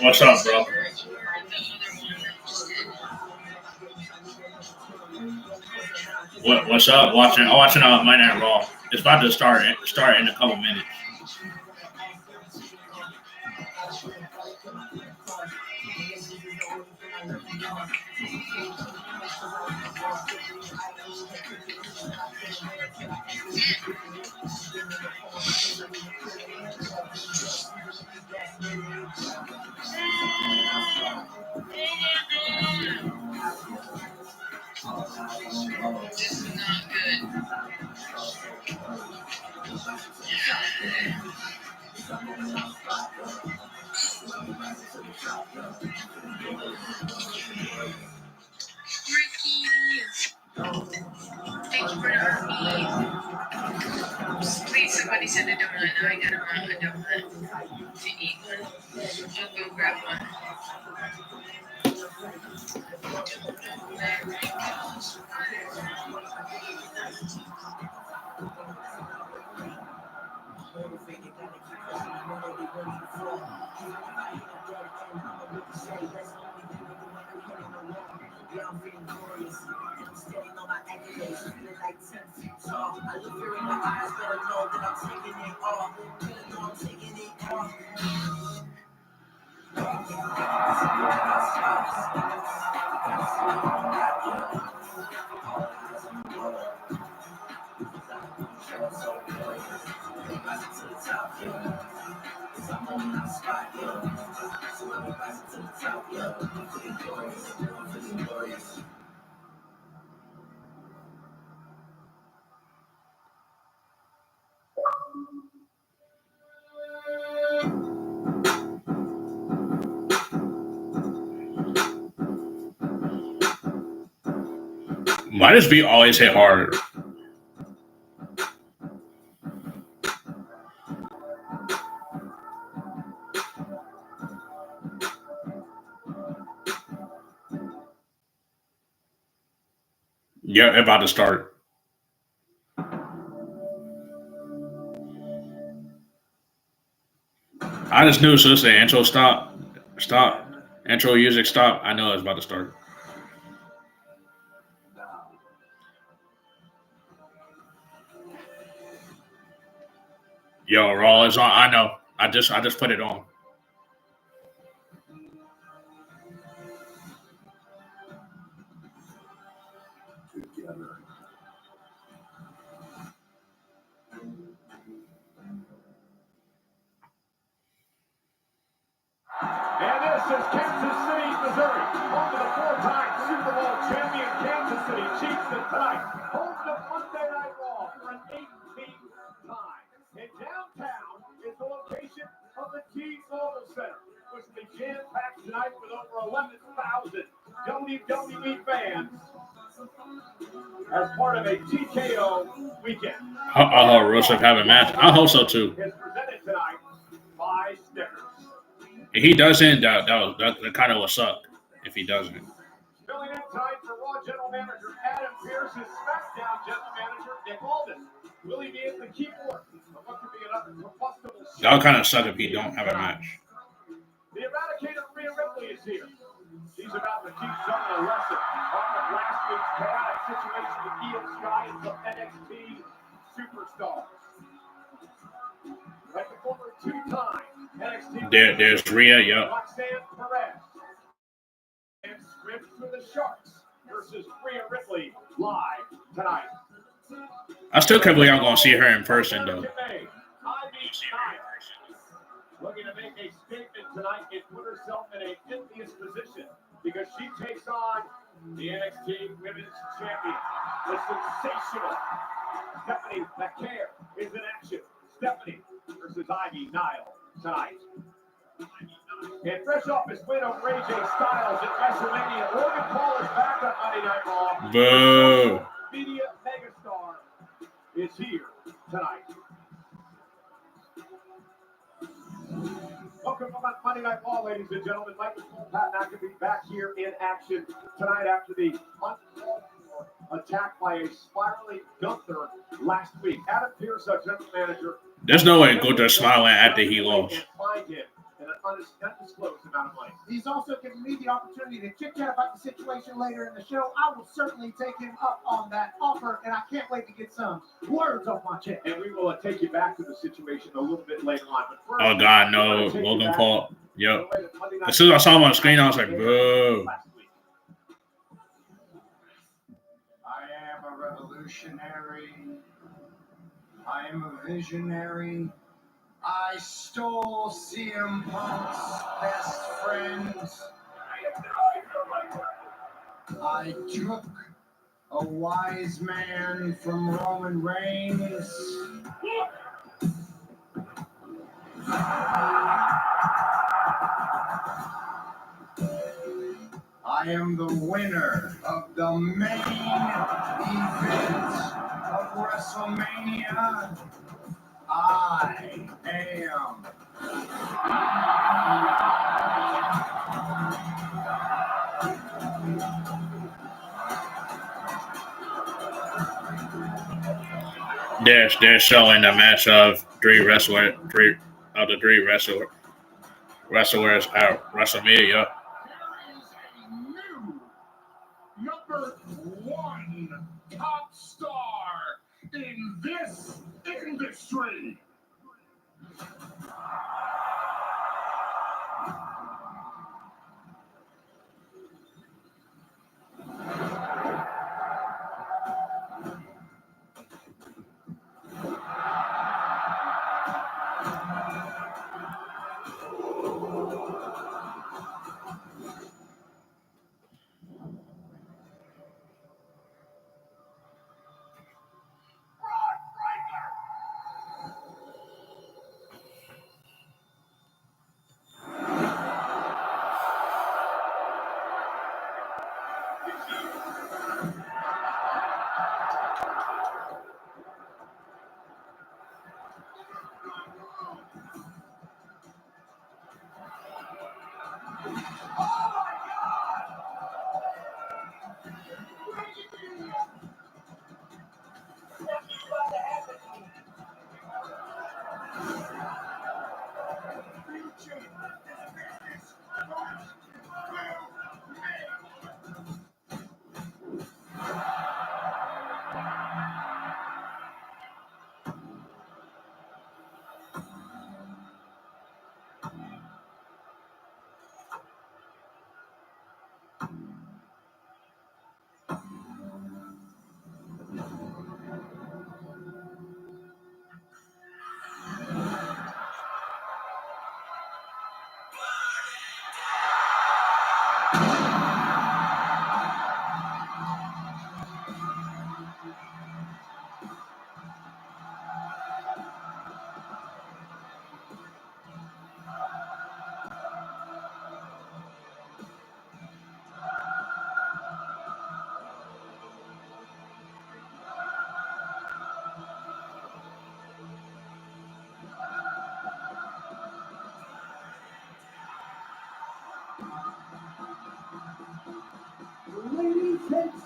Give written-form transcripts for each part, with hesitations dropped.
What's up, bro? What's up? I'm watching Monday Night Raw. It's about to start in a couple minutes. Why does beat always hit harder? Yeah, about to start. I just knew as soon as the intro stop, intro music stop. I know it's about to start. Yo, Raw is on. I know. I just put it on. And this is Kansas City, Missouri, home to the four-time Super Bowl champion Kansas City Chiefs, and tonight, home to Monday Night Raw for an 18th time. And downtown is the location of the T-Mobile Center, which will be jam-packed tonight with over 11,000 WWE fans as part of a TKO weekend. Oh, Rusev have a match. I hope so too. Is presented tonight by Stickers. If he doesn't, that kind of will suck. If he doesn't, Filling in tonight for Raw General Manager Adam Pearce, his SmackDown General Manager Nick Aldis. Will he be able to keep working? What could be an combustible? that would kind of suck if he don't have a match. The Eradicator Rhea Ripley is here. She's about to teach someone a lesson off of last week's chaotic situation with Io Sky and some NXT superstars. Like the former two-time NXT. There's Rhea. Yep. Roxanne Perez. And script for the Sharks versus Rhea Ripley live tonight. I still can't believe I'm going to see her in person though. Looking to make a statement tonight and put herself in a envious position because she takes on the NXT Women's Champion, the sensational Stephanie McCare is in action. Stephanie versus Ivy Nile tonight. And fresh off his win over AJ Styles at WrestleMania, Logan Paul is back on Monday Night Raw. Boo. Media megastar is here tonight. Welcome to Monday Night Raw, ladies and gentlemen. Mike Cole, Pat McAfee back here in action tonight after the uncalled for attack by a spiraling Gunther last week. Adam Pearce, our general manager. There's no way Gunther's smiling after he lost. Find him an undisclosed amount of money. He's also giving me the opportunity to chit-chat about the situation later in the show. I will certainly take him up on that offer, and I can't wait to get some words off my chest. And we will take you back to the situation a little bit later on. But first, Oh, God, no. Logan Paul. Yep. As soon as I saw him on the screen, I was like, boo. I am a revolutionary. I am a visionary. I stole CM Punk's best friend. I took a wise man from Roman Reigns. I am the winner of the main event of WrestleMania. I am. They're showing the match of three of the three wrestlers at WrestleMania. There is a new number one top star in this industry.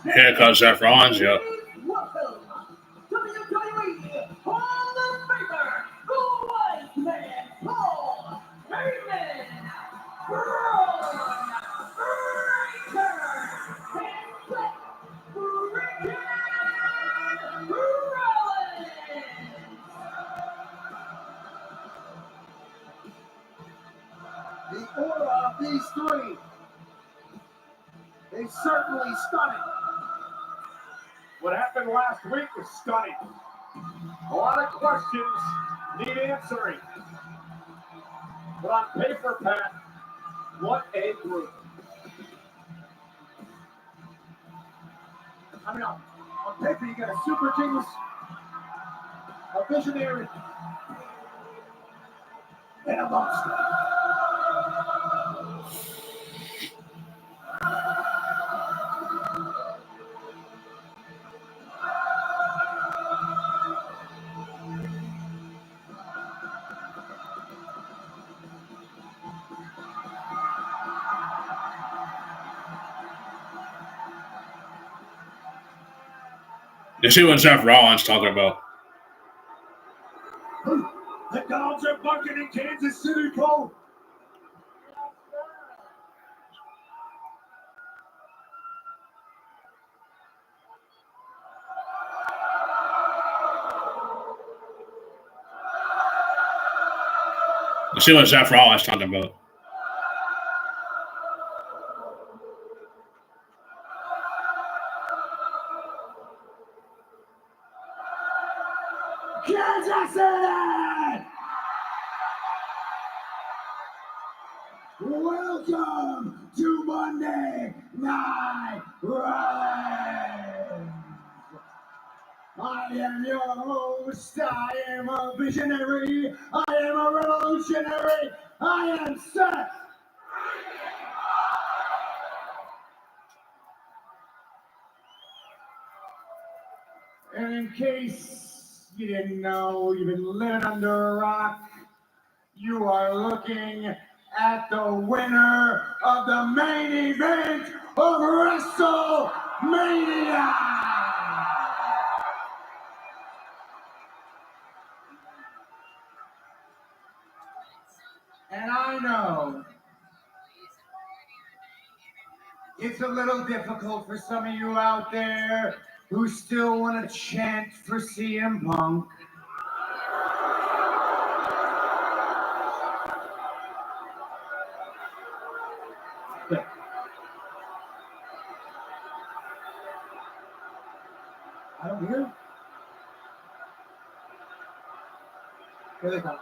Here comes Seth Rollins, yep. Welcome, WWE Hall of Famer, the Wise Man, Paul Heyman, Braun Breaker, and Seth freaking Rollins. The aura of these three is certainly stunning. What happened last week was stunning. A lot of questions need answering. But on paper, Pat, what a group. I mean, on paper, you got a super genius, a visionary, and a monster. You see what Seth Rollins talking about? The dogs are barking in Kansas City, Cole. You see what Seth Rollins talking about? Kansas City! Welcome to Monday Night Rally! I am your host, I am a visionary, I am a revolutionary, I am Seth! And in case you didn't know, you've been living under a rock, you are looking at the winner of the main event of WrestleMania! And I know it's a little difficult for some of you out there who still want to chant for CM Punk. I don't hear. Here they come.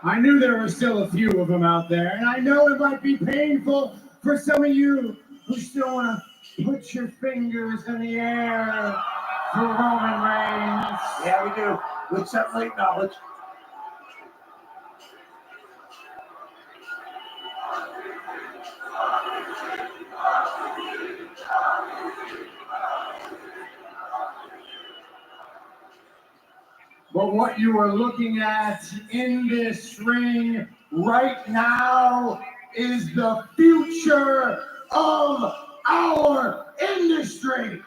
I knew there were still a few of them out there, and I know it might be painful for some of you who still want to put your fingers in the air for Roman Reigns. Yeah, we do. We accept late knowledge. But what you are looking at in this ring right now is the future of our industry.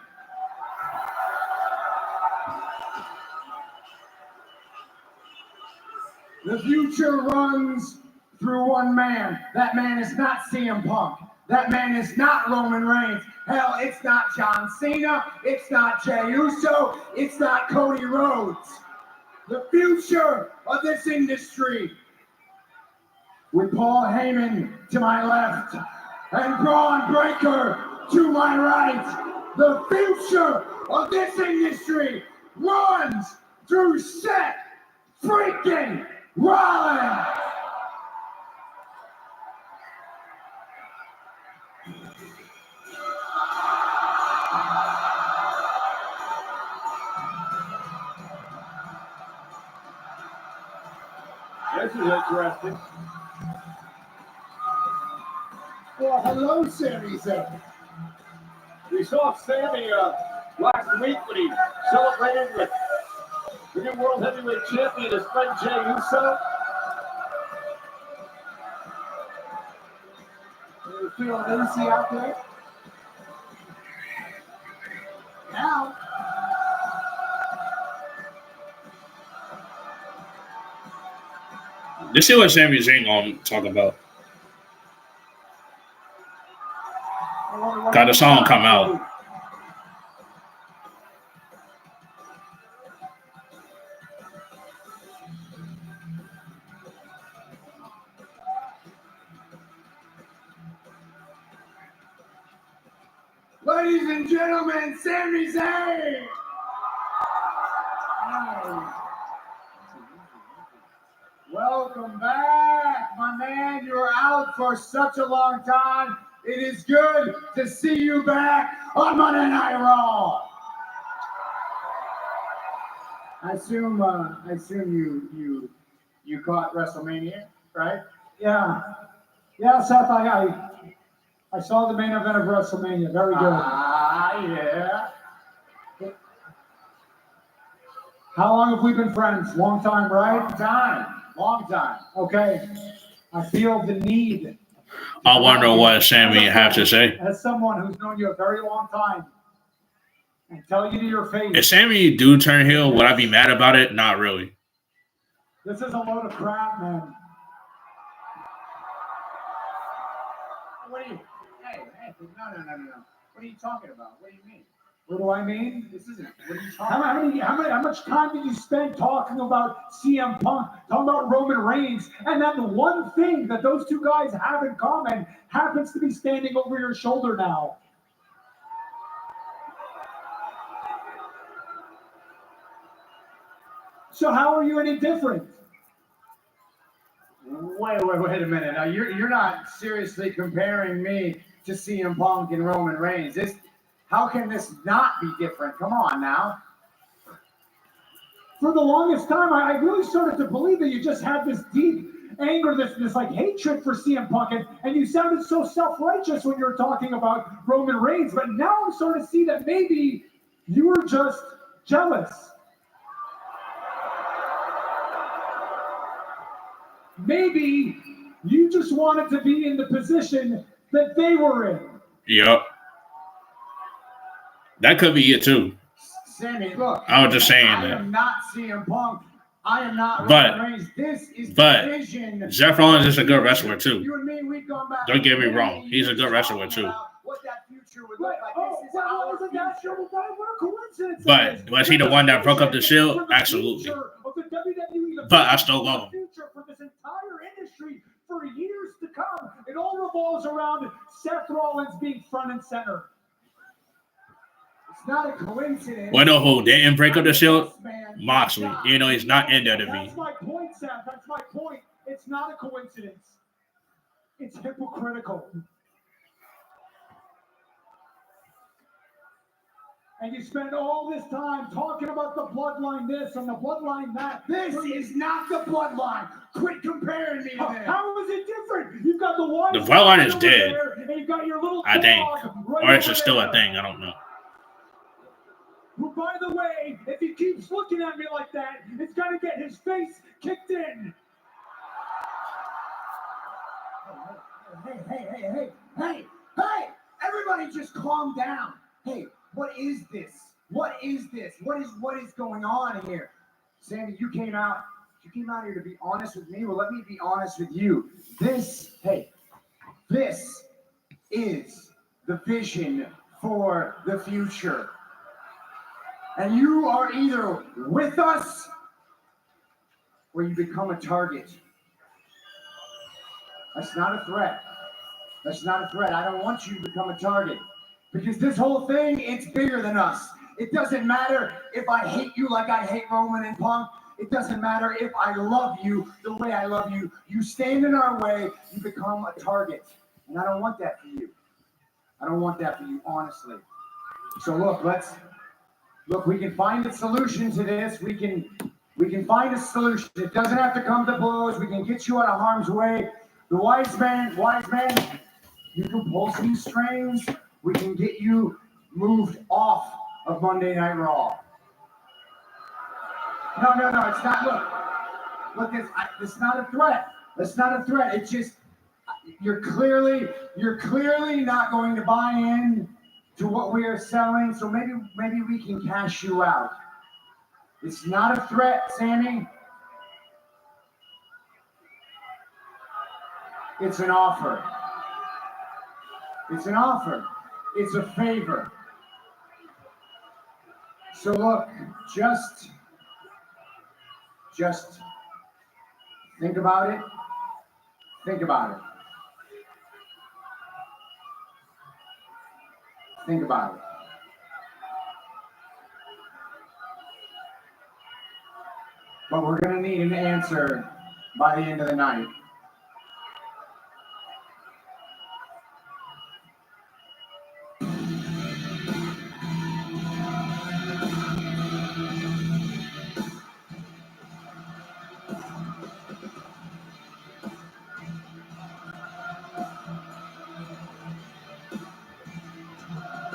The future runs through one man. That man is not CM Punk. That man is not Roman Reigns. Hell, it's not John Cena. It's not Jey Uso. It's not Cody Rhodes. The future of this industry, with Paul Heyman to my left and Braun Breaker to my right, the future of this industry runs through Seth freaking Rollins. This is interesting. Well, hello, Sami Zayn. We saw Sami last week when he celebrated with the new World Heavyweight Champion, his friend Jey Uso. You feeling easy out there? Now. You see what Sami Zayn gonna talk about? Got the song come out. Ladies and gentlemen, Sami Zayn! Welcome back, my man. You were out for such a long time. It is good to see you back on Monday Night Raw. I assume you caught WrestleMania, right? Yeah, Seth, I saw the main event of WrestleMania. Very good. Yeah. How long have we been friends? Long time, right? Long time. Okay. I feel the need. I wonder what Sami have to say. As someone who's known you a very long time, and tell you to your face. If Sammy do turn heel, would I be mad about it? Not really. This is a load of crap, man. What do you? Hey, no. What are you talking about? What do you mean? What do I mean? This isn't. What are you talking How much time did you spend talking about CM Punk, talking about Roman Reigns, and that the one thing that those two guys have in common happens to be standing over your shoulder now? So how are you any different? Wait a minute. Now you're not seriously comparing me to CM Punk and Roman Reigns. How can this not be different? Come on now. For the longest time, I really started to believe that you just had this deep anger, this like hatred for CM Punk, and you sounded so self-righteous when you were talking about Roman Reigns. But now I'm starting to see that maybe you were just jealous. Maybe you just wanted to be in the position that they were in. Yep. That could be it too. Sammy, look. I was just saying I that. am not CM Punk. I am not Roman Reigns. This is the vision. Jeff Rollins is a good wrestler too. You and me, we've gone back. Don't get me wrong. He's a good wrestler too. What that future would look like. This is our future. What a coincidence. But was he the one that broke up the Shield? Absolutely. But I still love him. For this entire industry for years to come, it all revolves around Seth Rollins being front and center. It's not a coincidence. Well, no, who didn't break up the Shield? Moxley. You know, he's not in WWE. That's my point, Seth. That's my point. It's not a coincidence. It's hypocritical. And you spend all this time talking about the bloodline this and the bloodline that. This is not the bloodline. Quit comparing me to them. How is it different? You've got the one. The bloodline is dead. And you've got your little I think. right or it's just still a thing. I don't know. Who, by the way, if he keeps looking at me like that, it's going to get his face kicked in. Hey, everybody just calm down. Hey, what is this? What is this? What is going on here? Sandy, you came out here to be honest with me. Well, let me be honest with you. This is the vision for the future. And you are either with us or you become a target. That's not a threat. That's not a threat. I don't want you to become a target. Because this whole thing, it's bigger than us. It doesn't matter if I hate you like I hate Roman and Punk. It doesn't matter if I love you the way I love you. You stand in our way, you become a target. And I don't want that for you. I don't want that for you, honestly. So look, we can find a solution to this. We can find a solution. It doesn't have to come to blows. We can get you out of harm's way. The wise man, you can pull some strings. We can get you moved off of Monday Night Raw. No, it's not. Look, it's not a threat. It's not a threat. It's just you're clearly not going to buy in to what we are selling. So maybe we can cash you out. It's not a threat, Sammy. It's an offer. It's an offer. It's a favor. So look, just think about it. Think about it. Think about it. But we're going to need an answer by the end of the night.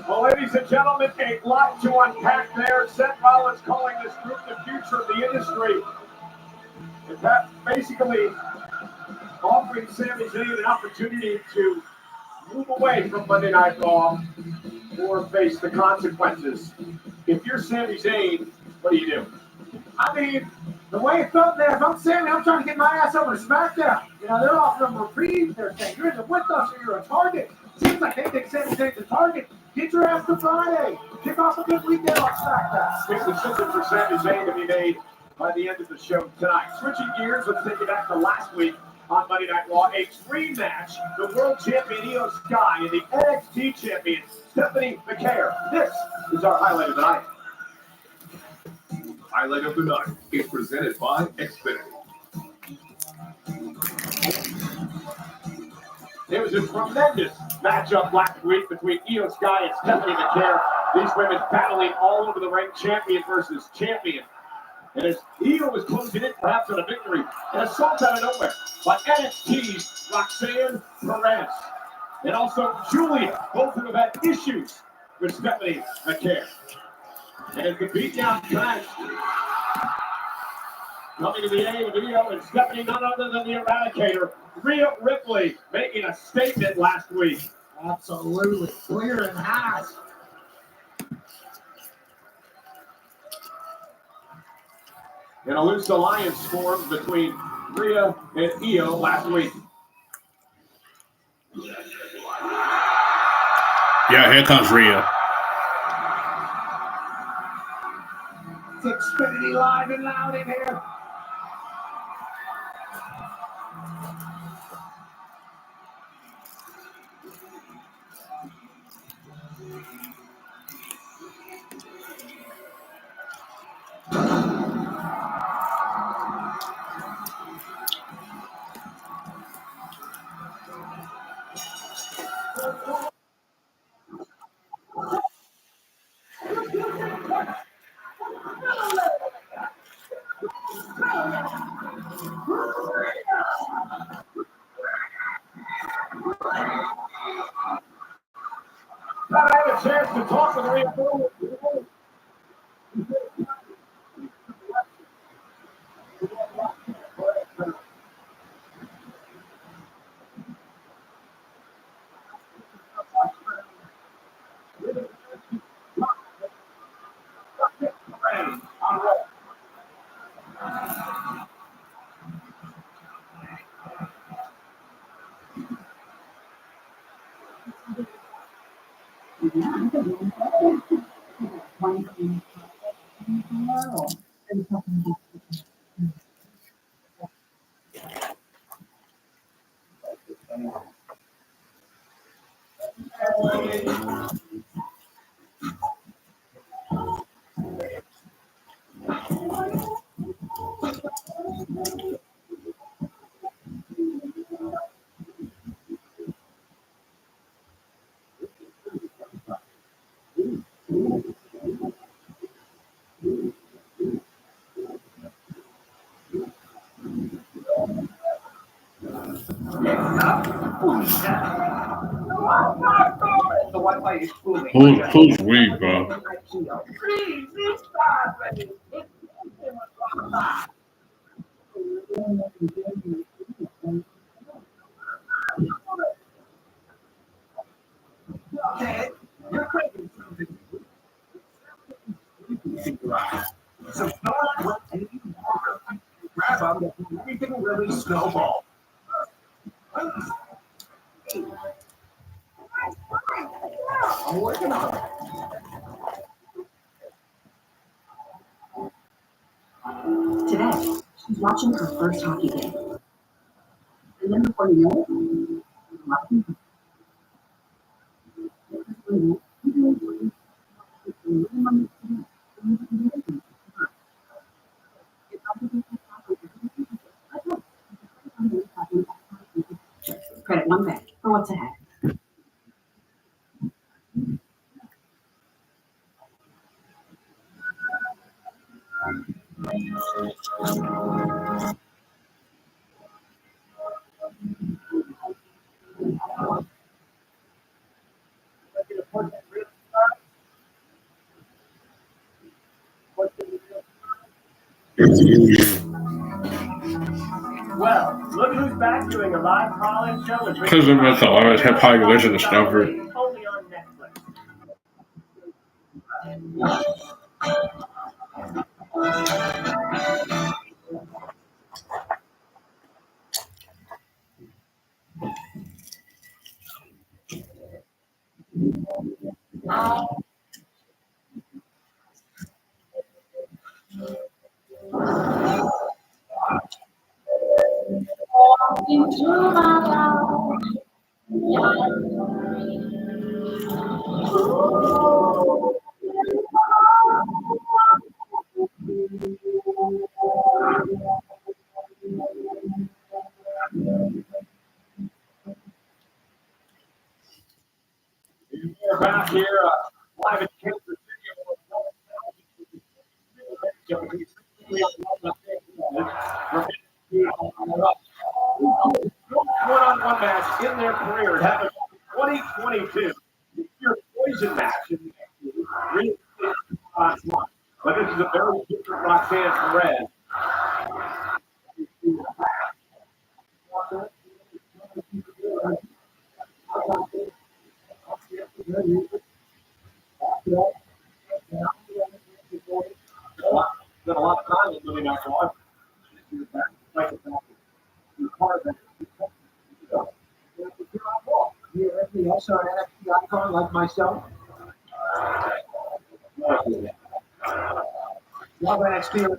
Well, ladies and gentlemen, a lot to unpack there. Seth Rollins calling this group the future of the industry. And that basically offering Sami Zayn an opportunity to move away from Monday Night Raw or face the consequences. if you're Sami Zayn, what do you do? I mean, the way it felt there, if I'm Sammy, I'm trying to get my ass over to SmackDown. You know, they're offering them reprieve. They're saying, you're either with us or you're a target. Seems like they think Sami Zayn's a target. Get your ass to Friday. Kick off a good weekend on SmackDown. Big decision for Sami Zayn to be made by the end of the show tonight. Switching gears, let's take it back to last week on Monday Night Raw. A dream match. The world champion Io Sky and the NXT champion Stephanie McCare. This is our highlight of the night. Highlight of the night is presented by Xfinity. It was a tremendous matchup last week between Io Sky and Stephanie McCare. These women battling all over the ring, champion versus champion. And as Io was closing in, perhaps on a victory, an assault out of nowhere by NXT's Roxanne Perez. And also Julia, both of them had issues with Stephanie McCare. And as the beatdown commenced, coming to the aid of Io and Stephanie, none other than the Eradicator, Rhea Ripley, making a statement last week. Absolutely. Clear and has. And a loose alliance formed between Rhea and Io last week. Yeah, here comes Rhea. It's Xfinity live and loud in here. Not had a chance to talk with Rhea. The Wi-Fi is moving. Who's we, bro? Please stop. Okay, you're crazy. So no one wants anything more. Grab them, everything really snowball. I'm working on it. Today, she's watching her first hockey game. And then before you know it, she's watching her. Credit one back for what's ahead. Well, look who's back doing a live call-in show with Because of the always have population to stuff. only on Netflix. We're back here live in Kansas City. One-on-one match in their career and have a 2022 your poison match in really last month. But this is a very different Roxanne Perez. Spent a lot of time in doing that one. You also an NXT icon like myself. Love NXT.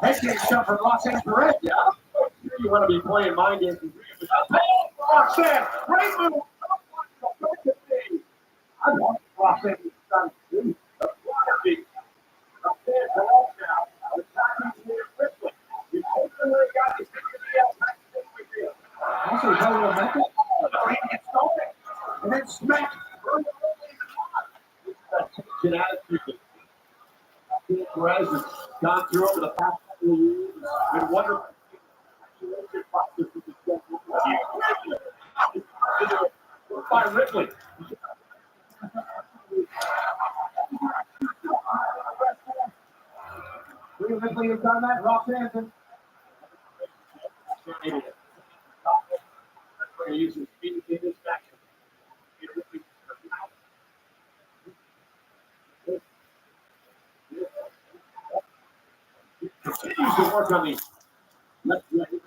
Let's get stuff from Roxanne Perez. Yeah, you want to be playing mind games. Roxanne, great move. I want Roxanne to start doing The quantity. Roxanne Perez now attacking here quickly. You openly got his also no momentum. And then smack. Get attitude. Perez has gone through over the past couple of years. Been wonderful. By Ripley. Rhea Ripley has done that. Roxanne. Uses speed in this action. Continues to work on these. Let's Ripley.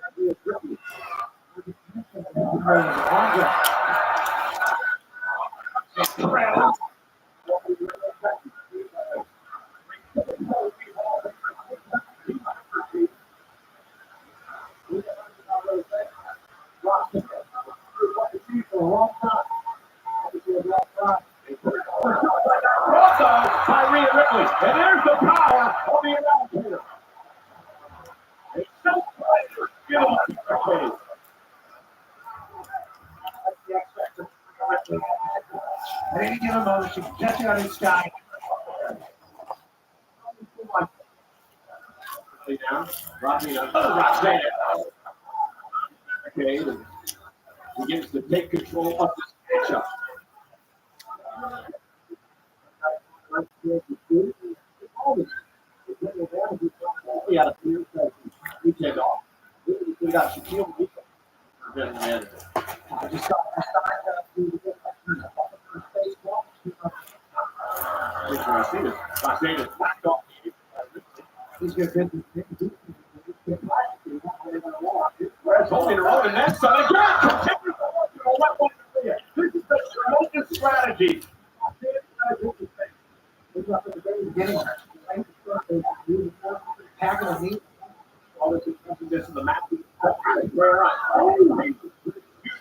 By Rhea Ripley. And there's the power of the announcer. It's so pleasure. At any given moment, she can catch it on his sky. Down. Roxanne. Roxanne. Okay. Begins to take control of this matchup. We got a few weekend off. We got Shaquille O'Neal. I just got Roxanne is backed off. he's good. Where's holding her own, and then some again. Continues to let one clear. This is the tremendous strategy. Tackle the knee. All this expensiveness in the map. Where I use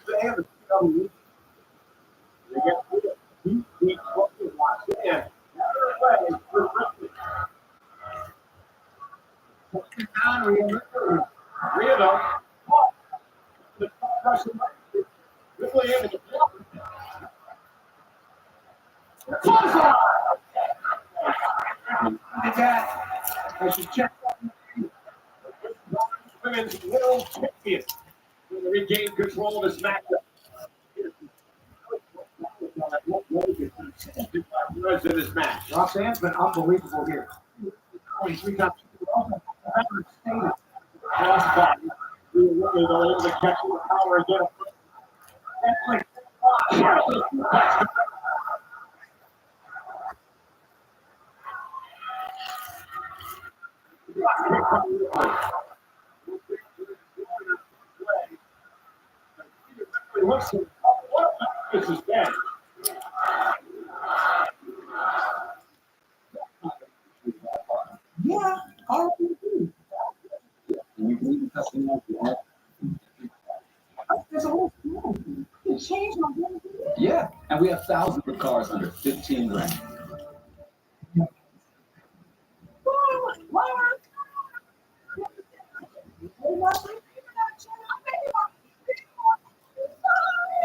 the hand to they get he Roxanne. Rhea though. Ripley in the Did that. I should check. Women's world champion to regain control of this matchup. In this match. Roxanne's been unbelievable here. 23 times. Crossbody. We were really able to catch the power again. This is bad. Yeah, all we do. We believe the testing out the There's a whole thing. You changed my whole thing. Yeah, and we have thousands of cars under 15 grand.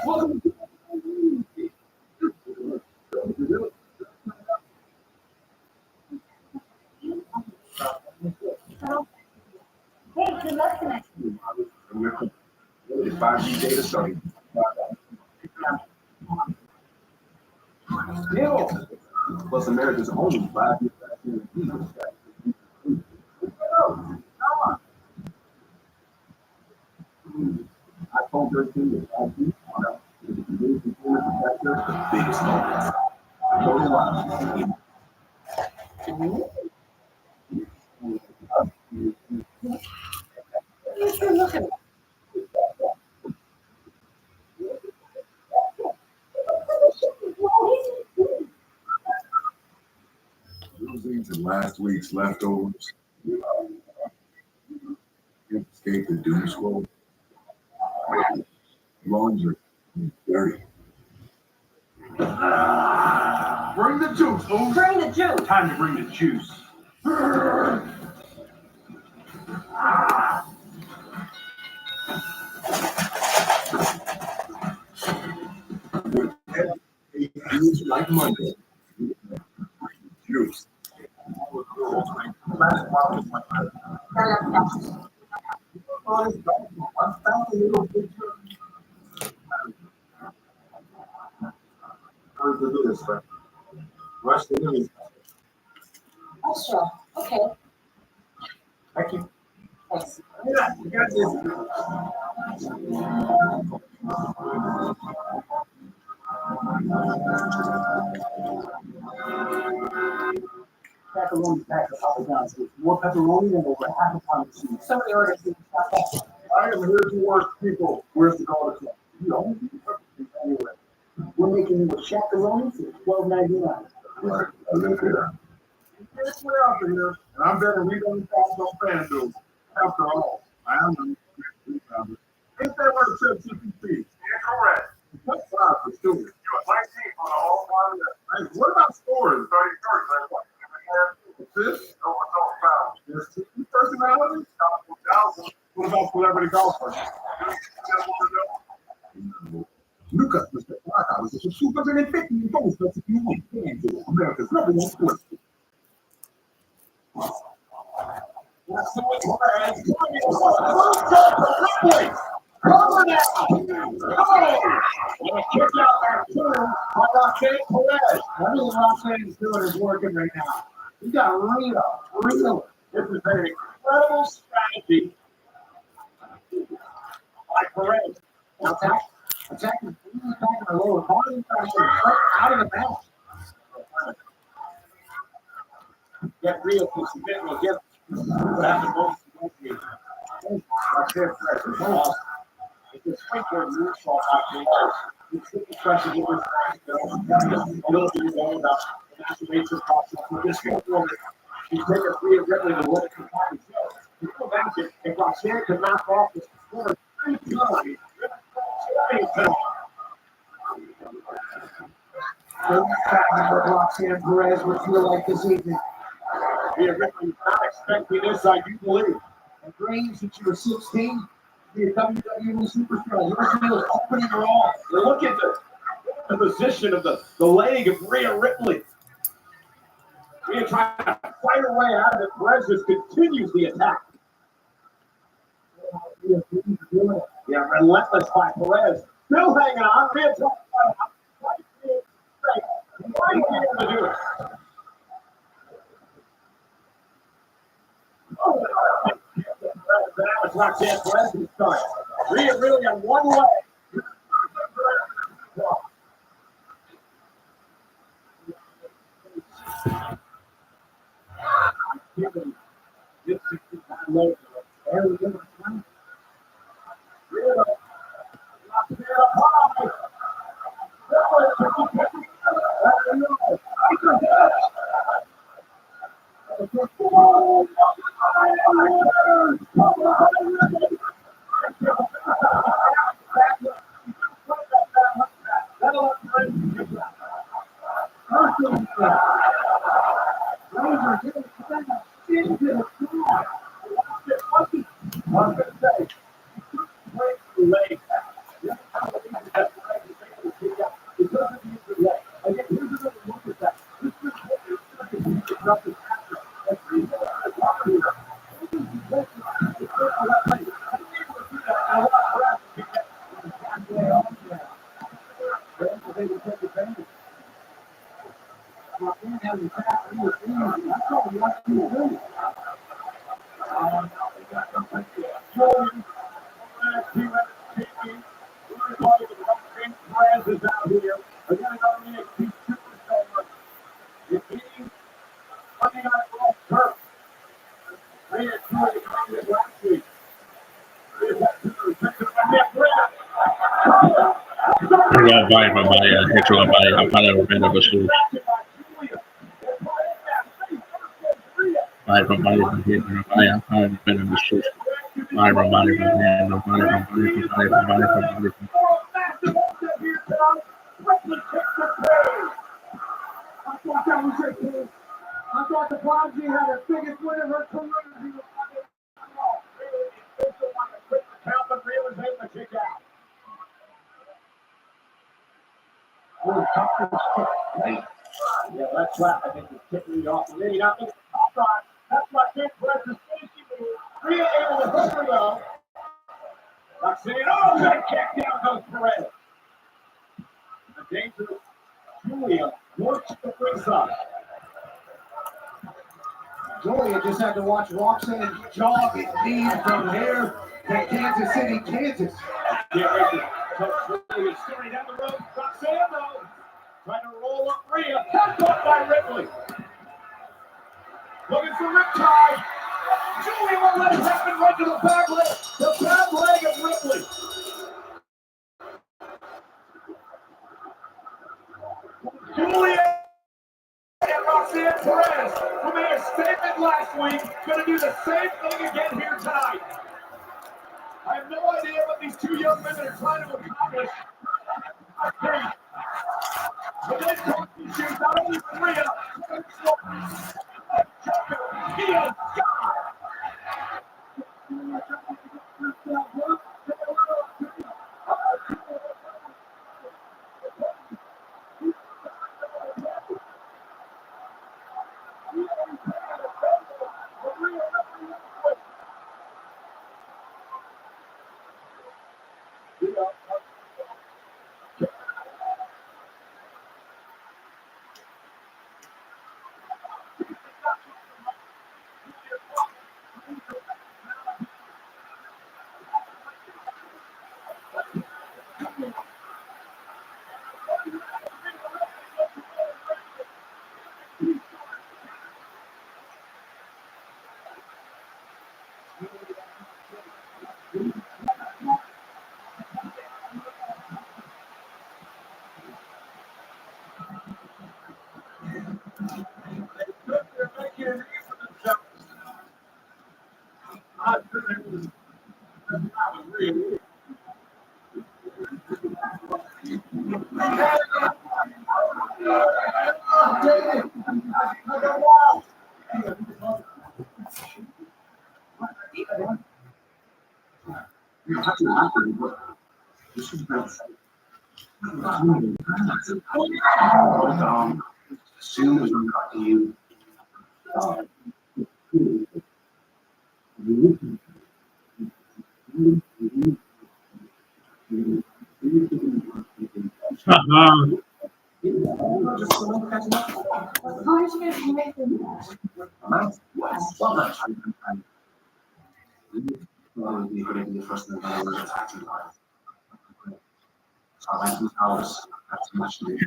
Welcome to Hey, good luck tonight. It's 5G data starting. Still, plus America's only 5 years back iPhone 13 is 5G. The biggest moments. Total line. Losing to last week's leftovers. Escape the doom scroll. Laundry. Dirty. Bring the juice, Oom. Bring the juice. Time to bring the juice. Juice like Monday. Juice. Rush the news. Extra. Okay. Thank you. Thanks. Yeah, you got this. Pepperoni pack of Papa John's with more pepperoni than over half a pound of cheese. Somebody ordered some stuff. I am here to work people. Where's the dollar club? You don't need to anyway. We're making you a shakaroni for $12.99. Right, I live here. It's way out here, and I'm betting we don't pass on FanDuel. After all, I am the rebounder. Ain't that where it says CPC? Incorrect. That's 5 for students. You are 19 on the whole line. Hey, what about scores? 33, man. What? What's this? No, it's all foul. There's 2 personalities? What about celebrity golfers? Lucas, Mr. Plata, was a 250 goals that you want FanDuel, America's number one sports. Cover now! Oh! What a kick out there, too, by Roxanne Perez. Everything Roxanne's doing is working right now. You got real. This is an incredible strategy by Perez. Now attacking the lower body, out of the match. Get real to submit will get what happened most of the game. Roxanne Perez is awesome. It's a sprinkler moonsault out there. It's the pressure to this a little bit more about the masturbation process. With this woman, she's taking Rhea Ripley to work for Bobby Joe. You can imagine if Roxanne could knock off this corner 3 times. What Roxanne Perez would feel like this evening. Rhea Ripley was not expecting this, I do believe. And dreams since you were 16. Be a WWE superstar. Here's Rhea's opening her off. Look at the position of the leg of Rhea Ripley. Rhea trying to fight her way out of it. Perez just continues the attack. Yeah, relentless by Perez. Still hanging on. Rhea trying to do it. Now it's Roxanne Perez's start. Rhea really on one leg. This I got body from body. I hit you on body. I'm kind of a bit of a shoe. Body from body from here from body. I'm kind of a bit of a shoe. Body from body from here. No body from body from body from body from body from. I thought that was it, kid. I thought the Prodigy had her biggest win of her career. He was Yeah, that's right. I think he's tipping me off. Maybe not. That's my big breakfast safety move. Rhea able to hook her though. Roxanne, oh, good kick down goes Perez. The dangerous Julia works the ringside. Julia just had to watch Roxanne jog and lead from here to Kansas City, Kansas. Get ready. Coach Julia starting down the road. Roxanne though. Trying to roll up Rhea. Cut off by Ripley. Looking for Riptide. Julia won't let it happen right to the back leg. The back leg of Ripley. Julia and Roxanne Perez, who made a statement last week, going to do the same thing again here tonight. I have no idea what these two young women are trying to accomplish. But they talk these shoes not only for Rhea, but Kia Soon as we got to you,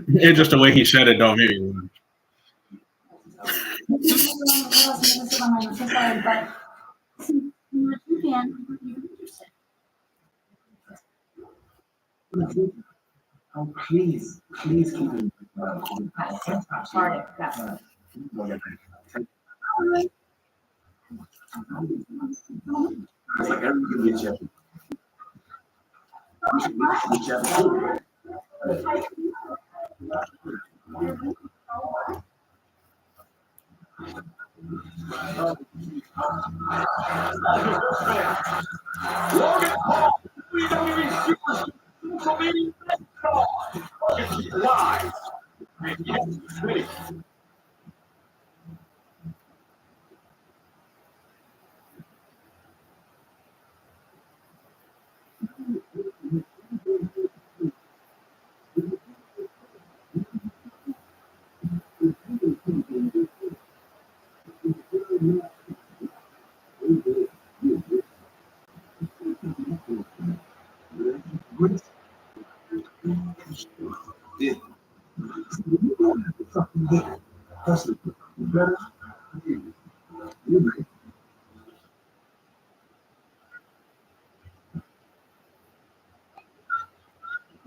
It's just the way he said it. Don't hear you. oh, please keep it. Sorry, that's It's like everybody gets you. We should get each other. It's live in Kansas City.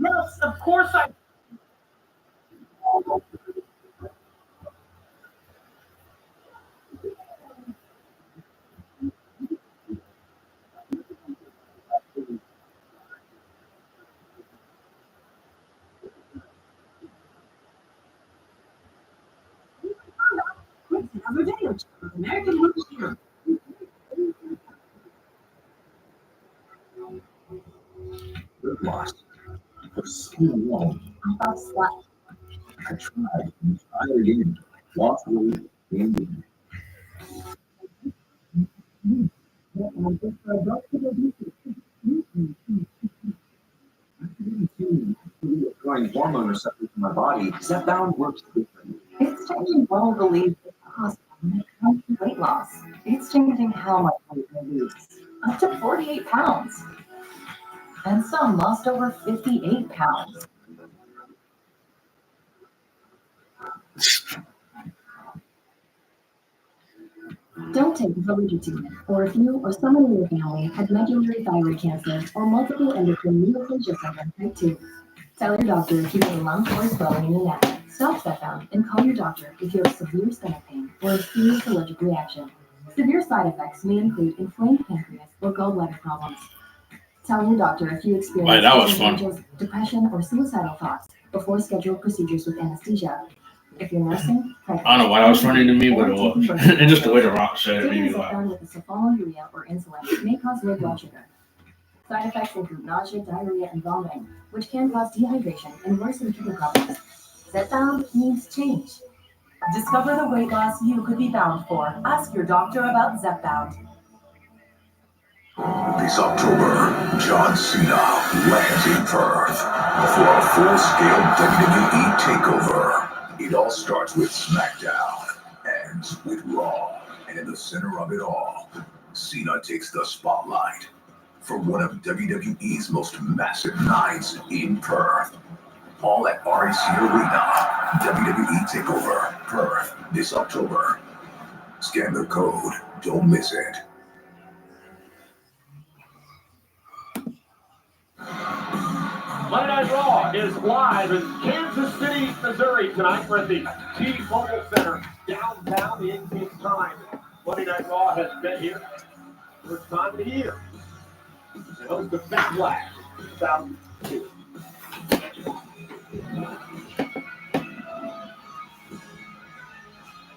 Yes, of course I. Another day or two. American movie here. Lost. For so long. I thought slut. I tried and tried again. Lost weight and growing hormone receptors in my body. Zepbound works differently. It's changing what I believe is possible when it comes to weight loss. It's changing how much weight I lose. Up to 48 pounds. And some lost over 58 pounds. Don't take it for Listerine, or if you or someone in your family had medullary thyroid cancer or multiple endocrine neoplasia syndrome type 2. Tell your doctor if you get a lump or swelling in your neck. Stop Zepbound and call your doctor if you have severe stomach pain or a serious allergic reaction. Severe side effects may include inflamed pancreas or gallbladder problems. Tell your doctor if you experience that was fun. changes, depression, or suicidal thoughts before scheduled procedures with anesthesia. If you're nursing, pregnant, I don't know why that was funny to me, but it was. And just the way the Rock said it made taking me laugh. Zepbound with a sulfonylurea or insulin may cause low blood sugar. Side effects include nausea, diarrhea, and vomiting, which can cause dehydration and worsen kidney problems. Zepbound means change. Discover the weight loss you could be bound for. Ask your doctor about Zepbound. This October, John Cena lands in Perth for a full-scale WWE takeover. It all starts with SmackDown, ends with Raw, and in the center of it all, Cena takes the spotlight for one of WWE's most massive nights in Perth. All at REC Arena, WWE TakeOver, Perth, this October. Scan the code, don't miss it. Monday Night Raw is live in Kansas City, Missouri tonight. We're at the T-Mobile Center downtown in King's Time. Monday Night Raw has been here first time of the year. It hosts the Backlash 2002.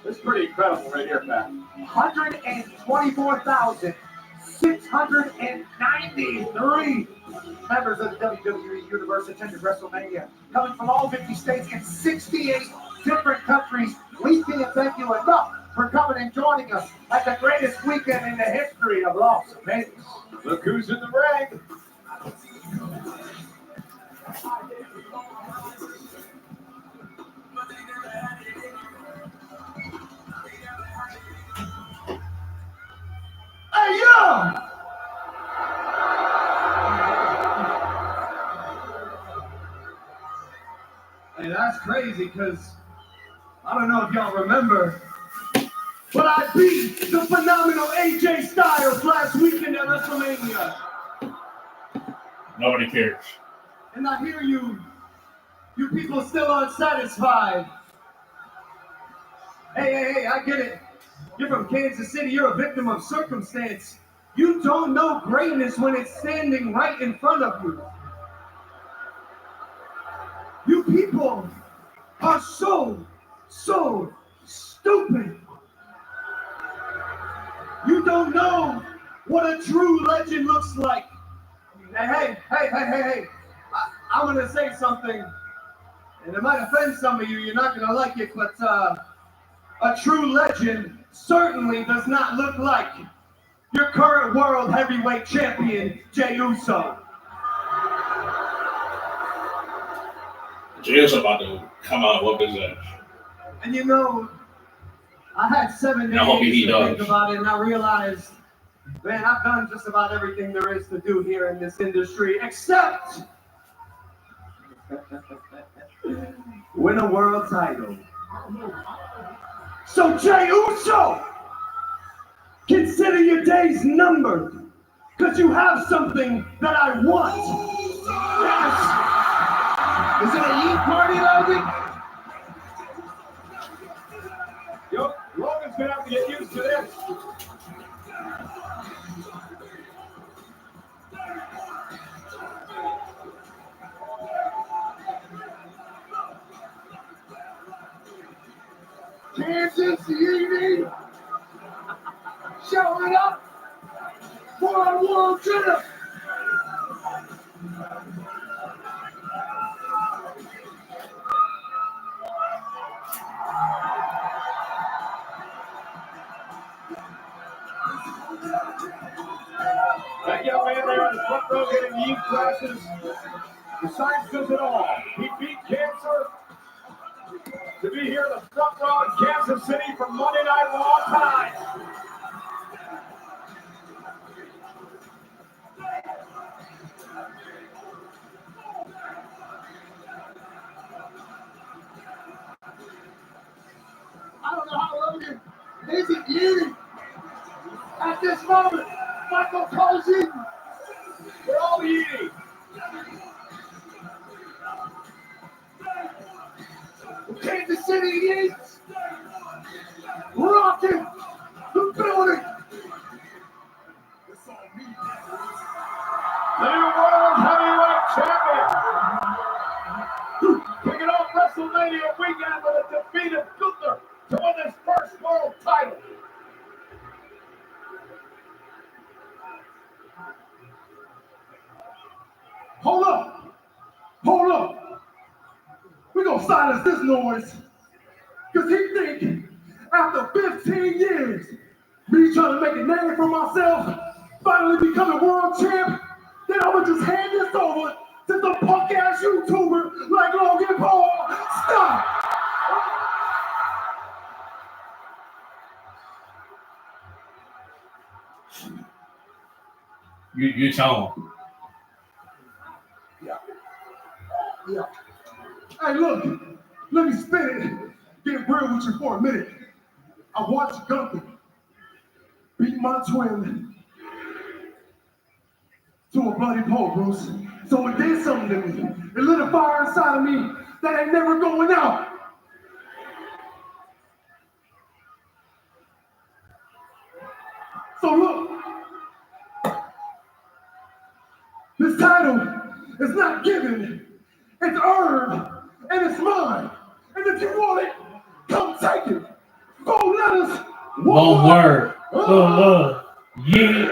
It's pretty incredible right here, Pat. 124,693 members of the WWE Universe attended WrestleMania, coming from all 50 states and 68 different countries. We can't thank you enough for coming and joining us at the greatest weekend in the history of Las Vegas. Look who's in the ring. Hey, yo! Hey, that's crazy, because I don't know if y'all remember, but I beat the phenomenal AJ Styles last weekend at WrestleMania. Nobody cares. And I hear you people still unsatisfied. Hey, I get it. You're from Kansas City, you're a victim of circumstance. You don't know greatness when it's standing right in front of you. You people are so stupid. You don't know what a true legend looks like. Hey, I'm gonna say something. And it might offend some of you, you're not going to like it, but a true legend certainly does not look like your current world heavyweight champion, Jey Uso. Jey Uso about to come out and whoop his ass. And you know, I had 7 And I hope days he to think does. about it, and I realized, man, I've done just about everything there is to do here in this industry, except win a world title. So Jey Uso, consider your days numbered, because you have something that I want. Yes. Is it a yeet party, Logan? Yo, Logan's gonna have to get used to this. Kansas City showing up for a world title. That young man there in the front row getting the youth classes. The science does it all. He beat cancer to be here in the front row in Kansas City for Monday Night Raw tonight. I don't know how Logan isn't you at this moment. Michael Cozy, We're all eating. Kansas City Eats, rocking the building. The new World Heavyweight Champion. Kicking off WrestleMania weekend with a defeat of Gunther to win his first world title. Hold up. Hold up. We're going to silence this noise. Because he think after 15 years, me trying to make a name for myself, finally becoming world champ, then I'm going to just hand this over to the punk-ass YouTuber like Logan Paul. Stop. You tell him. Yeah. Hey, look, let me spin it. Get real with you for a minute. I watched Gunther beat my twin to a bloody pulp, Bruce. So it did something to me. It lit a fire inside of me that ain't never going out. So look, this title is not given, it's earned, and it's mine. And if you want it, come take it. 4 letters, One word. Yeah.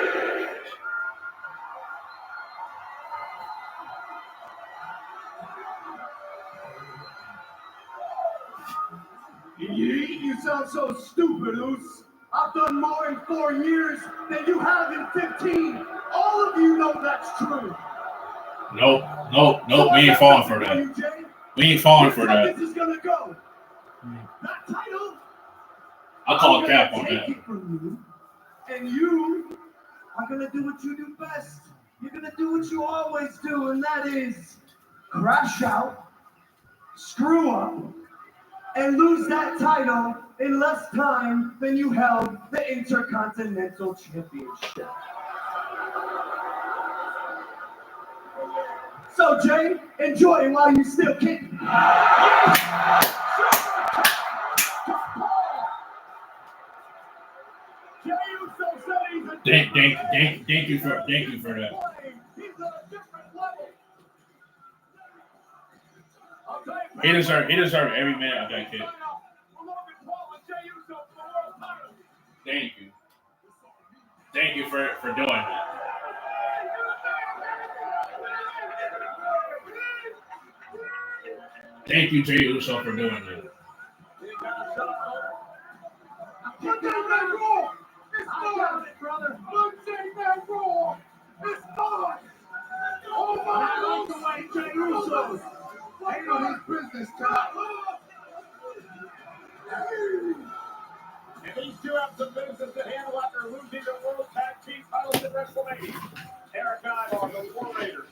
You sound so stupid, Oos. I've done more in 4 years than you have in 15. All of you know that's true. Nope. We ain't falling for that. We ain't falling for that. This is gonna go. That title, I'll call I'm cap gonna on take that. it from you, and you are gonna do what you do best. You're gonna do what you always do, and that is crash out, screw up, and lose that title in less time than you held the Intercontinental Championship. So, Jay, enjoy it while you still can. Jey Uso said he's a Thank you for that. He's on a different level. I'll tell you, He deserved every minute of that kid. Logan Paul and Jey Uso for the world title. Thank you for doing that. Thank you, Jey Uso, for doing that. Monday Night Raw is mine, brother. Monday Night Raw is mine. Oh my God, Jey Uso. Handle his business tonight. And these two have some business to handle after losing the World Tag Team titles at WrestleMania. Eric and I are the War Raiders,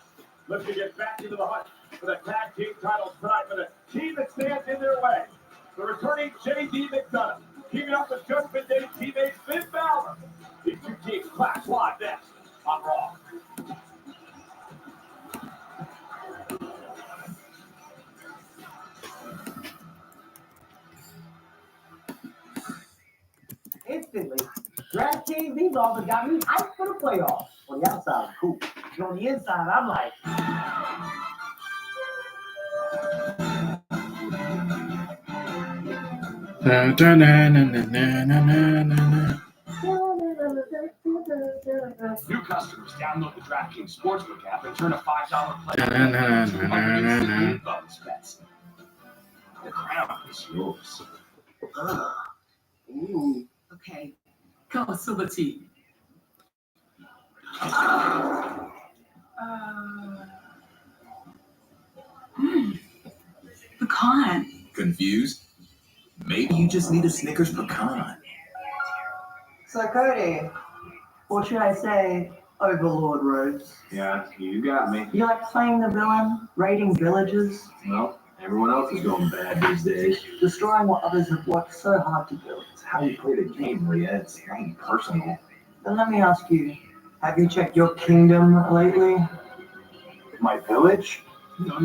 looking to get back into the hunt for the Tag Team titles tonight for the team that stands in their way. The returning J.D. McDonough, keeping up with Judgment Day teammates Finn Balor. These two teams clash live next on Raw. Instantly, DraftKings, these offers got me hyped for the playoffs. On the outside, I'm cool. But on the inside, I'm like, New customers download the DraftKings Sportsbook app and turn a $5 play into $200 bonus bets. The crown is yours. ooh. Okay, go Silver Tea. Pecan. Confused? Maybe you just need a Snickers pecan. So, Cody, or should I say, Overlord Rhodes? Yeah, you got me. You like playing the villain, raiding villages, Well, everyone else is going bad these days. destroying what others have worked so hard to build. It's how you play the game, Rhea. It's not personal. Then let me ask you, have you checked your kingdom lately? My village? No.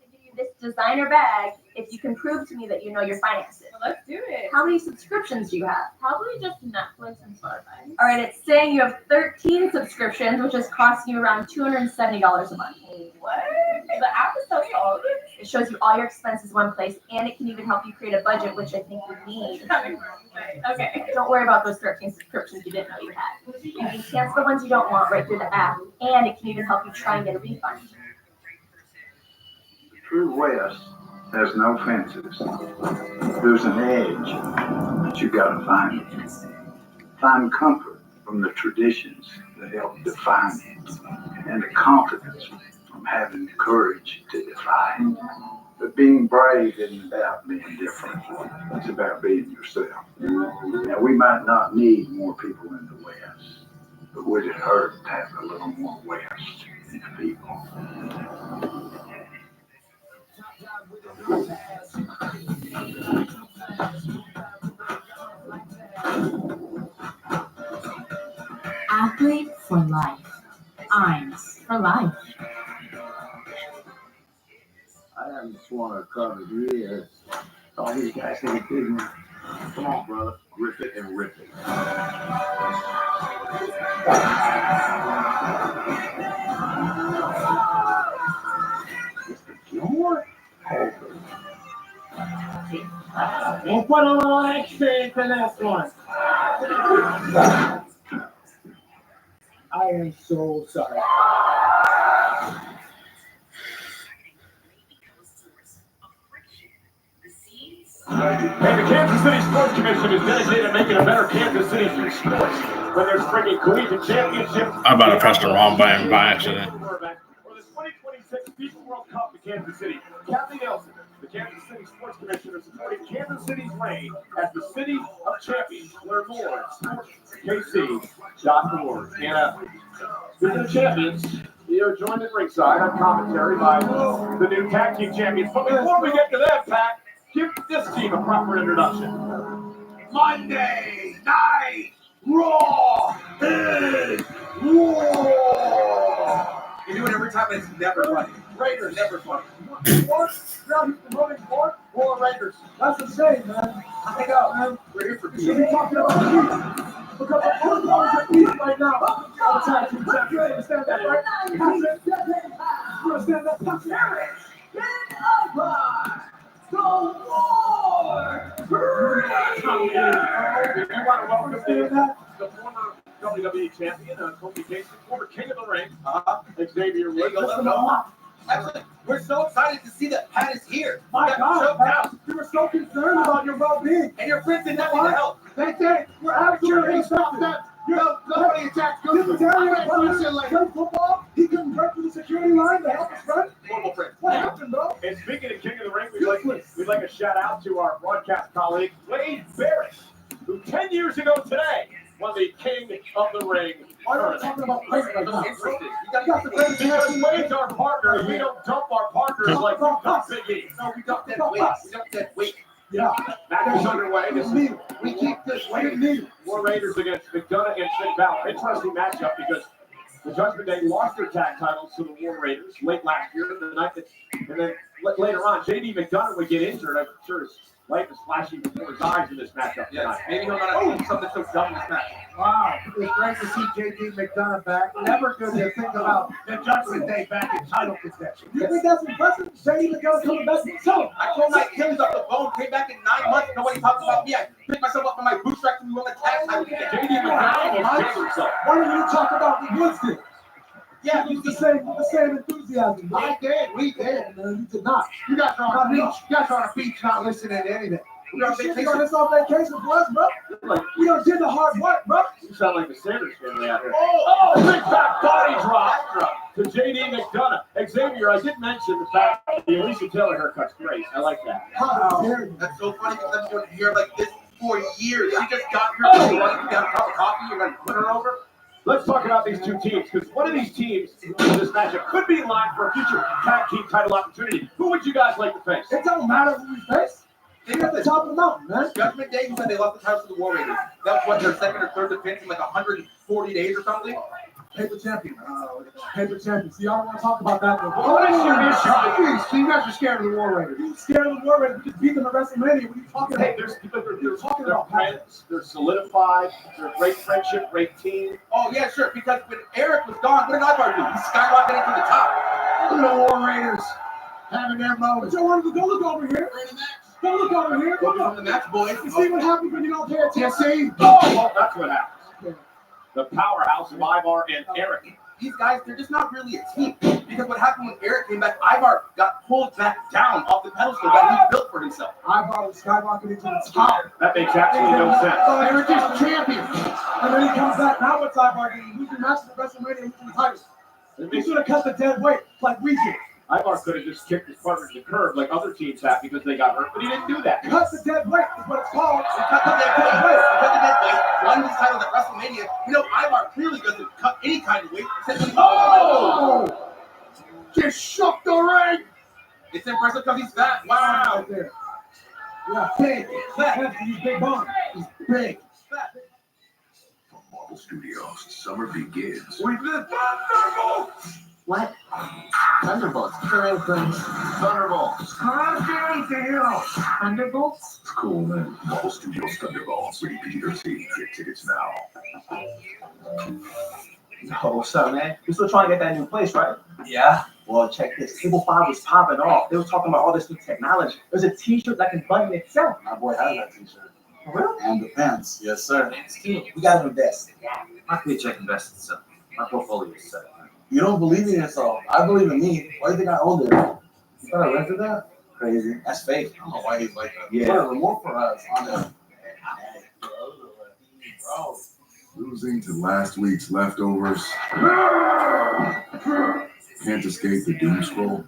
Give you this designer bag if you can prove to me that you know your finances. Well, let's do it. How many subscriptions do you have? Probably just Netflix and Spotify. All right, it's saying you have 13 subscriptions, which is costing you around $270 a month. What? The app is so solid. It shows you all your expenses in one place, and it can even help you create a budget, which I think you need. Okay. Don't worry about those 13 subscriptions you didn't know you had. You can cancel the ones you don't want right through the app, and it can even help you try and get a refund. True West has no fences. There's an edge, but you gotta find it. Find comfort from the traditions that help define it, and the confidence from having the courage to defy it. But being brave isn't about being different. It's about being yourself. Now, we might not need more people in the West, but would it hurt to have a little more West in the people? Athlete for life. Eins for life. I haven't swung a cup in years. All these guys think it's big. Come on, brother. Rip it and rip it. Mr. Gilmore? We'll put a little experience in this one. I am so sorry. Hey, the Kansas City Sports Commission is dedicated to making a better Kansas City through sports. When there's freaking collegiate championships, I'm about to press the wrong button by accident. Or the 2026 FIFA World Cup in Kansas City. Kathy Nelson, the Kansas City Sports Commissioner, supporting Kansas City's reign as the city of champions. Learn more at sportskc.org. And speaking of champions, we are joined at ringside on commentary by the new tag team champions. But before we get to that, Pat, give this team a proper introduction. Monday Night Raw is Raw. You do it every time, and it's never funny. Raiders, never funny. What? Now he's promoting Fort or Raiders. That's the same, man. I know, man. We're here for You should be talking about me. Because the phone calls are beating right now. All the time. You understand that, right? You understand that? Get over the war. You want to welcome the former WWE champion, Kofi Kingston, former King of the Ring, Xavier Woods. Actually, we're so excited to see that Pat is here. My That God, choked Pat, out. we were so concerned about your well-being. And your friends did nothing to help. They did. We're absolutely stop that. Nobody attacked. Didn't tell you about play football. He couldn't break through the security line to help his friend. Horrible friends. What happened, bro? And speaking of King of the Ring, we'd like a shout out to our broadcast colleague, Wade Barrett, who 10 years ago today won the King of the Ring. Why are we talking about Wade right now? Interesting. Because Wade's our partner, and we don't dump our partners like we dump Big E. No, we dumped that weight. We dumped that weight. Yeah. Match is underway. This is We keep this way. War Raiders against McDonough and Finn Balor. Interesting matchup because the Judgment Day lost their tag titles to the War Raiders late last year, and then later on, JD McDonough would get injured. I'm sure his life is flashing before his eyes in this matchup tonight. Maybe he'll not do something so dumb in this match. Wow, it's great to see JD McDonough back. Never good to think about the Judgment Day back in title contention. You think that's impressive? JD McDonough coming back himself. I told my Achilles off the bone, came back in 9 months. Nobody talks about me. I picked myself up from my bootstraps and we won the tag title. JD McDonough almost killed himself. Why don't you talk about the Woods did? Yeah, You used the same enthusiasm. I did, we did. No, you did not. You guys are on the beach. You guys are on the beach not listening to anything. We're on You should be vacation. on this on vacation for us, bro. We don't did the hard work, bro. You sound like the Sanders family out here. Oh, Big fat body drop to JD McDonough. Xavier, I did mention the fact that the Alicia Taylor haircut's great. I like that. How dare you? that's so funny because I've been here like this for years. She just got here. You want to get a cup of coffee? You're going to put her over? Let's talk about these two teams, because one of these teams in this matchup could be in line for a future tag team title opportunity. Who would you guys like to face? It don't matter who we face. They're at the top of the mountain, man. Judgment Day, who said they lost the titles to the War Raiders. That was what, their second or third defense in like 140 days or something? Paper champion. Paper champion. See, I don't want to talk about that. What is your issue? So you guys are scared of the War Raiders. You scared of the War Raiders? We just beat them at WrestleMania. What are you talking Hey, about? they're friends, they're solidified, they're a great friendship, great team. Oh, yeah, sure. Because when Eric was gone, what did Ivar do? He skyrocketed to the top. The War Raiders having their But moments. you wanted to go look over here. Go look over here. Go Look from up. the match, boys. You see what happens when you don't pay attention? You see? Oh, well, that's what happens. The powerhouse of Ivar and Eric. These guys, they're just not really a team. Because what happened when Eric came back, Ivar got pulled back down off the pedestal that he built for himself. Ivar was skyrocketing to the top. That makes absolutely no sense. They were just champions. And then he comes back. Now what's Ivar doing? Losing matches at WrestleMania, losing titles. He should have cut the dead weight like we did. Ivar could have just kicked his partner to the curb like other teams have because they got hurt, but he didn't do that. Cut the dead weight is what it's called. He cut the dead weight, won his titles at WrestleMania. You know, Ivar clearly doesn't cut any kind of weight. Oh! Just shook the ring. It's impressive because he's fat. Wow. Right there. Yeah, big. He's big bone. He's big. From Marvel Studios, summer begins. With the Thunderbolts. What? Thunderbolts. Thunderbolts. Thunderbolts? It's cool, man. Marvel Studios Thunderbolts. Rated PG-13. Get tickets now. Yo, what's up, man? You're still trying to get that new place, right? Yeah. Well, check this. Table 5 was popping off. They were talking about all this new technology. There's a t-shirt that can button itself. My boy has that t-shirt. For real? And the pants. Yes, sir. Pants too. We gotta invest. My paycheck invested, so my portfolio is set. You don't believe in yourself. I believe in me. Why do you think I owned it? You thought I rented that? Crazy. That's fake. I don't know why he's like that. Yeah. Put a remote for us on it. Bro. Losing to last week's leftovers. Can't escape the doom scroll.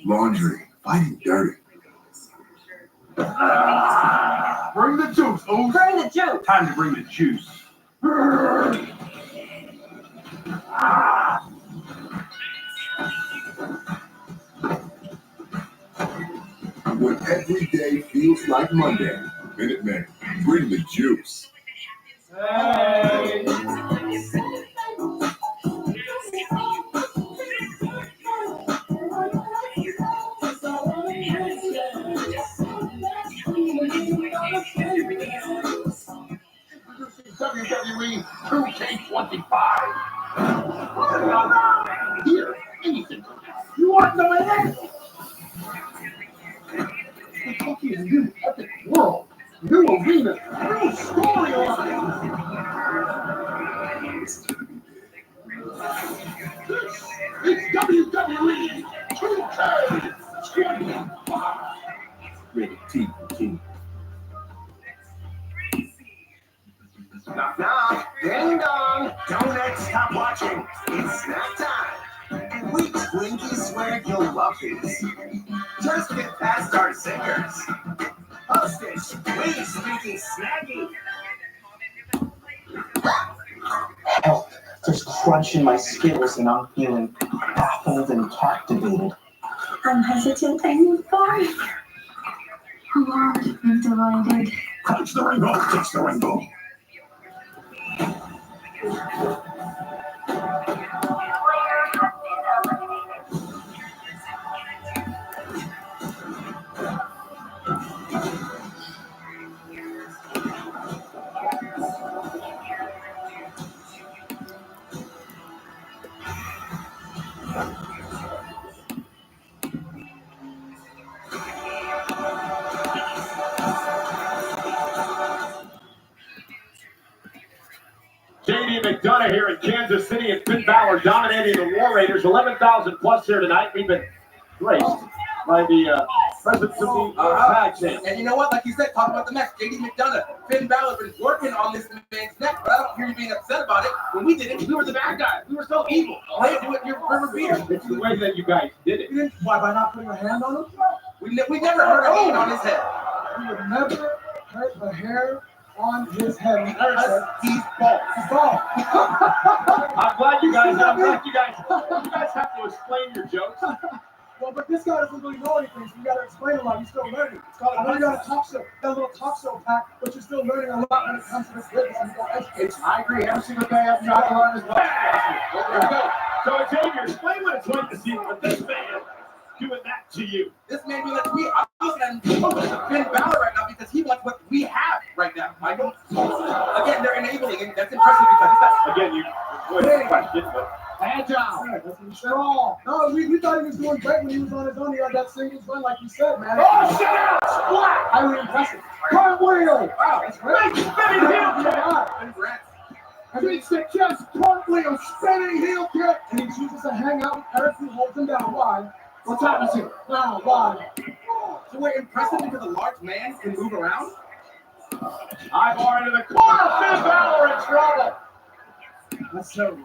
Laundry. Fighting dirty. Bring the juice, Oos. Bring the juice. Time to bring the juice. When every day feels like Monday. Minutemen, bring the juice. Hey. WWE 2K25. Here, anything. You want the man? Kentucky is new epic world, new arena, new storyline. fluffies. Just get past our singers. Hostage, we sneaky snaggy. Hell, just crunching my Skittles and I'm feeling baffled and captivated. I'm hesitant and fine. Alarmed and delighted. Touch the rainbow, touch the rainbow. JD McDonough here in Kansas City, and Finn Balor dominating the War Raiders. 11,000 plus here tonight. We've been graced by the presence of the tag team. And you know what? Like you said, talk about the match. JD McDonough, Finn Balor been working on this man's neck, but I don't hear you being upset about it. When we did it, we were the bad guys. We were so evil. Why didn't do it in your river beer? It's the way that you guys did it. Why, by not putting a hand on him? We never heard a hand on his head. We would never hurt a hair on his head. He's bald. He's bald. I'm glad you guys have to explain your jokes. Well, but this guy doesn't really know anything, so you got to explain a lot. He's still learning. I know you got a talk show, that little talk show pack, but you're still learning a lot when it comes to this business. And you got education. I agree. Every single day I'm trying to learn as well. There we go. So, Xavier, explain what it's like to see this man doing that to you. This man doing that to me. I'm looking at Finn Balor right now because he wants what we have right now. I don't. Again, they're enabling, and that's impressive because it's that. Again, you avoided the question, but Agile. Strong. No, we thought he was doing great when he was on his own. He had that singles run, like you said, man. oh, shut out! Splat! Highly impressive. Cartwheel. Wow, That's great. Spinning heel kick! congrats. Beats the chest, cartwheel, spinning heel kick. And he chooses to hang out with Eric, who holds him down. Why? What time is it? Now, why? So we're impressive because a large man can move around. Ivar into the corner. Finn Balor in trouble. That's terrible.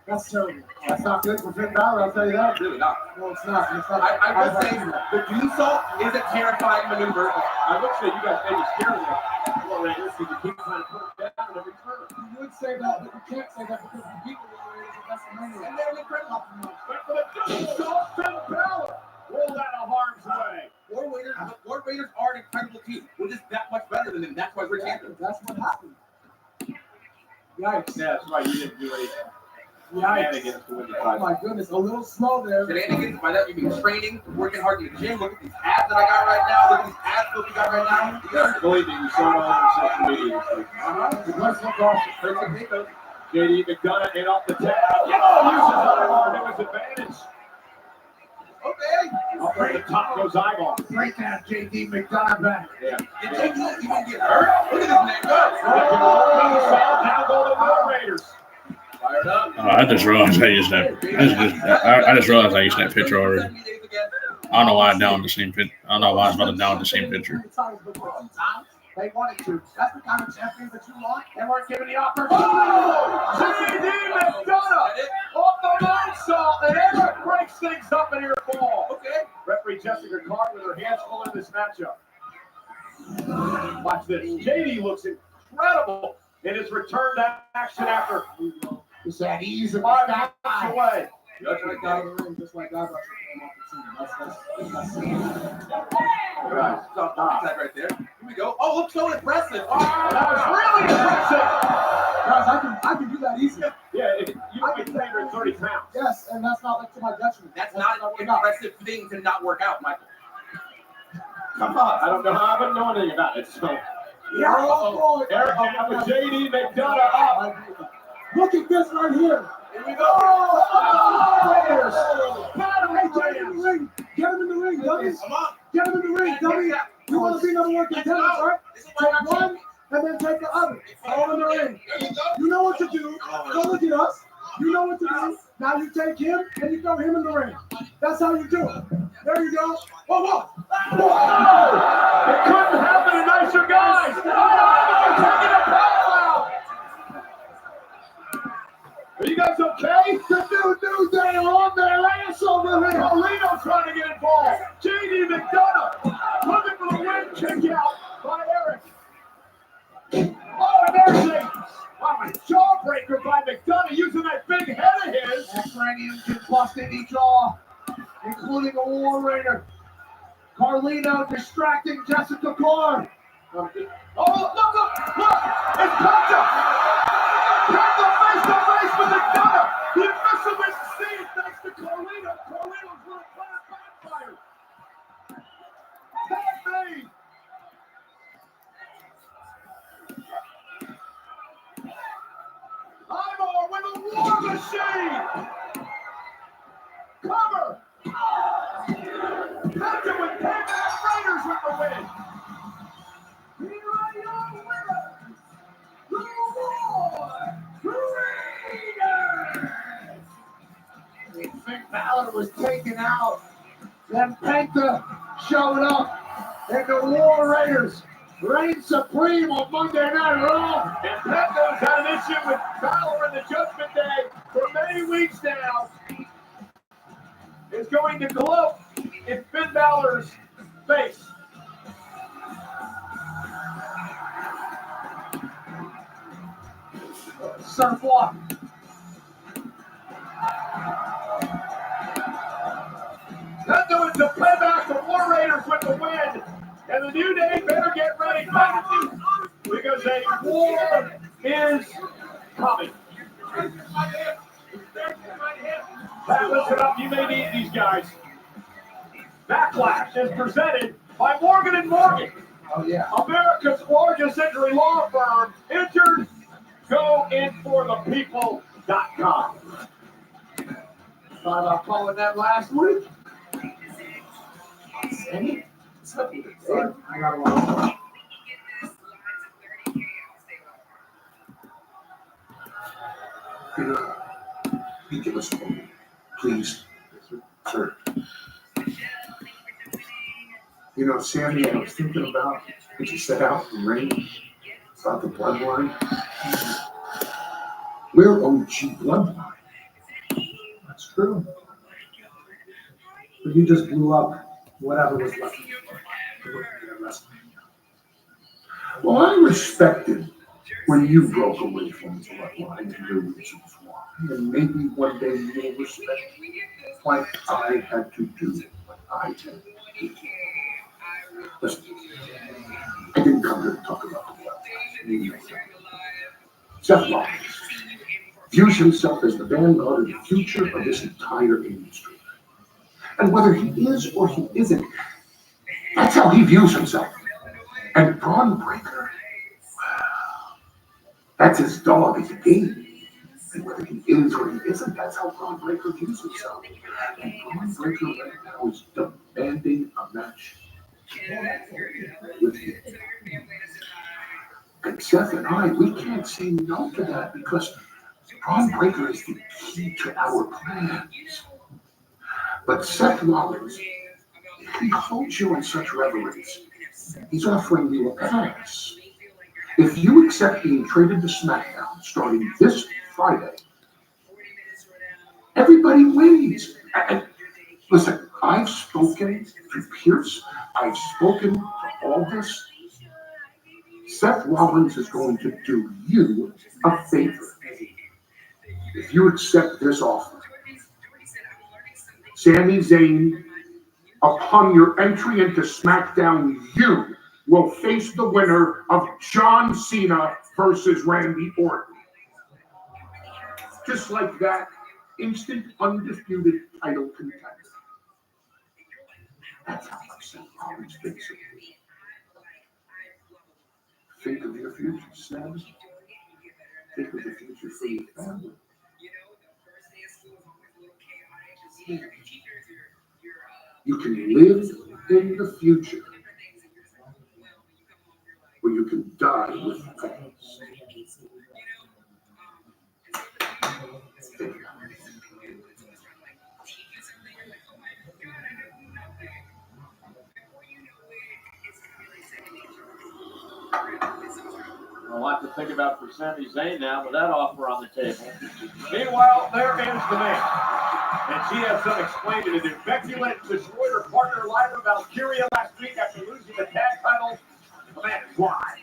That's terrible. That's not good for Finn Balor, I'll tell you that. Really not. No, it's not. It's not. I would say the moonsault is a terrifying maneuver. I would say you guys maybe scared of the War Raiders because you keep trying to put them down every turn. You would say that, but you can't say that because the people are the best among And they're incredible. But for the moonsault, Finn Balor rolled out of harm's way. War Raiders are an incredible team. We're just that much better than them. That's why we're champions. That's what happened. Yikes. Yeah, that's right. You didn't do anything. Yikes. Oh my goodness, a little slow there. Shenanigans, by that you mean training, working hard in the gym. Look at these abs that I got right now. Look at these abs that we got right now. Yeah, believe me, you saw it all over social media this week. The let's look off. JD McDonough in off the tag. Uses Ivar to his advantage. Okay. Up at the top goes Ivar. Break that JD McDonough back. Yeah. Did JD even get hurt? Look at this man go. Now go the War Raiders. Fired up. I just realized I used that. I just realized I used that picture already. I don't know why I downed the same picture. I don't know why I was about to down the same picture. They wanted to. That's the kind of champion that you want. They weren't given the opportunity. JD McDonough off the moonsault, and Eric breaks things up in here fall. Okay. Referee Jessica Carr with her hands full in this matchup. Watch this. JD looks incredible in his return to action after It's that easy. 5 minutes away. Just like out of the ring, just like I got you off the team. That's Right. Stop that right there. Here we go. Oh, looks so impressive. Oh, That was really impressive. Guys, I can do that easy. Yeah, you weigh 330 pounds. Yes, and that's not like to my detriment. that's not an impressive thing to not work out, Michael. Come on. I don't know. I wouldn't know anything about it. So, Yeah, oh, Eric with JD McDonough up. look at this right here. Here we go. Raiders. Hey, get him in the ring. Get him in the ring, dummies. Come on. Get him in the ring, dummies. You want to be number one contender, right? Take one and then take the other. All in the ring. You know what to do. Don't look at us. You know what to do. Now you take him and you throw him in the ring. That's how you do it. There you go. Whoa, whoa. Whoa! It couldn't happen to nicer guys. Oh, taking a power out. Are you guys okay? The new day are on their ass over there. Carlino trying to get involved. JD McDonough looking for the win. Kick out by Eric. Oh, and there's a jawbreaker by McDonough using that big head of his. That cranium can bust any jaw, including a War Raider. Carlino distracting Jessica Clark. Oh, look! It's Penta! Penta face to face with McDonough! The invisible Steve thanks to Carlino. Carlino's little plan backfired. Tag made. Ivor with a war machine! Cover! Penta with Penta Raiders with the win! Here are your winners, the War Raiders! Finn Balor was taken out. Then Penta showed up. And the War Raiders reign supreme on Monday Night Raw. And Penta's had an issue with Balor in the Judgment Day for many weeks now. Is going to glow in Finn Balor's face. Surfwalk. Penta with the playback, the War Raiders with the win. And the New Day better get ready because a war is coming. Pat, listen up, you may need these guys. Backlash is presented by Morgan & Morgan. Oh, yeah. America's largest injury law firm. Injured, go inforthepeople.com. Thought about calling that last week. Sammy? I got one. You give us a moment, please. Sir. You know, Sammy, I was thinking about what you set out in Rain about the bloodline. We're OG bloodline. That's true. But you just blew up whatever was left. Well, I respected when you broke away from the bloodline and your reasons why. And maybe one day you'll respect me like I had to do what I had to do. Listen, I didn't come here to talk about the bloodline. You know that. Seth Rollins views himself as the vanguard of the future of this entire industry. And whether he is or he isn't, that's how he views himself. And Braun Breaker, well, that's his dog, his game. And whether he is or he isn't, that's how Braun Breaker views himself. And Braun Breaker right now is demanding a match with him. And Seth and I, we can't say no to that because Braun Breaker is the key to our plans. But Seth Rollins, he holds you in such reverence. He's offering you a pass. If you accept being traded to SmackDown starting this Friday, everybody wins. And listen, I've spoken to Pierce. I've spoken to Aldis. Seth Rollins is going to do you a favor. If you accept this offer, Sami Zayn, upon your entry into SmackDown, you will face the winner of John Cena versus Randy Orton. Just like that, instant, undisputed title contender. That's how much Seth Rollins thinks of you. Think of your future, Sam. Think of the future for your family. You can live in the future, or you can die with the past. lot to think about for Sami Zayn now with that offer on the table. Meanwhile, there is the man. And she has some explaining to do. Becky Lynch destroyed her partner Lyra Valkyria last week after losing the tag title. The man is live.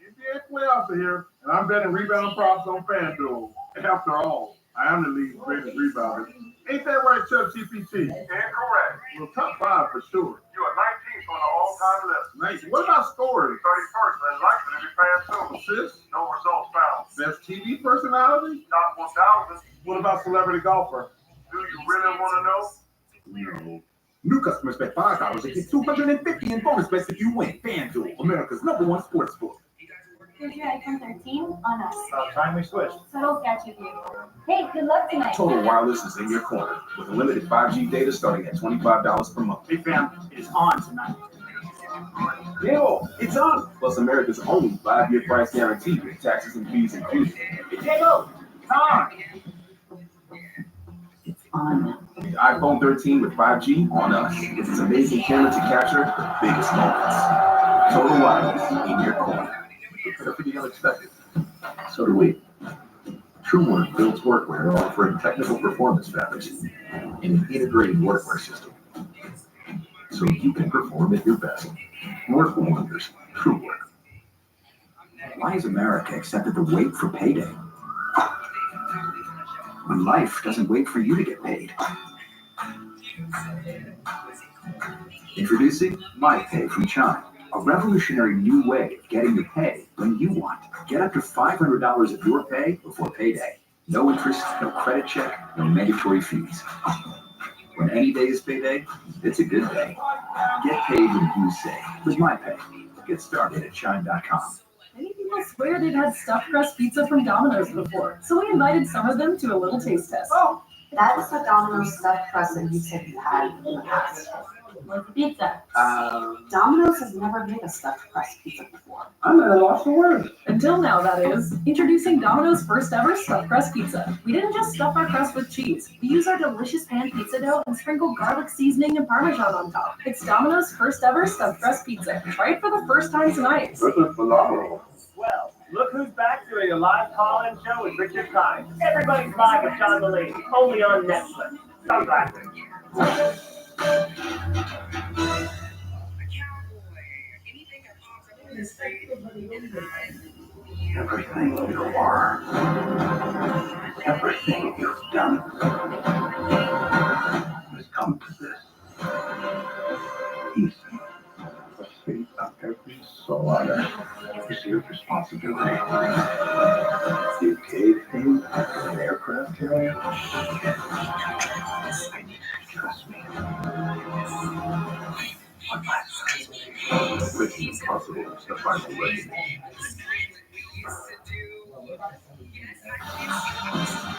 NBA playoffs are here, and I'm betting rebound props on FanDuel. After all, I am the league's greatest rebounder. Ain't that right, Chuck GPT? Incorrect. Well, top 5 for sure. You are 19th on the all-time list. Nice. What about scoring? 31st and likely to be fast soon. Assists? No results found. Best TV personality? Top 1,000. What about celebrity golfer? Do you really want to know? No. New customers bet $5 and get $250 in bonus bets if you win. FanDuel, America's #1 sports book. Here's your iPhone 13 on us. About time we switched. So don't sketch with you. Hey, good luck tonight. Total Wireless is in your corner with unlimited 5G data starting at $25 per month. Hey fam, it's on tonight. Yo, it's on! Plus America's only 5-year price guarantee with taxes and fees included. Hey Diego, on. It's on. The iPhone 13 with 5G on us with its amazing camera to capture the biggest moments. Total Wireless in your corner. Prepare for the unexpected. So do we. TrueWork builds workwear offering technical performance fabrics in an integrated workwear system. So you can perform at your best. Work wonders. TrueWork. Why has America accepted the wait for payday? When life doesn't wait for you to get paid. Introducing MyPay from Chime, a revolutionary new way of getting your pay when you want. Get up to $500 of your pay before payday. No interest, no credit check, no mandatory fees. When any day is payday, it's a good day. Get paid when you say with MyPay. Get started at Chime.com. Many people swear they've had stuffed crust pizza from Domino's before, so we invited some of them to a little taste test. Oh, that's the Domino's stuffed crust that you said you had in the past. What's the pizza? Domino's has never made a stuffed crust pizza before. I'm at a loss for words. Until now, that is. Introducing Domino's first ever stuffed crust pizza. We didn't just stuff our crust with cheese. We use our delicious pan pizza dough and sprinkle garlic seasoning and Parmesan on top. It's Domino's first ever stuffed crust pizza. Try it for the first time tonight. This is phenomenal. Well, look who's back doing a live call-in show with Richard Kind. Everybody's Live with John Mulaney, only on Netflix. Come back. Everything you are, everything you've done, has come to this. Easy. The fate of every soul on earth is your responsibility. You gave him an aircraft carrier. Trust me. On my side. It's impossible to find a way.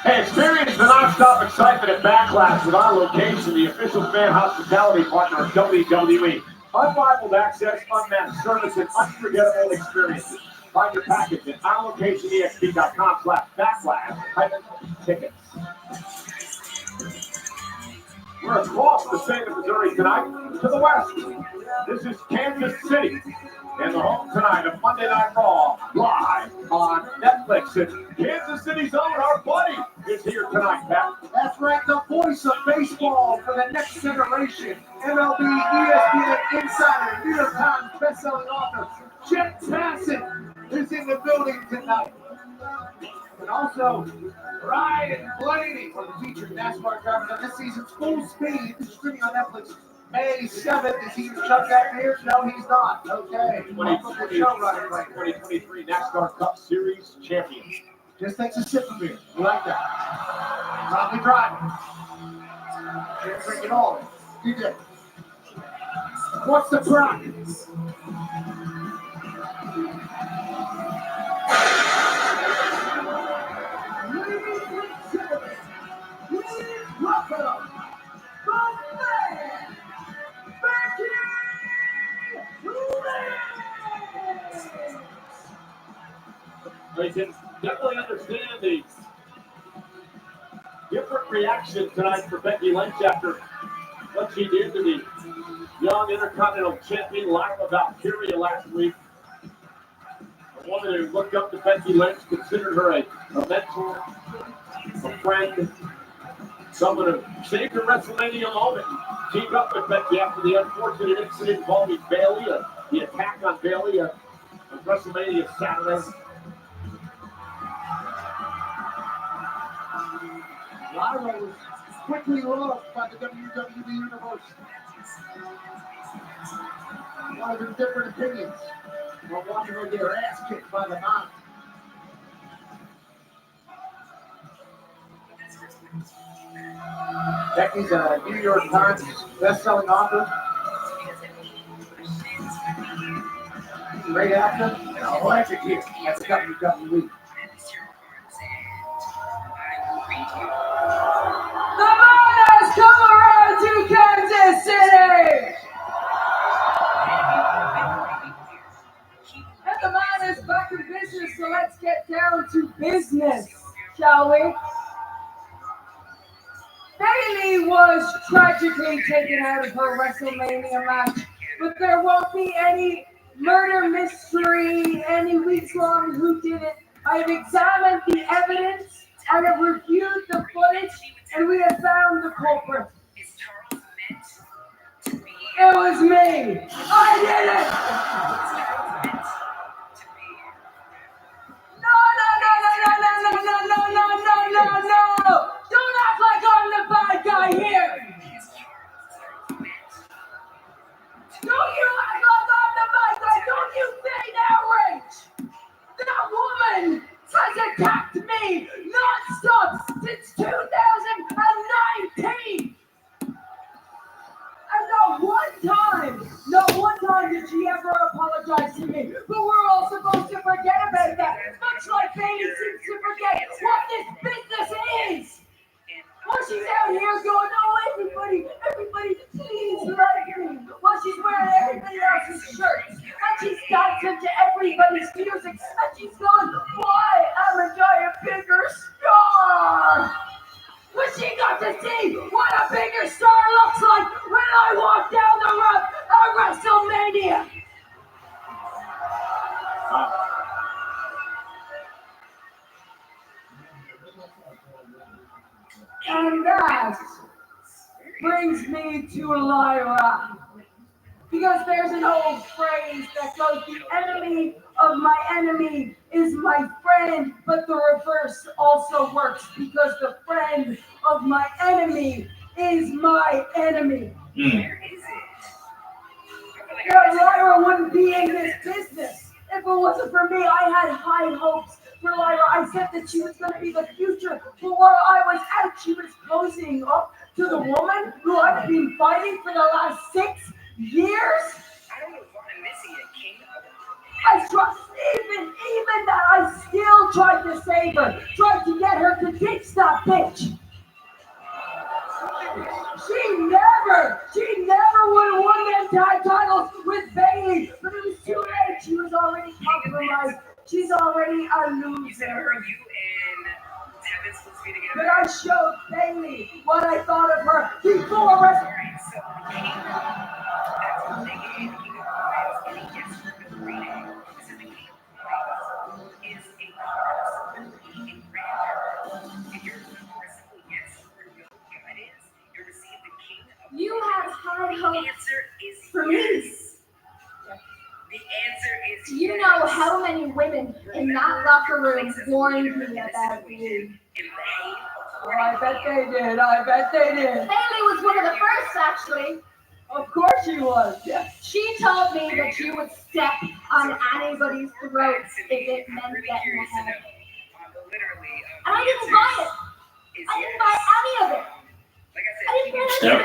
Hey, experience the non-stop excitement at Backlash with our location, the official fan hospitality partner of WWE. Unrivaled access, unmatched service, and unforgettable experiences. Find your package at OurLocationEXP.com/backlash-tickets. We're across the state of Missouri tonight to the west. This is Kansas City. And the home tonight of Monday Night Raw, live on Netflix. And Kansas City's own, our buddy, is here tonight, Pat. That's right, the voice of baseball for the next generation. MLB, ESPN Insider, New York Times bestselling author, Chip Bassett is in the building tonight. And also, Ryan Blaney, one of the featured NASCAR drivers on this season's Full Speed, streaming on Netflix May 7th. Is he Chuck back here? No, he's not. Okay. 2023 NASCAR Cup Series champion. Just takes a sip of beer. We like that. Probably driving. Can't drink it all. You did. What's the problem? Welcome. We can definitely understand the different reaction tonight for Becky Lynch after what she did to the young Intercontinental Champion Lyra Valkyria last week. A woman who looked up to Becky Lynch, considered her a mentor, a friend, someone who saved her WrestleMania moment. Teamed up with Becky after the unfortunate incident involving Bayley, the attack on Bayley on WrestleMania Saturday. Lyra was quickly lost by the WWE Universe. A lot of different opinions. While watching her get her ass kicked by the Mob. Becky's a New York Times best-selling author. Great actor. And a legend here at the WWE. The man has come around to Kansas City! And the man is back in business, so let's get down to business, shall we? Bayley was tragically taken out of her WrestleMania match, but there won't be any murder mystery, any weeks-long whodunit. I've examined the evidence, I have reviewed the footage, and we have found the culprit. It was me! I did it! No! Don't act like I'm the bad guy here! Don't you act like I'm the bad guy! Don't you feign outrage! That woman has attacked me non-stop since 2019! And not one time did she ever apologize to me. But we're all supposed to forget about that. Much like Bayley seems to forget what this business is. While she's out here going, oh, everybody, please like me. While she's wearing everybody else's shirts. And she's dancing to everybody's music. And she's going, why am I a bigger star? But she got to see what a bigger star looks like when I walk down the road at WrestleMania. And that brings me to Lyra. Because there's an old phrase that goes, the enemy of my enemy is my friend, but the reverse also works because the friend of my enemy is my enemy. Lyra wouldn't be in this business if it wasn't for me. I had high hopes for Lyra. I said that she was going to be the future, but while I was out, she was posing up to the woman who I've been fighting for the last 6 years. I trust even that I still tried to save her, tried to get her to ditch that bitch. She never would have won them tag titles with Bayley, but it was too late. She was already compromised. She's already a loser. But I showed Bayley what I thought of her before You had high hopes for me. Do you know how many women in that locker room warned me about you? Oh, I bet they did. Bayley was one of the first, actually. Of course she was. Yeah. She told me that you would step on anybody's throat if it meant getting ahead. And I didn't buy it. I didn't buy any of it.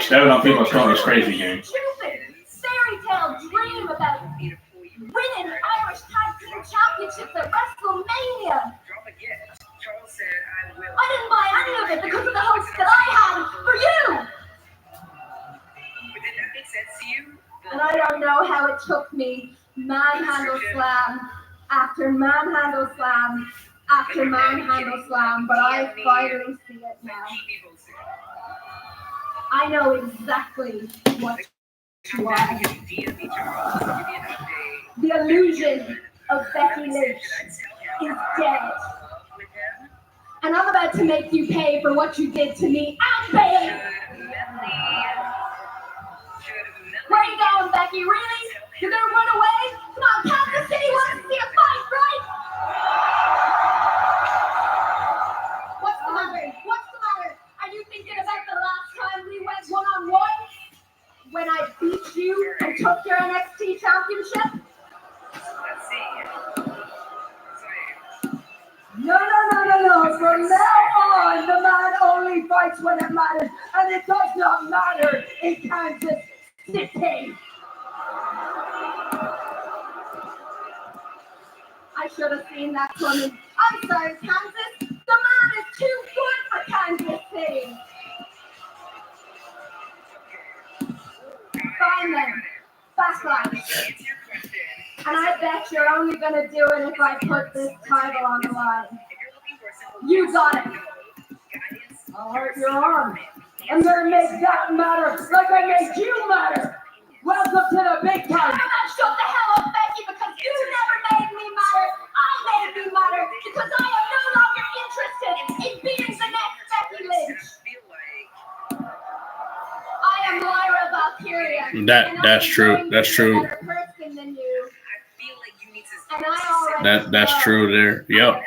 Stabbing on people is calling this crazy game. Stupid fairy tale dream about winning Irish Tag Team Championships at WrestleMania. I didn't buy any of it because of the hopes that I had for you. And I don't know how it took me manhandle slam after manhandle slam after manhandle slam, but I finally see it now. I know exactly what Why? The illusion of Becky Lynch is dead. And I'm about to make you pay for what you did to me and Bailey. Where are you going, Becky? Really? You're gonna run away? Come on, Kansas City wants to see a fight, right? What's the matter? What's the matter? Are you thinking about the last time we went one-on-one? When I beat you and took your NXT championship? No. From now on, the man only fights when it matters, and it does not matter in Kansas City. I should have seen that coming. I'm sorry, Kansas. The man is too good for Kansas City. Fine then. Backlash. And I bet you're only gonna do it if I put this title on the line. You got it. I'll hurt your arm. I'm gonna make that matter like I made you matter. Welcome to the big time. I'm gonna shut the hell up, Becky, because you never made me matter. I made me matter because I am no longer interested in being the next Becky Lynch. I am Lyra Valkyria. That's true. That's true. That's true there. Yep.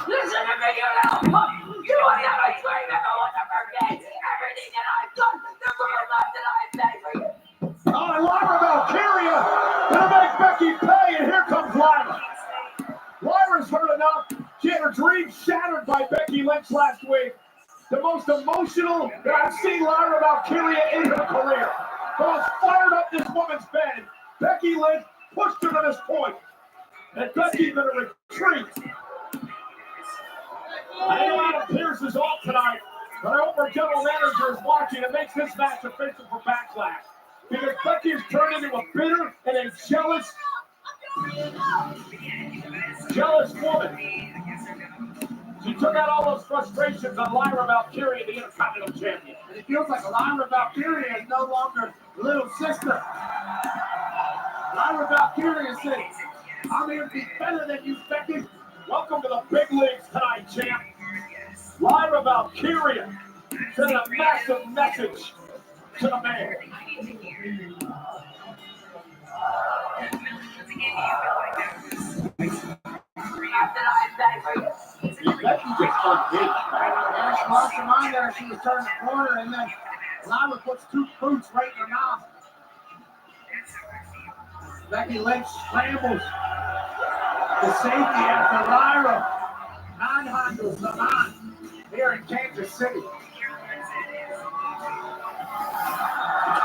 Listen to me, you little punk! You will never scream if I want to forget everything that I've done, the real life that I've made for you! Oh, Lyra Valkyria! Gonna make Becky pay, and here comes Lyra. Lyra's heard enough. She had her dreams shattered by Becky Lynch last week. The most emotional that I've seen Lyra Valkyria in her career. The most fired up this woman's been. Becky Lynch pushed her to this point. And Becky's gonna retreat. I know Adam Pearce is off tonight, but I hope our general manager is watching and makes this match official for Backlash. Because Becky has turned into a bitter and a jealous woman. She took out all those frustrations on Lyra Valkyria, the Intercontinental Champion. And it feels like Lyra Valkyria is no longer little sister. Lyra Valkyria says, I'm here to be better than you, Becky. Welcome to the big leagues tonight, champ. Lyra Valkyria sent a massive message to the man. Becky just unhinged. Yeah, she lost her mind there. She was turning the corner, and then Lyra puts two boots right in her mouth. Becky Lynch scrambles to safety after Lyra manhandles the man here in Kansas City.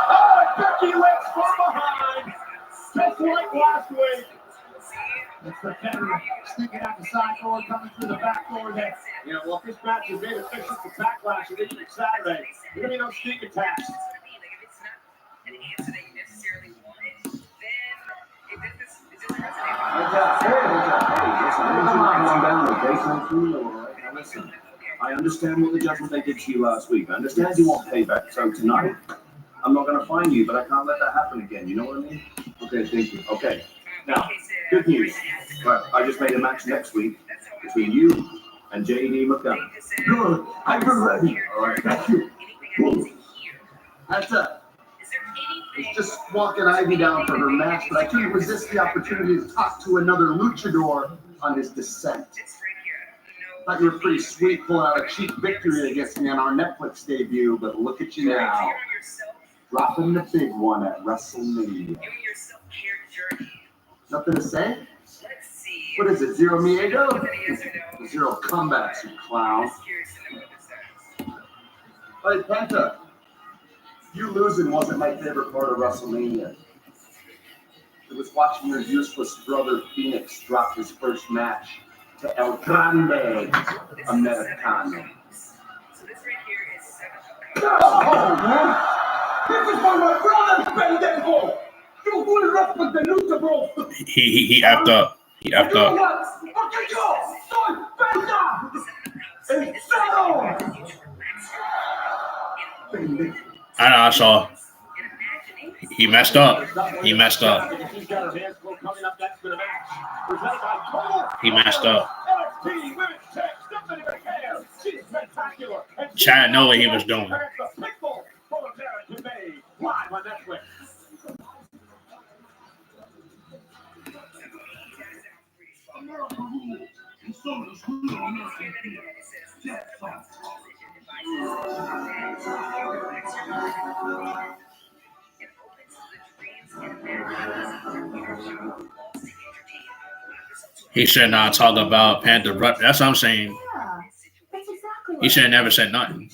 Oh, and Becky Lynch from behind, just like last week. It's the veteran sneaking out the side door, coming through the back door there. You know, well, if this match is made official for Backlash and next Saturday, there's going to be no sneak attacks. Listen, I understand what the judgment they did to you last week. I understand you want payback, so tonight, I'm not going to fine you, but I can't let that happen again. You know what I mean? Okay, thank you. Okay. Now, good news. Right, I just made a match next week between you and J.D. McDonough. Good. I've been ready. All right. Thank you. That's it. It's just walking Ivy down for her match, but I couldn't resist the opportunity to talk to another luchador on his descent. Thought you were pretty sweet pulling out a cheap victory against me on our Netflix debut, but look at you now. Dropping the big one at WrestleMania. Nothing to say? What is it, Zero Miego? Zero comebacks, you clown. Hey, Penta. You losing wasn't my favorite part of WrestleMania. It was watching your useless brother Phoenix drop his first match to El Grande Americano. Oh, man. This is for my brother, pendejo. You will respect the lucha, bro. He effed up. He effed up. Porque yo soy Penta. El Cero. I know. I saw. He messed up. He messed up. He messed up. Chad know what he was doing. He should not talk about Panther. That's what I'm saying. Yeah, that's exactly He what should have never said nothing.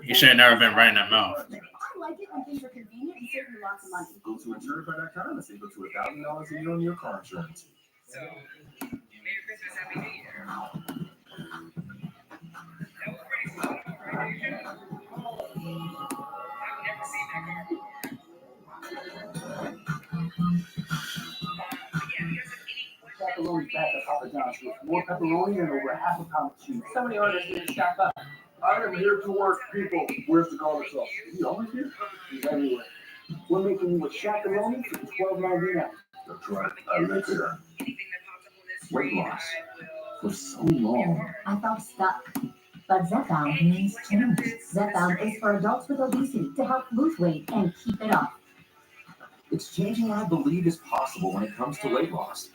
He should have never been right in that mouth. I like it when things are convenient and save you lots of money. Go to insurance.com and save up to $1,000 a year on your car insurance. So, Merry Christmas, Happy New Year. That was pretty smooth, right, Adrian? I've never seen that car before. Pepperoni back at Papa John's with more pepperoni and over half a pound of cheese. So many orders need to stack up. I am here to work, people. Where's the garlic sauce? Is he always here? He's everywhere. We're making you a shakaroni for $12.99. That's right. I live here. Weight loss. For so long. I felt stuck. But Zepbound means change. Zepbound is for adults with obesity to help lose weight and keep it off. It's changing what I believe is possible when it comes to weight loss.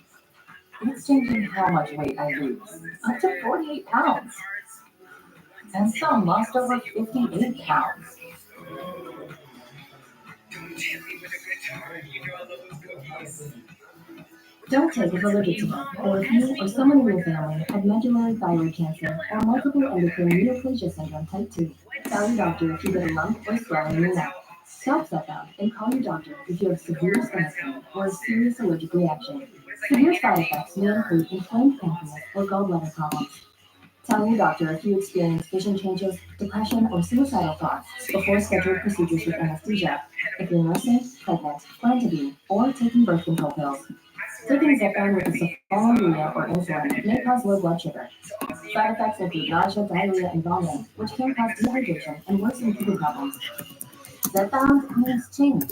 It's changing how much weight I lose. Up to 48 pounds. And some lost over 58 pounds. Don't take it for religion, or if you or someone in your family had medullary thyroid cancer or multiple endocrine neoplasia syndrome type 2, tell your doctor if you get a lump or swelling in your neck. Stop Zepbound and call your doctor if you have severe stomach pain or a serious allergic reaction. Severe side effects may include inflamed pancreas or gallbladder problems. Tell your doctor if you experience vision changes, depression, or suicidal thoughts before scheduled procedures with anesthesia. If you're nursing, pregnant, plan to be, or taking birth control pills. Taking Zepbound with sulfonylurea or insulin may cause low blood sugar. Side effects include nausea, diarrhea, and vomiting, which can cause dehydration and worsen kidney problems. Zepbound means change.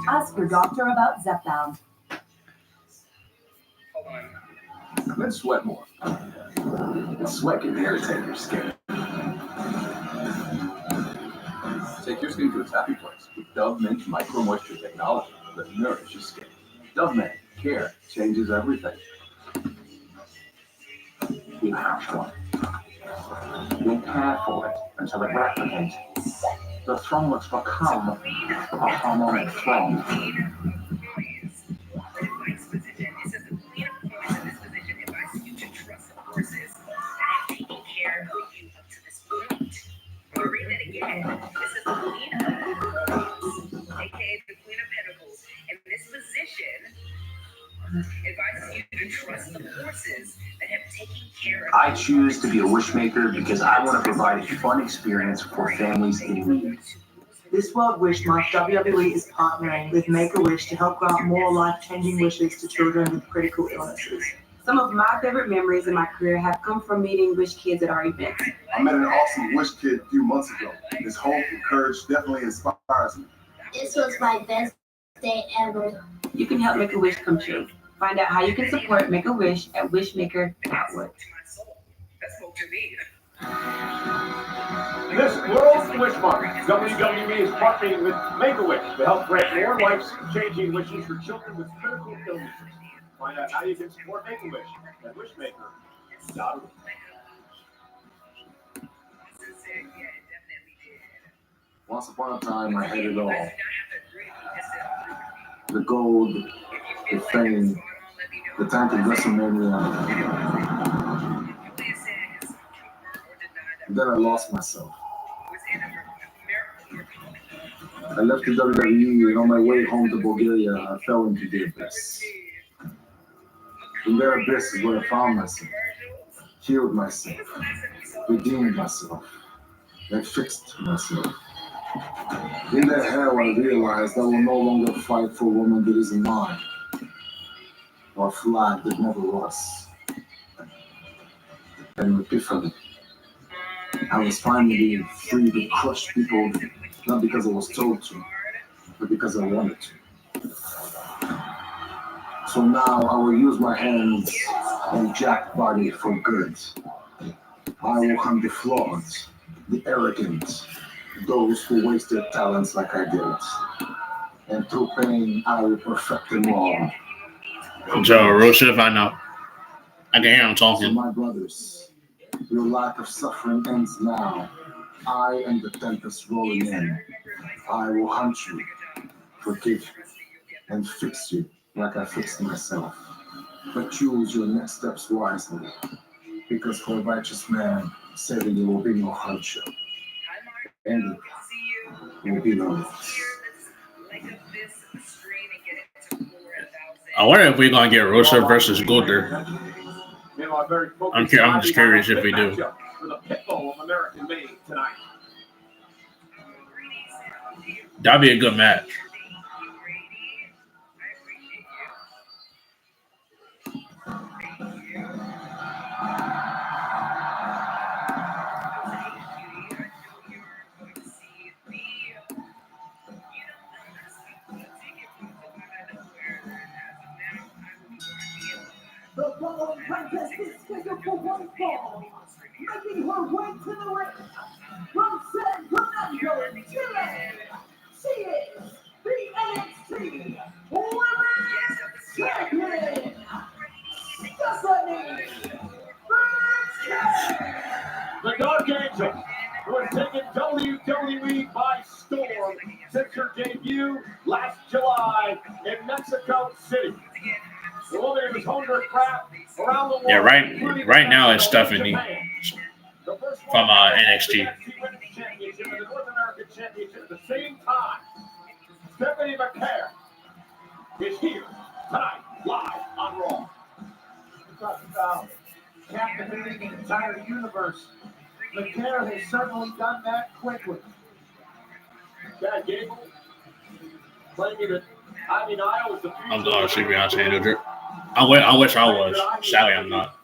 Ask your doctor about Zepbound. Let's sweat more. Sweat can irritate your skin. Take your skin to its happy place with Dove Mint Micro Moisture Technology that nourishes skin. Dove Mint care changes everything. You have one. You care for it until it replicates. The throng must become a harmonic throng. Read it again. This is the Queen of Pentacles, aka the Queen of Pentacles. And this position advises you to trust the forces that have taken care of you. I choose to be a wishmaker because I want to provide a fun experience for families in need. This World Wish Month, WWE is partnering with Make-A-Wish to help grant more life-changing wishes to children with critical illnesses. Some of my favorite memories in my career have come from meeting Wish kids at our events. I met an awesome Wish kid a few months ago. His hope and courage definitely inspires me. This was my best day ever. You can help make a wish come true. Find out how you can support Make-A-Wish at wishmaker.org. That spoke to me. This World Wish Month, WWE is partnering with Make-A-Wish to help grant more life-changing wishes for children with critical illnesses. Find out how you can support Make-A-Wish at wishmaker.org. Once upon a time, I had it all. The gold, the fame, the time to WrestleMania. And then I lost myself. I left the WWE, and on my way home to Bulgaria, I fell into the abyss. From their abyss is where I found myself, healed myself, redeemed myself, and fixed myself. In that hell, I realized I will no longer fight for a woman that isn't mine, or a flag that never was. And epiphany. I was finally free to crush people, not because I was told to, but because I wanted to. So now I will use my hands on Jack body for good. I will hunt the frauds, the arrogant, those who waste their talents like I did. And through pain, I will perfect them all. Joe Rusev, I know. I can hear him So talking. my brothers, your lack of suffering ends now. I am the tempest rolling in. I will hunt you, forgive you, and fix you like I fixed myself. But choose your next steps wisely, because for a righteous man, saving you will be no hardship. And it will be no loss. I wonder if we're gonna get Rusev versus Gunther. I'm just curious if we do. For the Pitbull of American made tonight. That'd be a good match. The following contest is scheduled for one fall. Making her way to the ring from San Fernando, Chile. She is the NXT Women's Champion, Stephanie Fernandez. The Dark Angel, who has taken WWE by storm since her debut last July in Mexico City. The woman who was honed her craft around the world. Yeah, right now it's Stephanie from NXT. Championship and the North American Championship at the same time. Stephanie McCare is here tonight, live on Raw. We're talking about captivating the entire universe. McCare has certainly done that quickly. Chad Gable claiming that Ivy Nile is the future. I'm going to see Beyonce and do it. I wish I was. Sadly, I'm not.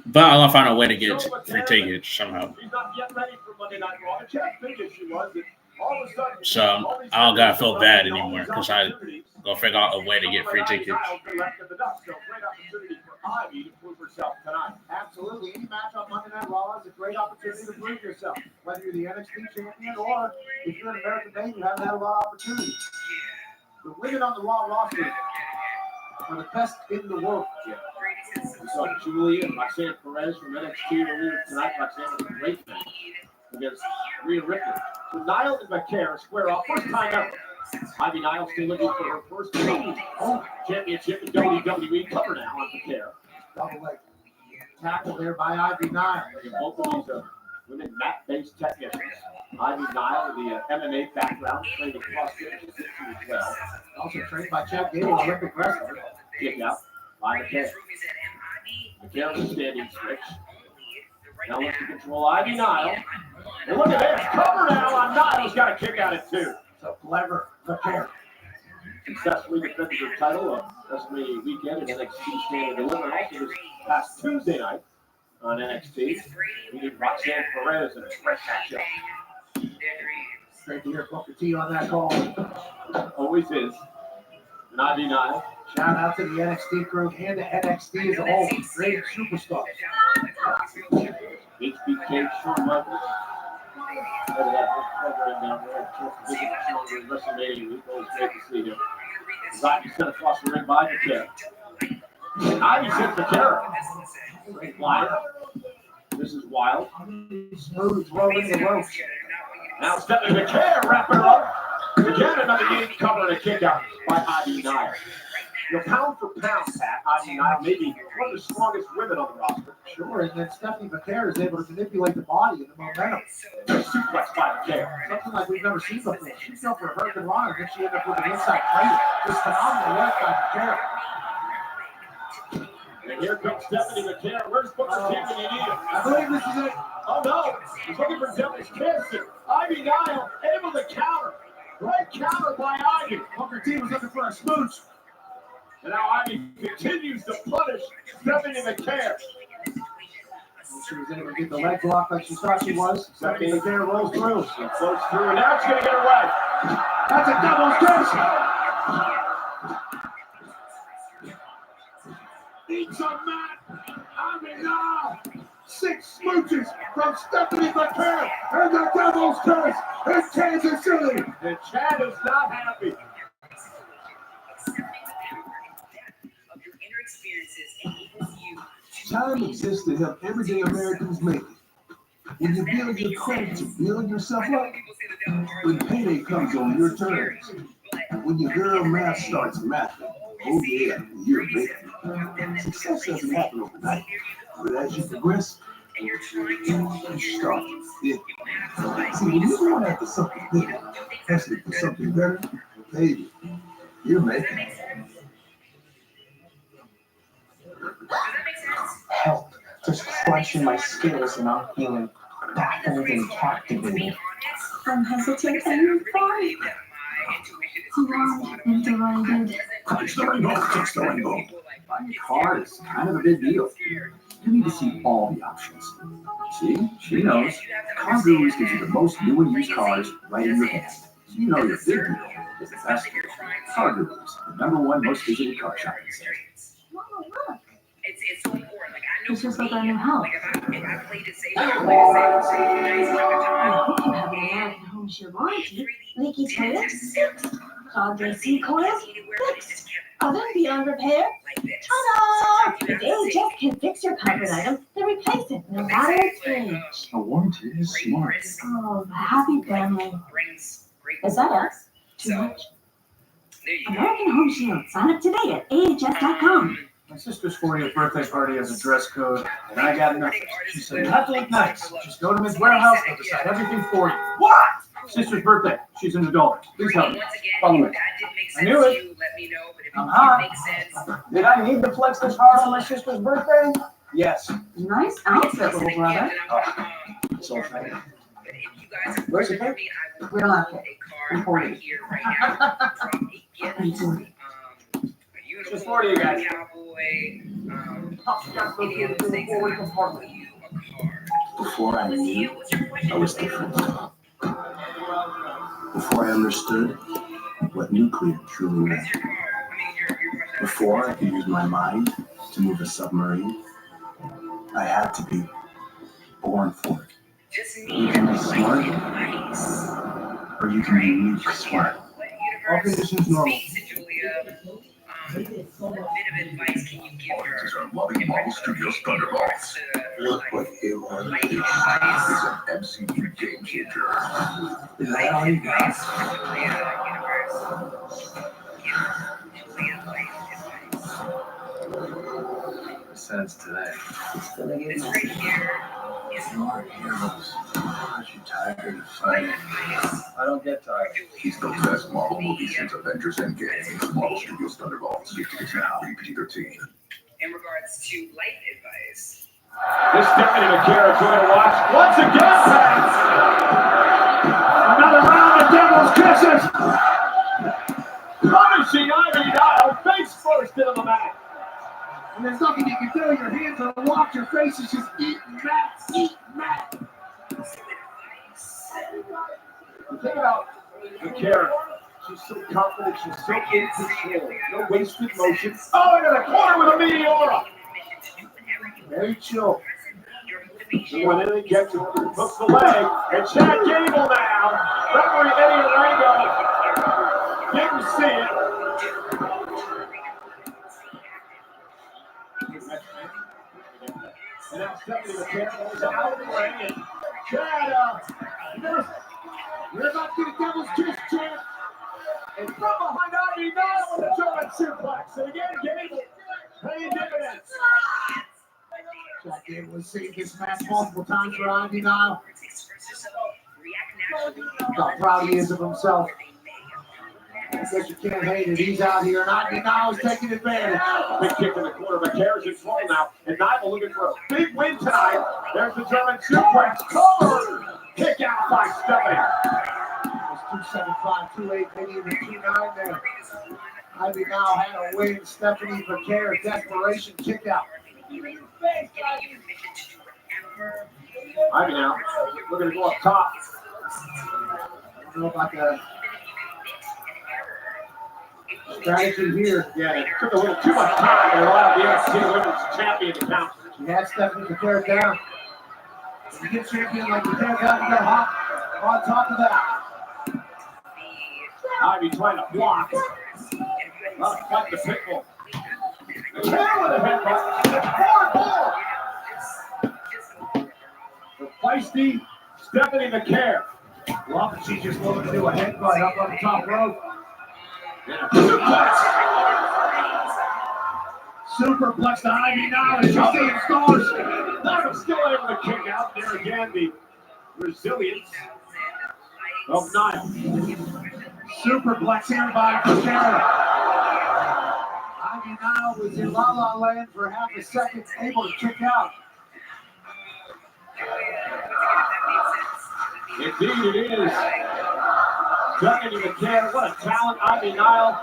But I'm gonna find a way to get free tickets somehow. She's not yet ready for Monday Night Raw. And Chad figured she was. That all of a sudden, So I don't gotta feel bad anymore because I gonna figure out a way to get free tickets. So great opportunity for Ivy to prove herself tonight. Absolutely. Any match on Monday Night Raw is a great opportunity to prove yourself. Whether you're the NXT champion or if you're an American made, you haven't had a lot of opportunity. The women on the Raw roster are the best in the world. Yeah. We saw Julia and Roxanne Perez from NXT earlier tonight. Roxanne was a great match against Rhea Ripley. So Niall and McCare square off first time ever. Ivy Niall still looking for her first championship in WWE. Cover now on McCare. Double leg tackle there by Ivy Nile. And both of these women mat-based technicians. Ivy Nile, the MMA background, trained in CrossFit as well. Also trained by Chad Gable, Olympic wrestler. Kick out by McCare. McCare with a standing switch. Now looks to control Ivy Nile. And look at this. Cover now on Nile's got a kick out at two. So clever McCare. Successfully defended her title on WrestleMania weekend in NXT Stand and Deliver. Also this past Tuesday night on NXT. We did Roxanne Perez in a great matchup. Great to hear Booker T on that call. Always is. And Ivy Nile. Shout out to the NXT crew and the NXT as a whole. Great superstars. HBK Shawn Michaels. Head of that program down there. WrestleMania week. Always great to see him. Ivy sent across the ring by McCare. Ivy sent McCare. Great flyer. This is wild. Smooth rolling the ropes. Now Stephanie McCare wrapping her up. Again, another unique cover and a kick out by Ivy Nile. Pound for pound, Pat, Ivy Nile may be one of the strongest women on the roster. Sure, and then Stephanie McCare is able to manipulate the body and the momentum. Suplex by McCare. Something like we've never seen before. She fell for a Hurricane Rana, and then she ended up with an inside plate. Just phenomenal work by McCare. And here comes Stephanie McCare. Where's Booker T when you need him? I believe this is it. Oh no! He's looking for Devil's Kiss. Ivy Nile able to counter. Great counter by Ivy. Booker T was looking for a smooch. And now Ivy continues to punish Stephanie McCare. She was able to get the leg block like she thought she was. Stephanie McCare rolls through. She floats through, and now she's going to get her way. That's a devil's kiss. Eats a mat. I mean, now 6 smooches from Stephanie McCare and the Devil's Curse in Kansas City. And Chad is not happy. Time exists to help everyday Americans make it. When you build your credit to build yourself up, when payday comes on your terms, when your girl math starts mathing, oh yeah, you're making it. Success doesn't happen overnight, but as you progress, you start big. See, when you're going after something big, especially for something better, baby, you're making it. Help. Just crushing my skills and I'm feeling baffled and captivated. I'm hesitant and fine. Alarmed and delighted. Touch the rainbow, touch the rainbow. Buying a car is kind of a big deal. You need to see all the options. See, she knows. Car Gurus gives you the most new and used cars right in your hand. So you know your big deal is the best deal. Car Gurus, the #1 most visited car shopping site. Mama, look. It's so important. Like I know It's just for like me, our new house. like if I played it safe, I hope you have an American Home Shield warranty. Leaky toilets, fixed. Clogged AC coils, fixed. Oven beyond repair. Ta-da! If AHS can fix your comfort item, then replace it no matter its age. A warranty is smart. Oh, happy family. Is that us? Too much? American Home Shield. Sign up today at AHS.com. My sister's 40th birthday party has a dress code, and I got nothing. She said, you have to look nice. Just go to Ms. Warehouse, they'll decide everything for you. What? Sister's birthday. She's an adult. Please help me. Follow me. I knew it. I'm hot. Did I need to flex this hard on my sister's birthday? Yes. Nice outfit, little brother. It's all funny. Where's the cake? We don't have it. I'm 40. I'm 40. She's 40, you guys. Before I knew, I was different. Before I understood what nuclear truly meant. Before I could use my mind to move a submarine, I had to be born for it. You can be smart, or you can be weak smart. All conditions normal. These are Loving Marvel Studios Thunderbolts. Look what you unleashed is an MCU game changer. Is that all you got? Since today, it's gonna get messy. You are heroes. Aren't you tired of fighting? I don't get tired. It's the best Marvel movie since Avengers Endgame. Marvel Studios Thunderbolts. It's now PG-13. In regards to life advice. This Stephanie McCare is going to watch once again, fans. Another round of Devil's Kisses. Punishing Ivy Dial face first into the mat. And there's nothing you can do. Your hands are locked. Your face is just eating mat, eating mat. Think about McCare. She's so confident. She's so in control. No wasted motion. Oh, into the corner with a Meteora. Very chill. And when they get to her, hooks the leg. And Chad Gable now. Referee Eddie Orango. Didn't see it. And now Stephanie McCare is out of the ring. And Chad, You're about to get a Devil's Kiss, champ. and from behind Ivy Dial with a German suplex. And again, Gable paying dividends. Jack Gable has saved this match multiple times for Ivy Dial. How proud he is of himself. I guess you can't hate it. He's out here, and Ivy Dial is taking advantage. Big kick in the corner. McCare's in trouble now. And Nival looking for a big win tonight. There's the German suplex. Covered. Kick out by Stephanie. It's 275, 28, maybe even 29 there. Ivy now had a win. Stephanie McCare, desperation kick out. Ivy now. We're going to go up top. I don't know about the strategy here. Yeah, it took a little too much time and allowed the NXT Women's Champion to count. She had Stephanie McCare down. When you get champion like McCare down, you got hop on top of that. Ivy trying to block. Not quite the pitbull. McCare with a headbutt. 4-4. The feisty Stephanie McCare. Well, she just wanted to do a headbutt up on the top rope. And a suplex. Superplex to Ivy now, and she's seeing stars. Not still able to kick out there again. The resilience of Niall. Superplex here by McCare. Ivy Nile was in La La Land for half a second, able to kick out. Indeed it is. Stephanie McCare, what a talent. Ivy Nile,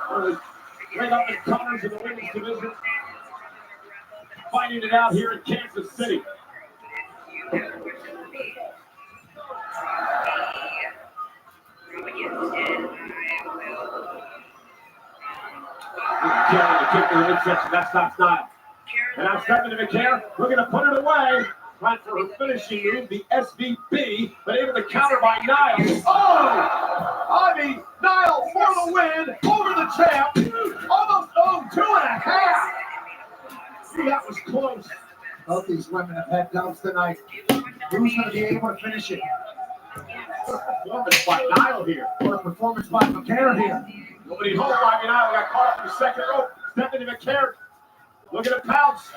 one of the great up-and-comers in the women's division. Fighting it out here in Kansas City. McCare to kick to the midsection, that stops Nile. And now Stephanie McCare looking to put it away. Trying for her finishing move, the SVP, but able to counter by Niles. Oh! Ivy Niles for the win over the champ. Almost 2.5. See, that was close. Both these women have had dubs tonight. Who's going to be able to finish it? Performance by Niles here. What a performance by McCare here. Nobody home. Ivy Niles got caught up in the second rope. Stephanie McCare looking to pounce.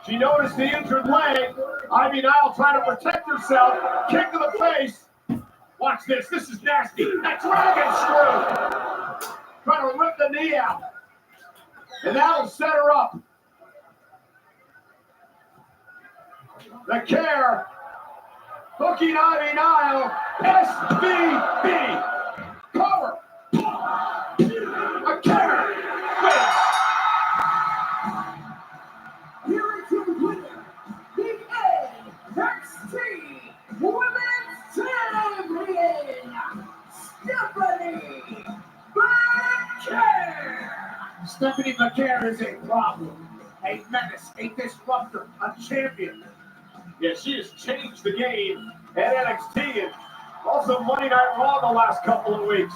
She noticed the injured leg. Ivy Nile trying to protect herself. Kick to the face. Watch this. This is nasty. That dragon screw. Trying to rip the knee out. And that'll set her up. The care. Hooking Ivy Nile. SVB. Cover. A care. Wins. Here is your winner, the NXT Women's Champion, Stephanie McCare. Stephanie McCare is a problem, a menace, a disruptor, a champion. Yeah, she has changed the game at NXT and also Monday Night Raw the last couple of weeks.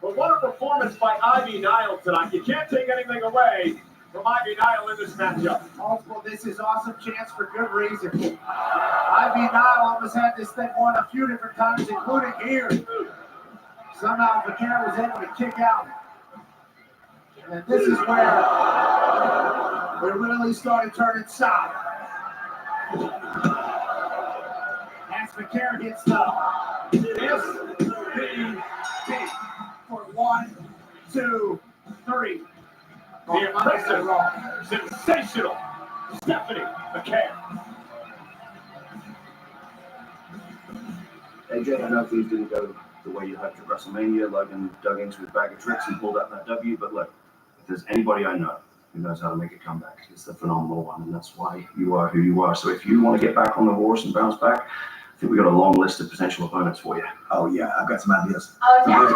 But what a performance by Ivy Nile tonight. You can't take anything away from Ivy Nile in this matchup. Multiple, this is awesome chance for good reason. Ivy Nile almost had this thing won a few different times, including here. Somehow McCare was able to kick out. And this is where it really started turning south. As McCare hits the SVP for 1, 2, 3. The impressive, sensational Stephanie McCare. AJ, I know things didn't go the way you hoped at WrestleMania. Logan dug into his bag of tricks and pulled out that W. But look, if there's anybody I know who knows how to make a comeback, it's the phenomenal one, and that's why you are who you are. So if you want to get back on the horse and bounce back, I think we've got a long list of potential opponents for you. Oh, yeah, I've got some ideas. Oh, yeah.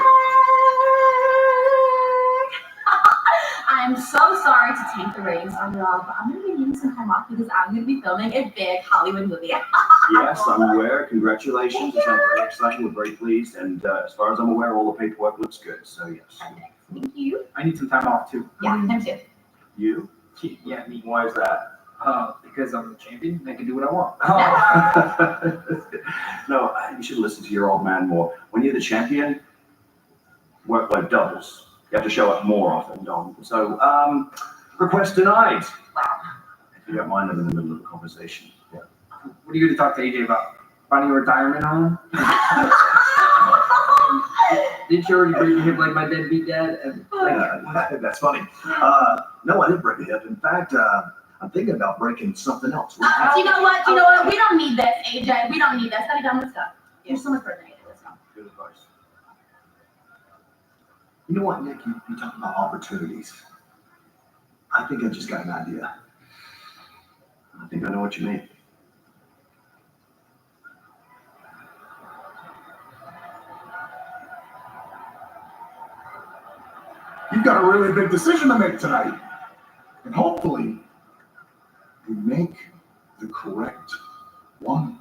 I'm so sorry to take the reins on Raw, but I'm going to be needing some time off because I'm going to be filming a big Hollywood movie. Yes, I'm aware. Congratulations. It sounds very exciting. We're very pleased. And as far as I'm aware, all the paperwork looks good. So, yes. Thank you. I need some time off too. Yeah, him too. You? Yeah, me. Why is that? Because I'm the champion and I can do what I want. No, you should listen to your old man more. When you're the champion, workload doubles. You have to show up more often, Dom. So, request denied. If you don't mind, I'm in the middle of a conversation. Yeah. What are you going to talk to AJ about? Finding a retirement home? Did you already break your hip like my deadbeat dad? That's funny. No, I didn't break a hip. In fact, I'm thinking about breaking something else. You know what? You know what? We don't need this, AJ. We don't need this. Let's done with stuff. You're so much further than Let's go. Good advice. You know what, Nick? You talk about opportunities. I think I just got an idea. I think I know what you mean. You've got a really big decision to make tonight. And hopefully, you make the correct one.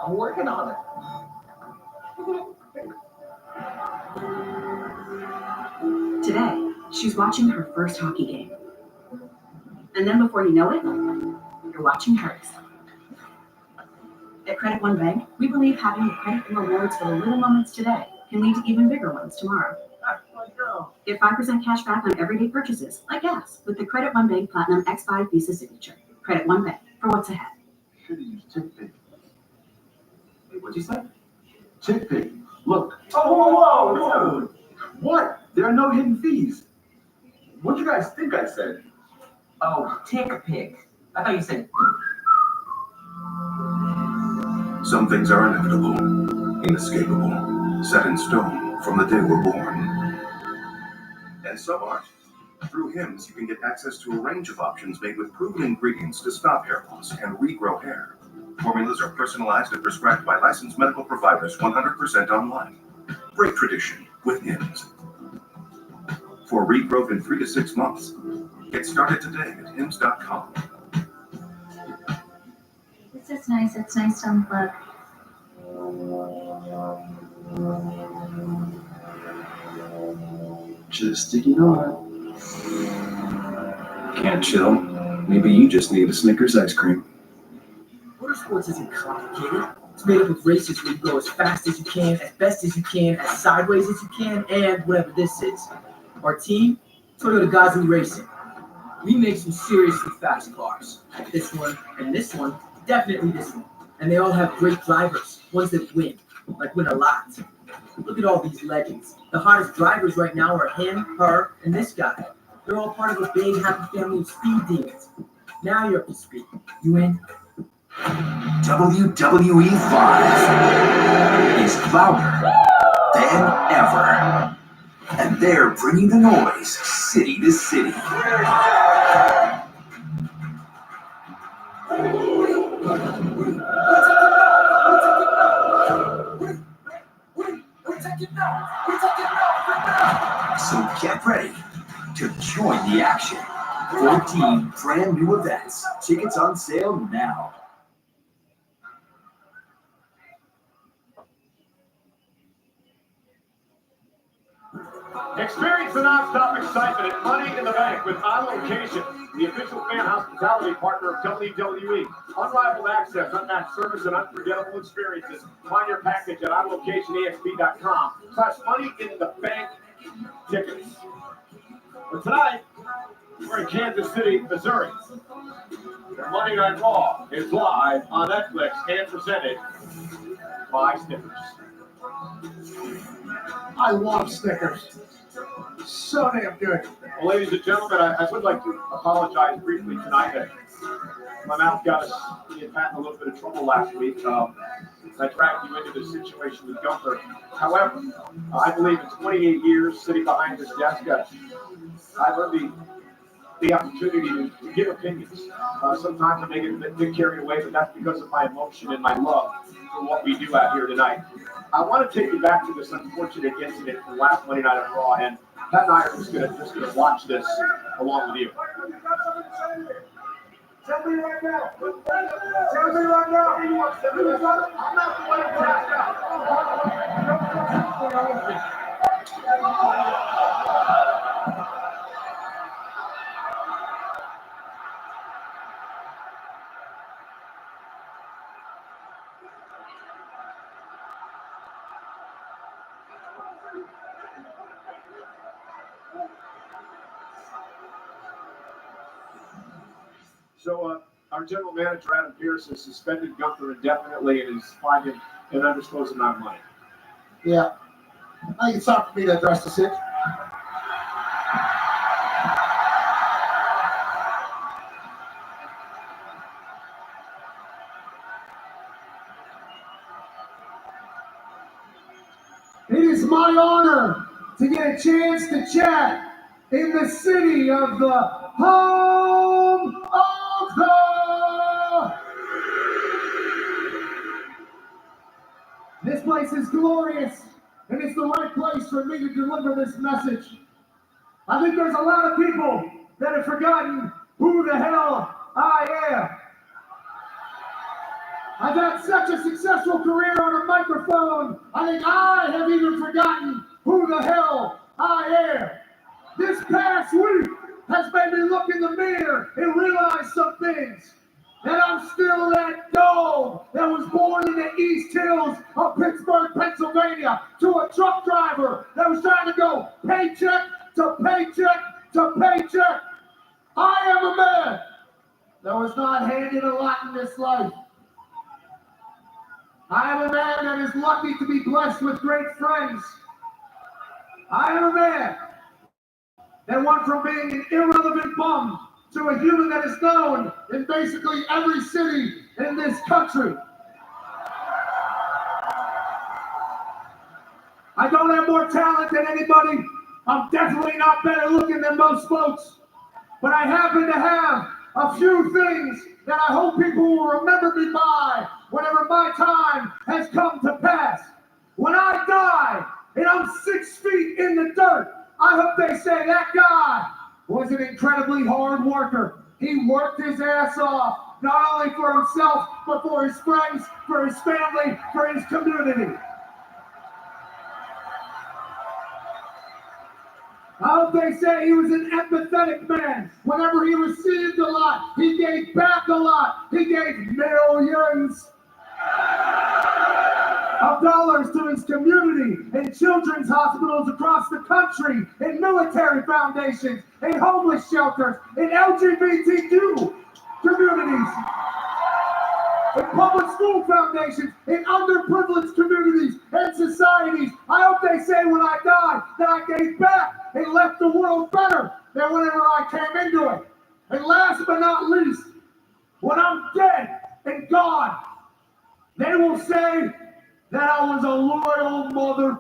I'm working on it. Today, she's watching her first hockey game. And then before you know it, you're watching hers. At Credit One Bank, we believe having the credit and rewards for the little moments today can lead to even bigger ones tomorrow. Get 5% cash back on everyday purchases, like gas, with the Credit One Bank Platinum X5 Visa Signature. Credit One Bank, for what's ahead. Should have used TickPick. Wait, what'd you say? TickPick. Look. Oh, whoa, dude. What? There are no hidden fees. What do you guys think I said? Oh, TickPick. I thought you said. Some things are inevitable, inescapable, set in stone from the day we're born. And some aren't. Through Hims, you can get access to a range of options made with proven ingredients to stop hair loss and regrow hair. Formulas are personalized and prescribed by licensed medical providers 100% online. Break tradition with Hims. For regrowth in 3 to 6 months, get started today at hims.com. It's just nice. It's nice to unplug. Just sticking on. Can't chill. Maybe you just need a Snickers ice cream. Motorsports isn't complicated. It's made up of races where you go as fast as you can, as best as you can, as sideways as you can, and whatever this is. Our team, Toyota Gazoo Racing. We make some seriously fast cars. This one and this one, definitely this one. And they all have great drivers, ones that win, like win a lot. Look at all these legends. The hottest drivers right now are him, her, and this guy. They're all part of a big happy family of speed demons. Now you're up to speed. You in? WWE 5 is louder than ever. And they're bringing the noise city to city. So get ready to join the action. 14 brand new events. Tickets on sale now. Experience the non-stop excitement and Money in the Bank with On Location, the official fan hospitality partner of WWE. Unrivaled access, unmatched service, and unforgettable experiences. Find your package at onlocationexp.com/Money in the Bank tickets. But tonight, we're in Kansas City, Missouri. Their Monday Night Raw is live on Netflix and presented by Snickers. I love Snickers. So damn good. Well, ladies and gentlemen, I would like to apologize briefly tonight. That my mouth got us, me and Pat, in a little bit of trouble last week. I dragged you into this situation with Gunther. However, I believe in 28 years sitting behind this desk, I've earned the opportunity to give opinions. Sometimes I may get a bit carried away, but that's because of my emotion and my love for what we do out here tonight. I want to take you back to this unfortunate incident from last Monday Night at Raw, and Pat and I are just gonna watch this along with you. Tell me right now. Tell me right now. I'm not the one to crash out. So our general manager, Adam Pierce, has suspended Gunther indefinitely and is fined him an undisclosed amount of money. Yeah. I think it's time for me to address this. It is my honor to get a chance to chat in the city of the home of the... This place is glorious, and it's the right place for me to deliver this message. I think there's a lot of people that have forgotten who the hell I am. I've had such a successful career on a microphone, I think I have even forgotten who the hell I am. This past week has made me look in the mirror and realize some things. That I'm still that dog that was born in the East Hills of Pittsburgh, Pennsylvania, to a truck driver that was trying to go paycheck to paycheck to paycheck. I am a man that was not handed a lot in this life. I am a man that is lucky to be blessed with great friends. I am a man that went from being an irrelevant bum to a human that is known in basically every city in this country. I don't have more talent than anybody. I'm definitely not better looking than most folks. But I happen to have a few things that I hope people will remember me by whenever my time has come to pass. When I die and I'm 6 feet in the dirt, I hope they say that guy was an incredibly hard worker. He worked his ass off, not only for himself, but for his friends, for his family, for his community. I hope they say he was an empathetic man. Whenever he received a lot, he gave back a lot. He gave millions of dollars to his community, in children's hospitals across the country, in military foundations, in homeless shelters, in LGBTQ communities, in public school foundations, in underprivileged communities and societies. I hope they say when I die that I gave back and left the world better than whenever I came into it. And last but not least, when I'm dead and gone, they will say that I was a loyal mother.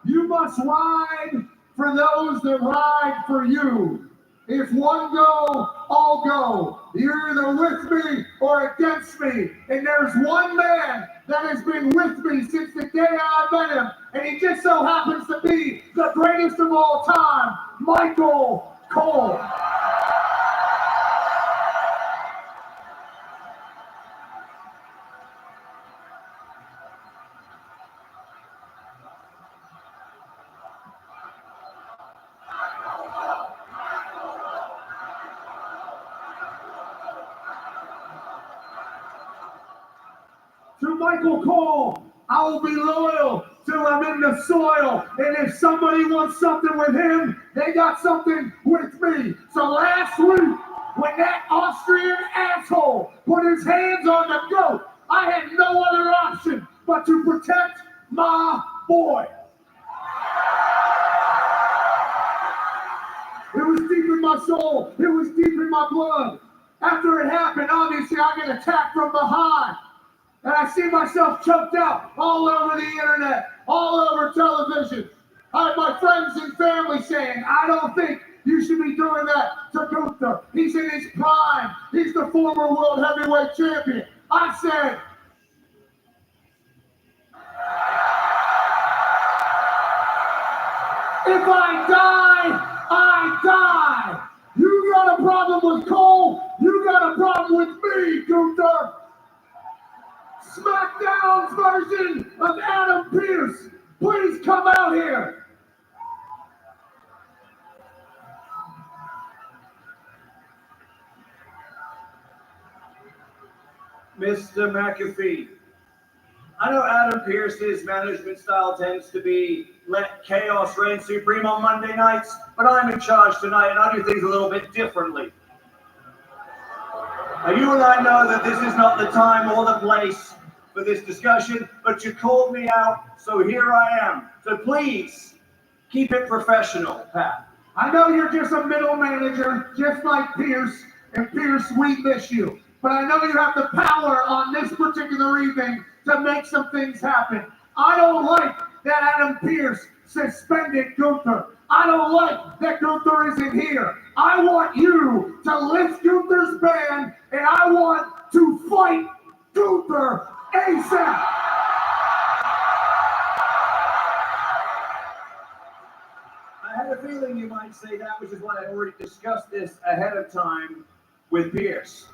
You must ride for those that ride for you. If one go, all go. You're either with me or against me. And there's one man that has been with me since the day I met him. And he just so happens to be the greatest of all time, Michael Cole. To Michael Cole, I will be loyal till I'm in the soil. And if somebody wants something with him, they got something with me. So last week, when that Austrian asshole put his hands on the goat, I had no other option but to protect my boy. It was deep in my soul. It was deep in my blood. After it happened, obviously I get attacked from behind. And I see myself choked out all over the internet, all over television. I have my friends and family saying, I don't think you should be doing that to Gunther. He's in his prime. He's the former world heavyweight champion. I said, if I die, I die. You got a problem with Cole, you got a problem with me, Gunther. SmackDown's version of Adam Pearce, please come out here. Mr. McAfee, I know Adam Pearce's management style tends to be let chaos reign supreme on Monday nights, but I'm in charge tonight and I do things a little bit differently. Now, you and I know that this is not the time or the place for this discussion, but you called me out, so here I am. So please, keep it professional, Pat. I know you're just a middle manager, just like Pierce, and Pierce, we miss you. But I know you have the power on this particular evening to make some things happen. I don't like that Adam Pierce suspended Gunther. I don't like that Gunther isn't here. I want you to lift Gunther's ban, and I want to fight Gunther ASAP. I had a feeling you might say that, which is why I already discussed this ahead of time with Pierce.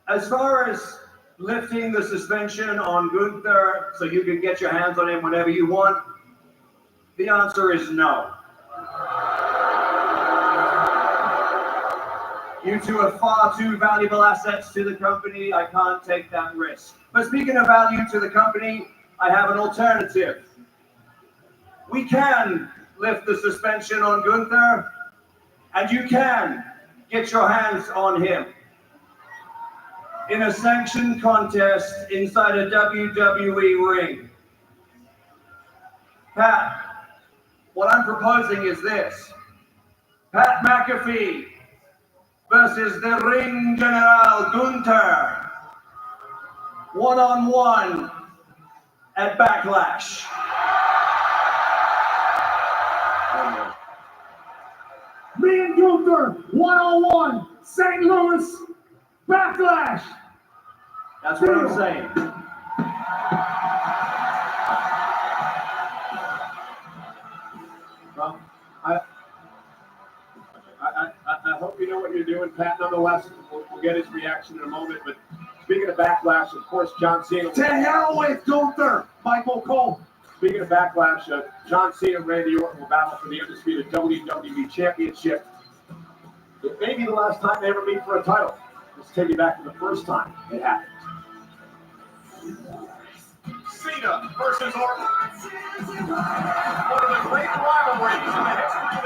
As far as lifting the suspension on Gunther so you can get your hands on him whenever you want, the answer is no. You two are far too valuable assets to the company. I can't take that risk. But speaking of value to the company, I have an alternative. We can lift the suspension on Gunther, and you can get your hands on him in a sanctioned contest inside a WWE ring. Pat, what I'm proposing is this. Pat McAfee versus the Ring General Gunther, one-on-one at Backlash. Me and Gunther, one-on-one, St. Louis, Backlash. That's what I'm saying. Well, I hope you know what you're doing, Pat. Nonetheless, we'll get his reaction in a moment. But speaking of Backlash, of course, John Cena. To hell with Gunther, Michael Cole. Speaking of Backlash, John Cena and Randy Orton will battle for the undisputed WWE Championship. It may be the last time they ever meet for a title. Let's take you back to the first time it happened. Cena versus Orton. One of the great rivalries in the history of the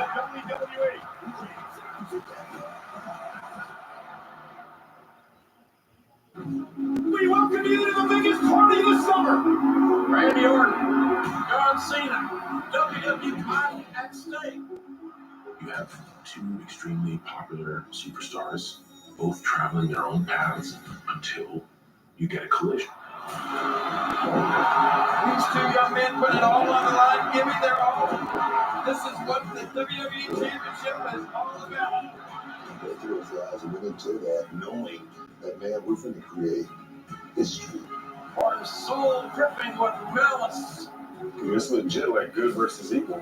WWE. We welcome you to the biggest party of the summer. Randy Orton, John Cena, WWE title at stake. You have two extremely popular superstars, both traveling their own paths until you get a collision. These two young men put it all on the line, give me their all. This is what the WWE Championship is all about. Go through it, guys, and we need to that, knowing that, man, we're going to create history. Our soul dripping with malice. It's legit, like good versus equal.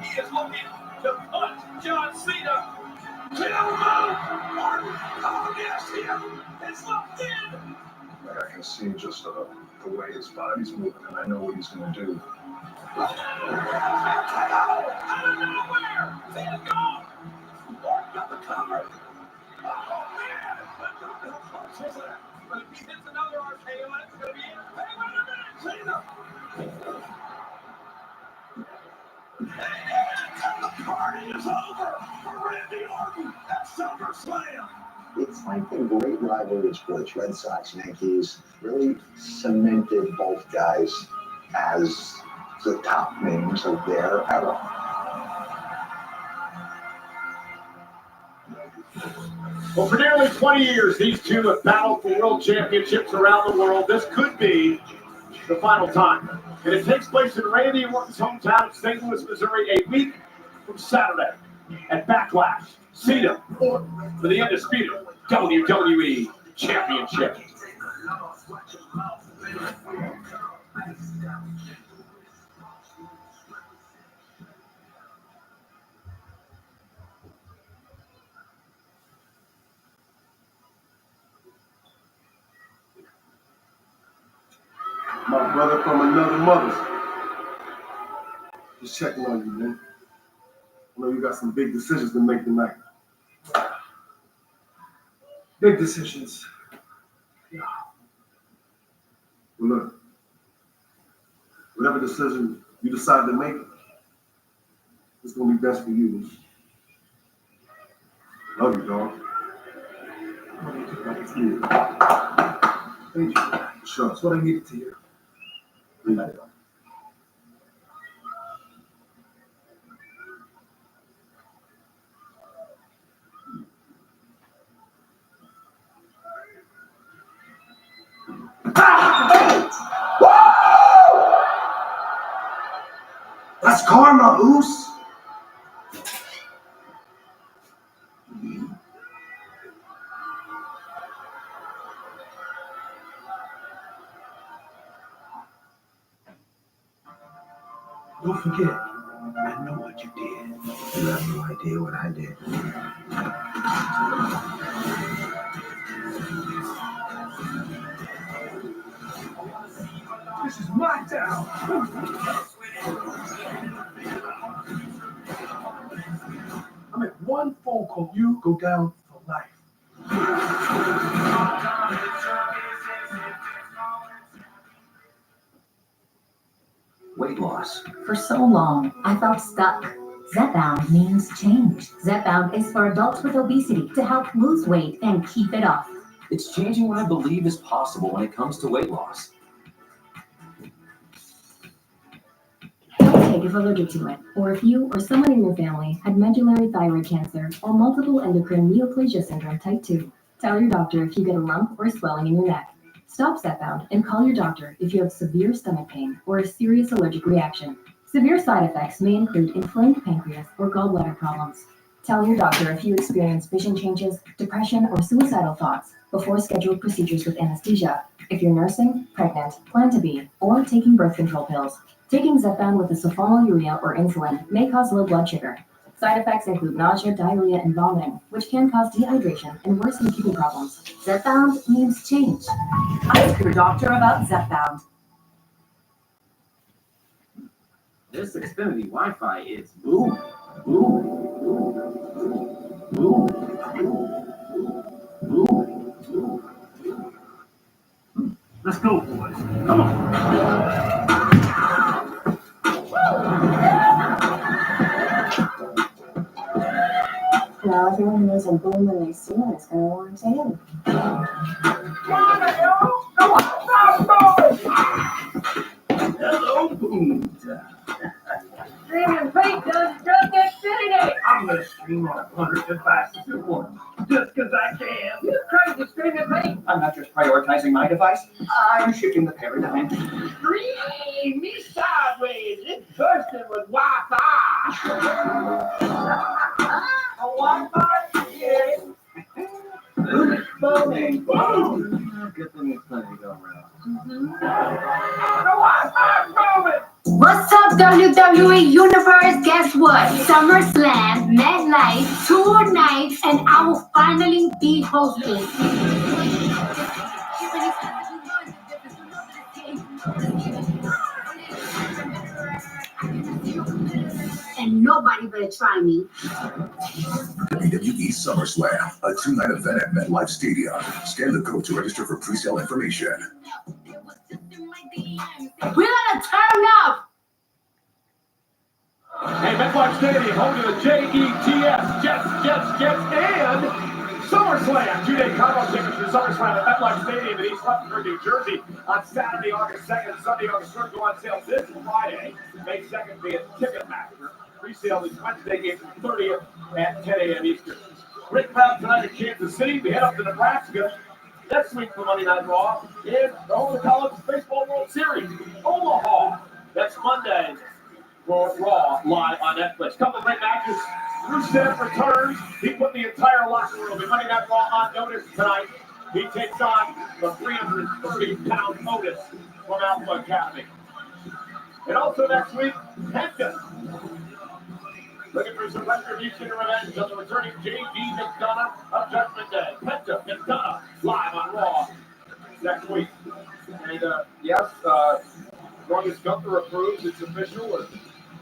He is looking to put John Cena. Kill him! Orton, oh yes, him! It's locked in! Like I can see just the way his body's moving, and I know what he's going to do. Out of nowhere! Cena's gone! Orton got the cover! Oh man! But if he hits another RKO, it's going to be it. Hey, wait a minute! Cena! The party is over for Randy Orton at SummerSlam! It's like the great rivalry of sports, Red Sox, Yankees, really cemented both guys as the top names of their era. Well, for nearly 20 years, these two have battled for world championships around the world. This could be the final time. And it takes place in Randy Orton's hometown of St. Louis, Missouri, a week from Saturday at Backlash. Cena Orton for the undisputed WWE Championship. My brother from another mother. Just checking on you, man. I know you got some big decisions to make tonight. Big decisions. Yeah. Well, look. Whatever decision you decide to make, it's going to be best for you. Love you, dog. Thank you. Sure, that's what I needed to hear. We let it go. That's karma, Oos. Don't forget, I know what you did. You have no idea what I did. This is my town. I make one phone call, you go down for life. Weight loss. For so long, I felt stuck. Zepbound means change. Zepbound is for adults with obesity to help lose weight and keep it off. It's changing what I believe is possible when it comes to weight loss. Don't take if allergic to it, or if you or someone in your family had medullary thyroid cancer or multiple endocrine neoplasia syndrome type 2. Tell your doctor if you get a lump or swelling in your neck. Stop Zepbound and call your doctor if you have severe stomach pain or a serious allergic reaction. Severe side effects may include inflamed pancreas or gallbladder problems. Tell your doctor if you experience vision changes, depression, or suicidal thoughts before scheduled procedures with anesthesia. If you're nursing, pregnant, plan to be, or taking birth control pills. Taking Zepbound with a sulfonylurea or insulin may cause low blood sugar. Side effects include nausea, diarrhea, and vomiting, which can cause dehydration and worsen kidney problems. Zepbound means change. Ask your doctor about Zepbound. This Xfinity Wi-Fi is boom, boom, boom, boom, boom. Let's go, boys. Come on. Now everyone knows a boom when they see one, it's going to want to him. Hello, boom. Streaming Pete does drug Xfinity. I'm going to stream on 100 devices at once, just because I can. You crazy Streaming Pete. I'm not just prioritizing my device, I'm shifting the paradigm. Stream me sideways. It's bursting with Wi-Fi. A Wi-Fi? Yes. Boom, boom. Good thing it's plenty to go around. The Wi-Fi moment. What's up, WWE Universe? Guess what? SummerSlam, MetLife, 2 nights, and I will finally be hosting. And nobody better try me. WWE SummerSlam, a 2-night event at MetLife Stadium. Scan the code to register for pre-sale information. We're gonna turn up! Hey, MetLife Stadium, home to the JETS, Jets, and SummerSlam. 2-day combo tickets for SummerSlam at MetLife Stadium in East Rutherford, New Jersey on Saturday, August 2nd and Sunday, August 3rd. Go on sale this Friday, May 2nd via Ticketmaster. Pre-sale is Wednesday, April 30th at 10 a.m. Eastern. Great crowd tonight in Kansas City. We head up to Nebraska next week for Monday Night Raw and the home of the College Baseball World Series, Omaha. That's Monday for Raw live on Netflix. Couple of great matches. Rusev returns. He put the entire locker room in Monday Night Raw on notice tonight. He takes on the 330-pound Otis from Alpha Academy. And also next week, Penta. Looking for some retribution and revenge on the returning J.D. McDonough of Judgment Day. Penta McDonough live on Raw next week. And yes, as long as Gunther approves, it's official. And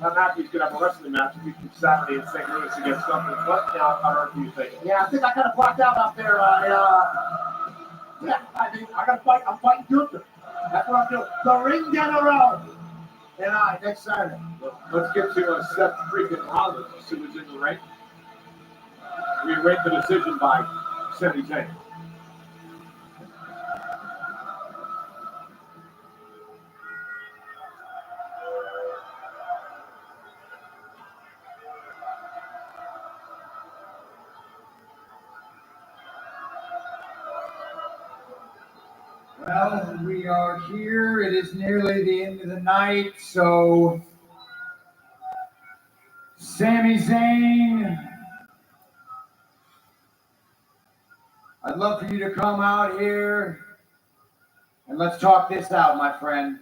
I'm happy he's going to have a wrestling match Saturday in St. Louis against Gunther. What on earth do you think? Yeah, I think I kind of blocked out up there. Yeah, I mean, I got to fight. I'm fighting Gunther. That's what I'm doing. The ring general. And next Saturday. Let's get to Seth freaking Rollins, who was in the ring. We rate the decision by Sami Zayn. Well, we are here. It is nearly the end of the night, so Sami Zayn, I'd love for you to come out here and let's talk this out, my friend.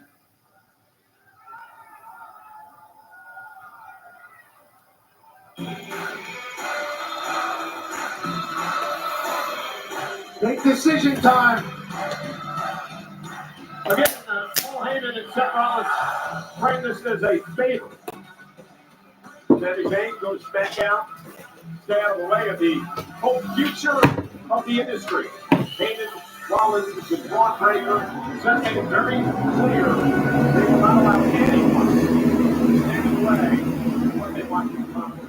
Big decision time. Again, Paul Heyman and Seth Rollins frame this as a favor. Sami Zayn goes back out, stay out of the way of the whole future of the industry. Heyman, Rollins is the Braun Breaker. Seth made it very clear they will not allow anyone in any way when they watch these comments.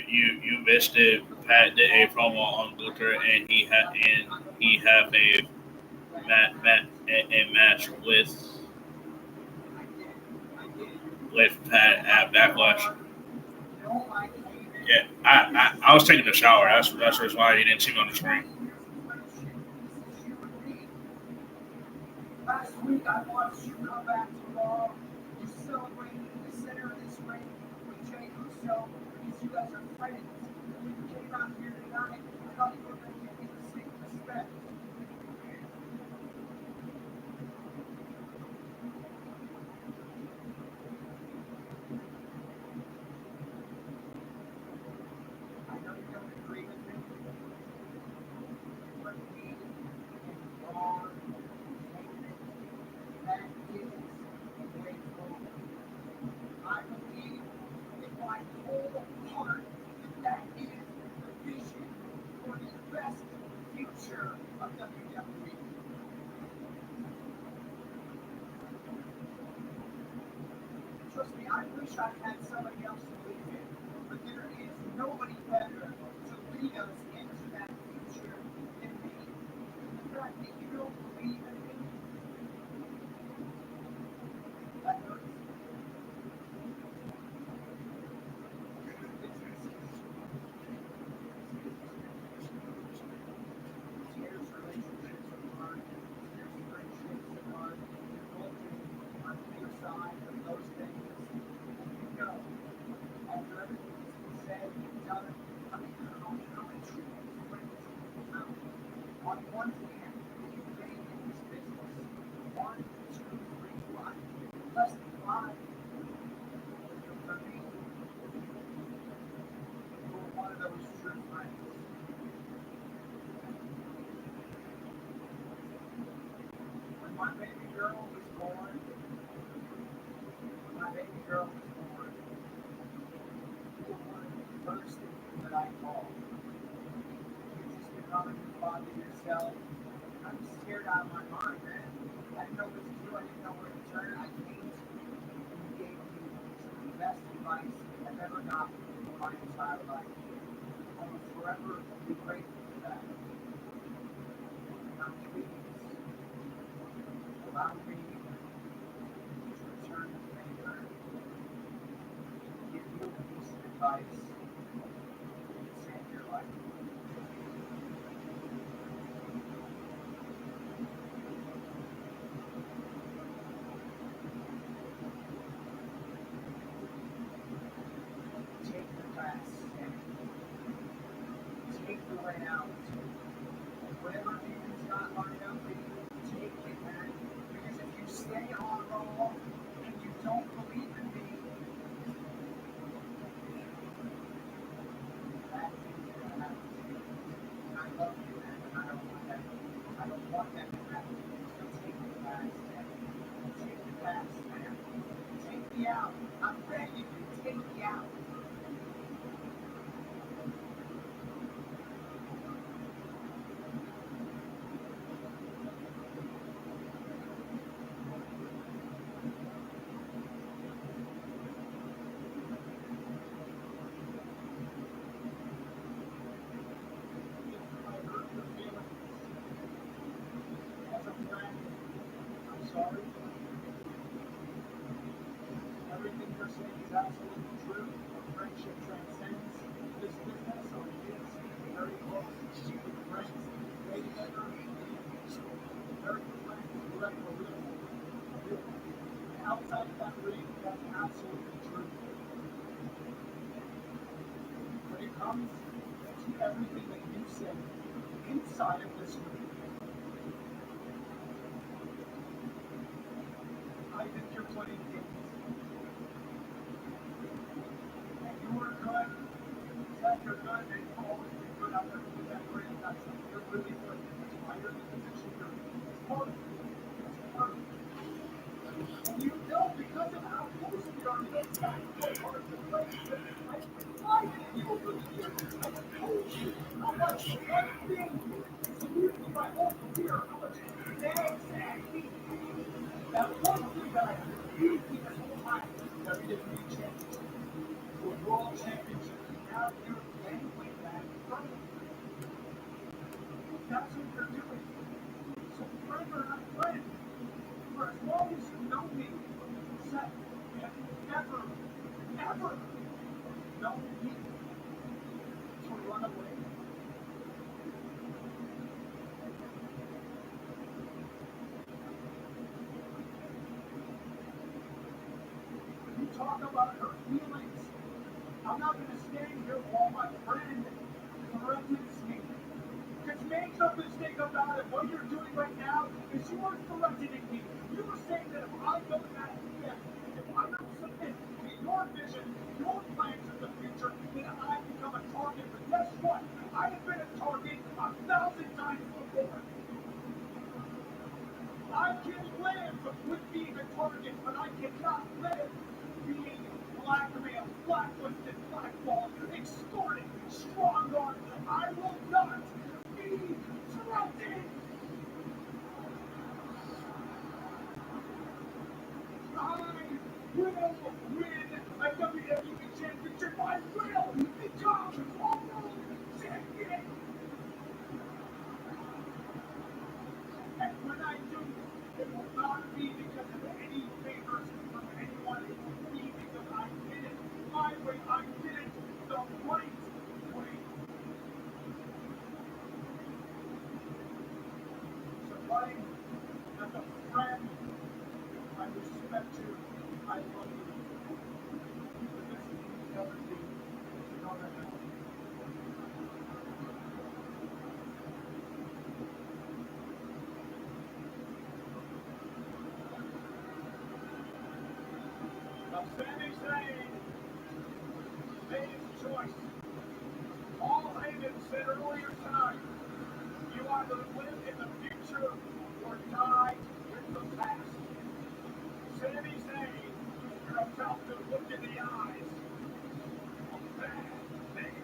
You missed it. Pat did a promo on Luther, and he have a match with Pat at Backlash. Yeah, I was taking a shower. That's the reason why you didn't see me on the screen. Last week I watched you come back to Raw. You celebrated in the center of this ring with Jey Uso because you guys are friends. When you came out here tonight, I thought you were going to give me the same respect. I know you don't agree with me, but we and Raw, that is the way forward. I believe in my whole heart that is the vision for the best future of WWE. Trust me, I wish I had somebody else to believe in, but there is nobody better to lead us into that future than me. The fact that you don't believe in me, that hurts. Tears relationships apart, tears friendships apart, you're both on either side of those things. And you know, after everything that's been said and done, I mean, how many true friends count? On one hand, you've been in this business 1, 2, 3, 5, less than 5. For me, you were one of those true friends. When my baby girl was born, you were one of the first people that I called. You've just become a new father yourself. I was scared out of my mind, man. I didn't know what to do. I didn't know where to turn. I came to you, and you gave me some of the best advice I've ever gotten in my entire life. I will forever be grateful for that. Now please, allow me to return the favor and give you a piece of advice that can save your life. Take the fast step. Take the way out. Whatever demons got lined up for you, take it, man. Because if you stay on Raw and you don't believe in me, that ain't gonna happen. out. I'm begging you, take me out. As a friend, I'm sorry. Everything you're saying is absolutely true. Friendship transcends this business, or it is very close to friends. Maybe never very good friends. You're right, for real. And outside of that ring, that's absolutely true. When it comes to everything that you say inside of this ring, I think you're playing games. And you were good. Said you're good, and you've always been good out there with that ring. That's you're really good. That's why you're in the position you're in. It's part of it. It's part of it. And you know because of how close we are inside your heart to play. I've reminded you over the years. I've told you how much one thing is using my whole career, how much nags at me. That one thing that I used this whole time, WWE Championship, to a World Championship, and now you're dangling that in front of me. That's what you're doing. So friend or not friend, for as long as you know me, Seth, you have never, ever known me to run away. You talk about her feelings. I'm not going to stand here while my friend threatens me. Because make no mistake about it, what you're doing right now is you are threatening me. You are saying that if I go back again, if I don't submit to your vision, your plans in the future, then I become a target. But guess what? I have been a target 1,000 times before. I can live with being a target, but I cannot live being blackmailed, blacklisted, blackballed, extorted, strong-armed. I will not be threatened. I will win a WWE Championship. I will become a world champion. And when I do, it will not be because of any favors from anyone. It will be because I did it my way. I did it the right way. So, buddy, as a friend, I respect you. I love you. But this is never be. You know that now. Now, Sami Zayn made his choice. Paul Heyman said earlier tonight, you either live in the future or die in the past. Sami Zayn, you're about to look in the eyes of that man.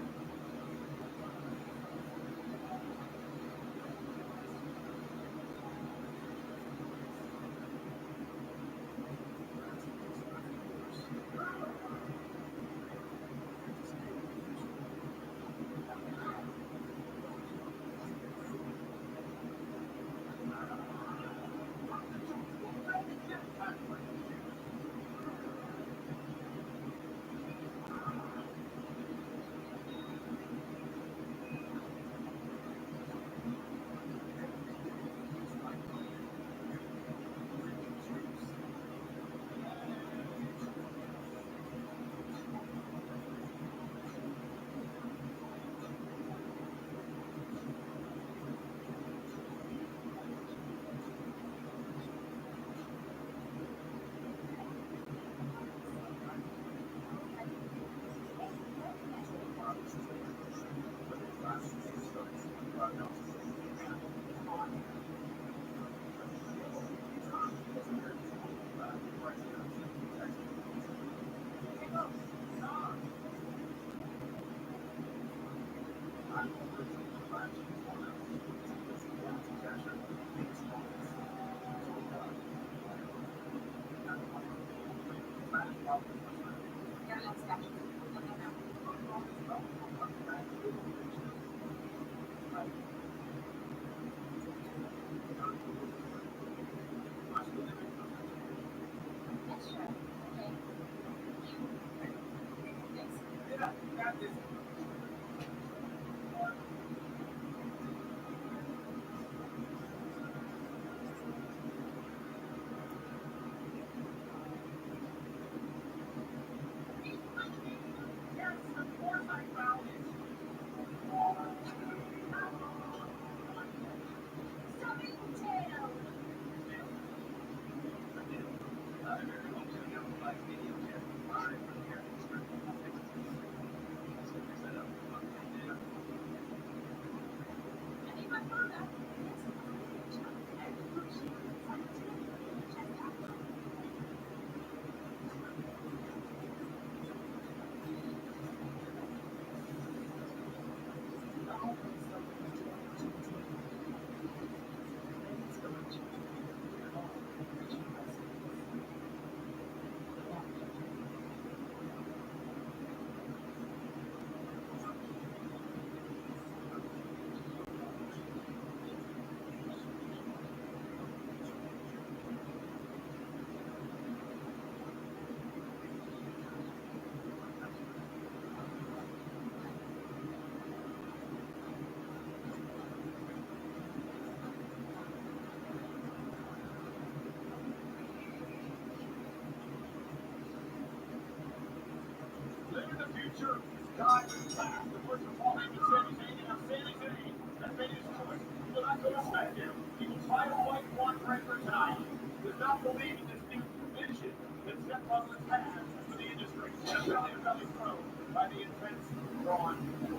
Living the future, time is past. The first of all, Sami Zayn and Sami Zayn has made his choice. He will not go to SmackDown. He will try to fight Braun Breaker tonight. He does not believe in this new vision that Seth Rollins has for the industry. Just belly to belly thrown by the intense Braun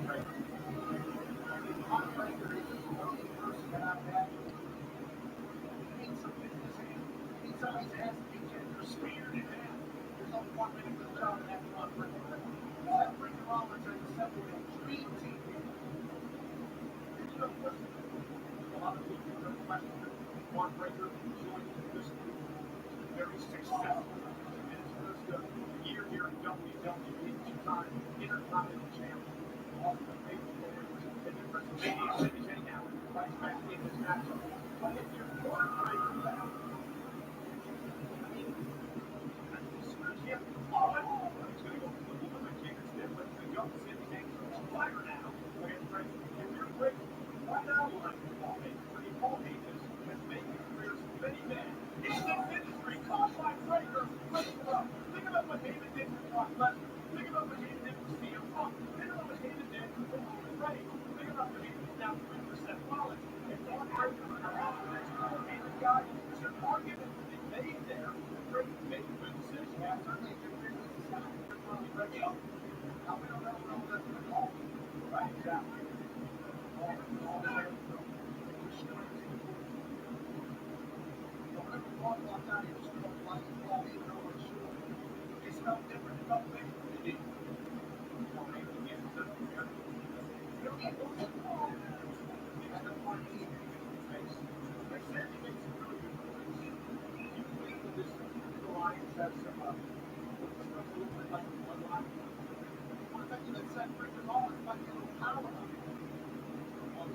Breaker. Braun Breaker is the only person that I've had. He needs some business hand. He needs somebody's ass to be speared in half. There's only one way to do the job, and that's Braun Breaker. Seth freaking Rollins are assembled a dream team here. And you know, listen, a lot of people are questioning that Braun Breaker joined this group very successful in his first year here in WWE, two-time Intercontinental Champion, also the favorite player, and the first Sami Zayn now, right back in this matchup. But if you're Braun Breaker back, I mean, yeah, all I know, he's going to go for the woman kick instead, but he's going to go to Sami Zayn on fire now. Against Breaker. If you're Breaker, right now, like Paul Heyman, Paul Heyman has made his career for many men in this industry, caused by Breaker. Think about what Heyman did for Brock Lesnar. Think about what Heyman did for CM Punk. Think about what Heyman did for Roman Reigns. Think about what Heyman is now doing for Seth Rollins. If Braun Breaker is the next Paul Heyman guy, there's an argument to be made there. Breaker made a good decision after he did this guy. Now we don't know what all that's going to call. Right, exactly. All that. It smelled different. It felt big. It did.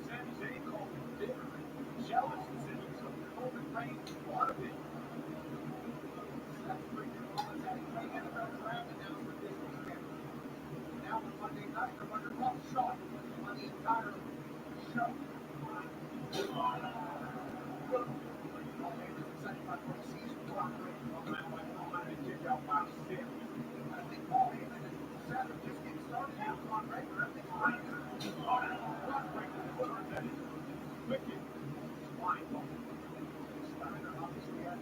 Sami Zayn called him bitter and jealous and said he was a Roman Reigns wannabe. That's freaking Rollins had a great NFL draft announcement this weekend. Now on Monday night, they're under rough shot on the entire show. I think Paul Heyman and Seth are just getting started out on Breaker. Everything's fine. Braun Breaker put on that is wicked. It's mind-blowing. Steiner obviously had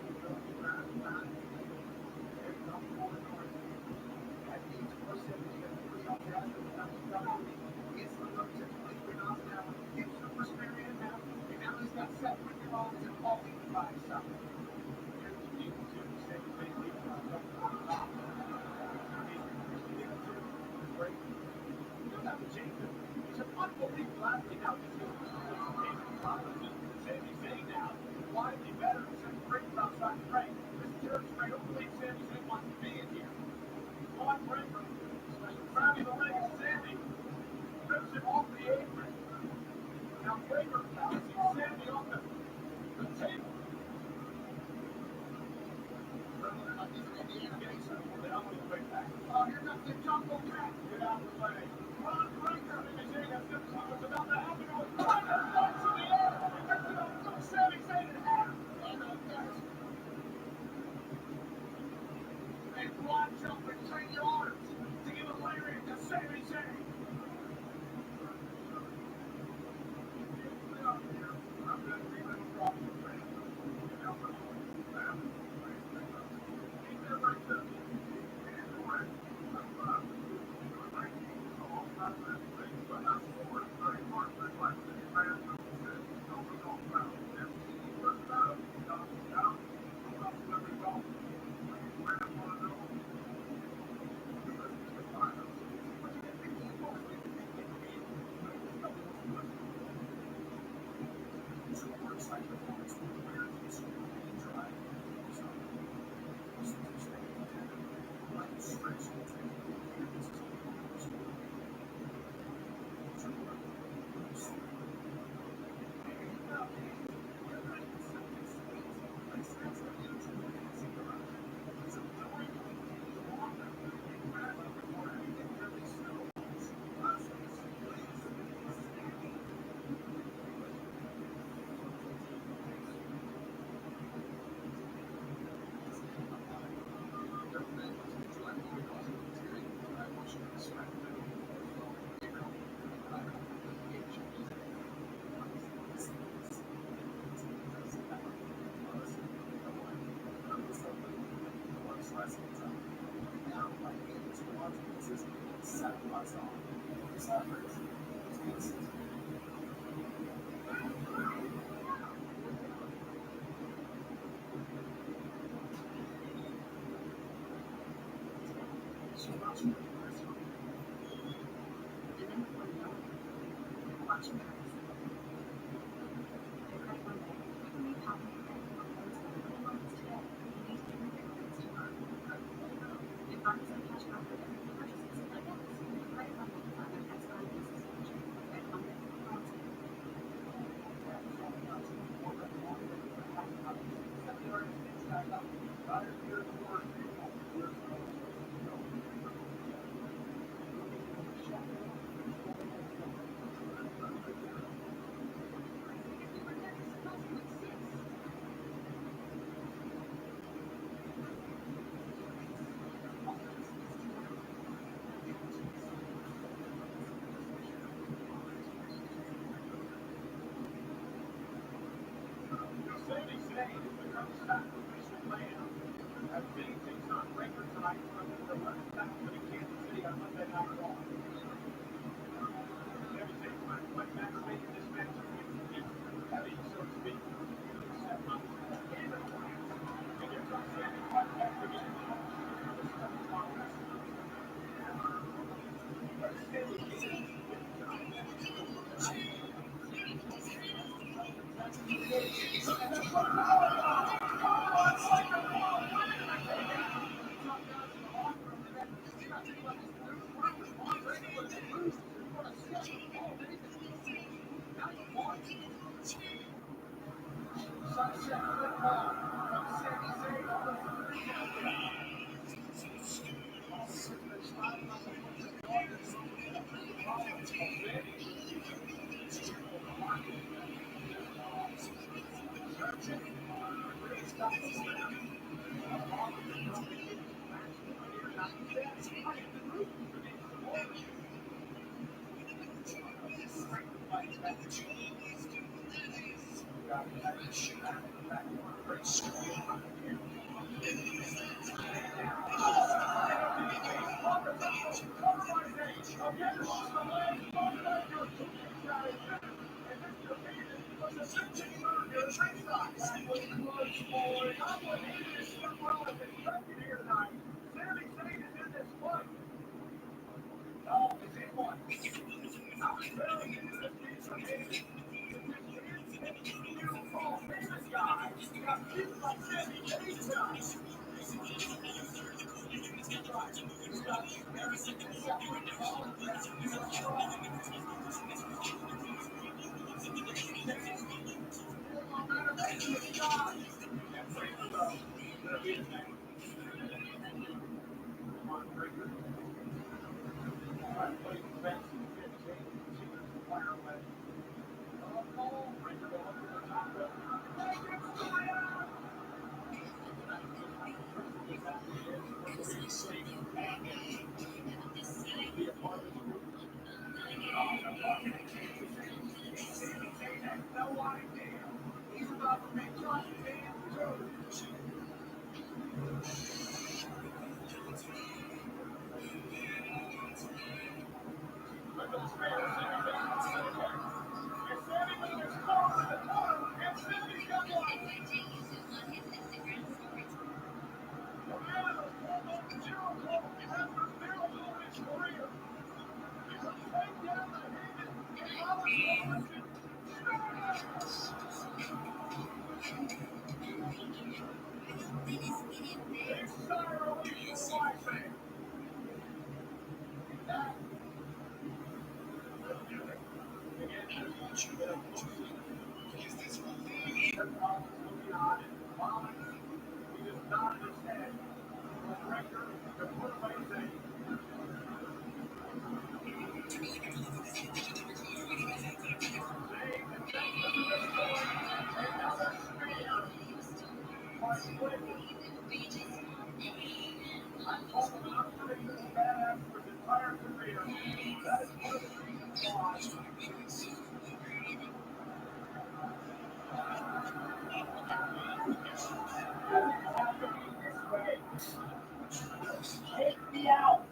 Take me out.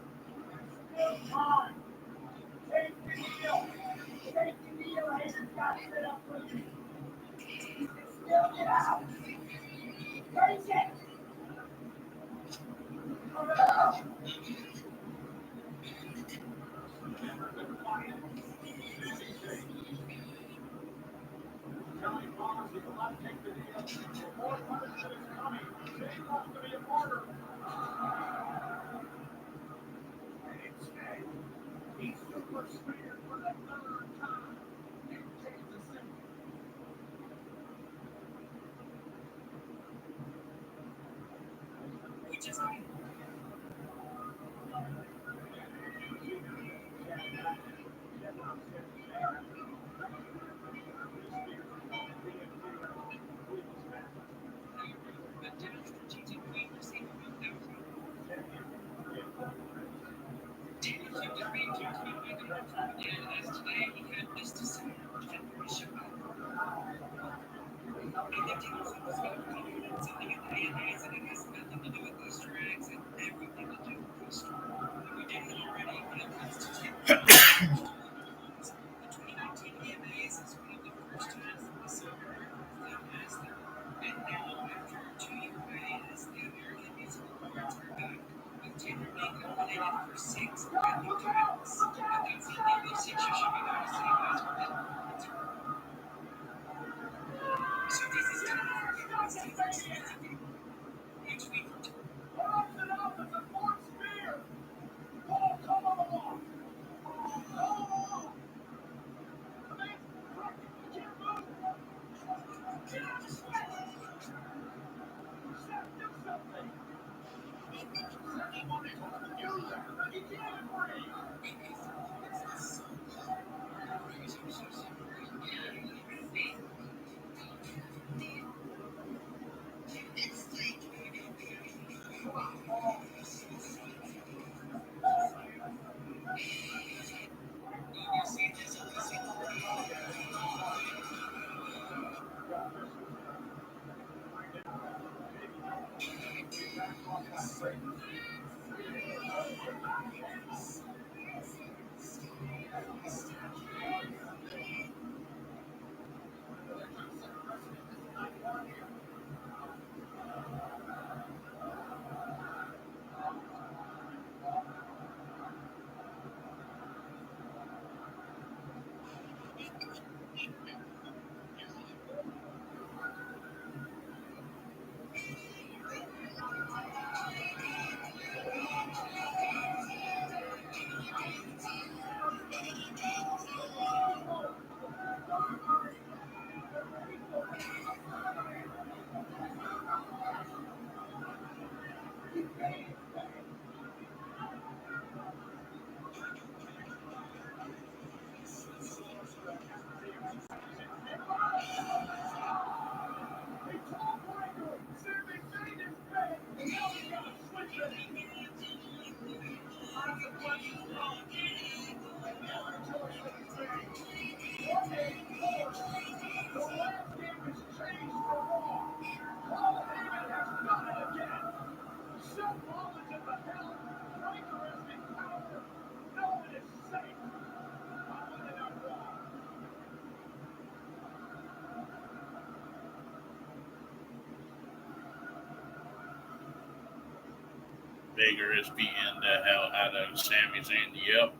Baker is beating the hell out of Sami Zayn. Yep.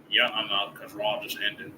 Yeah, I'm out because Raw just ended.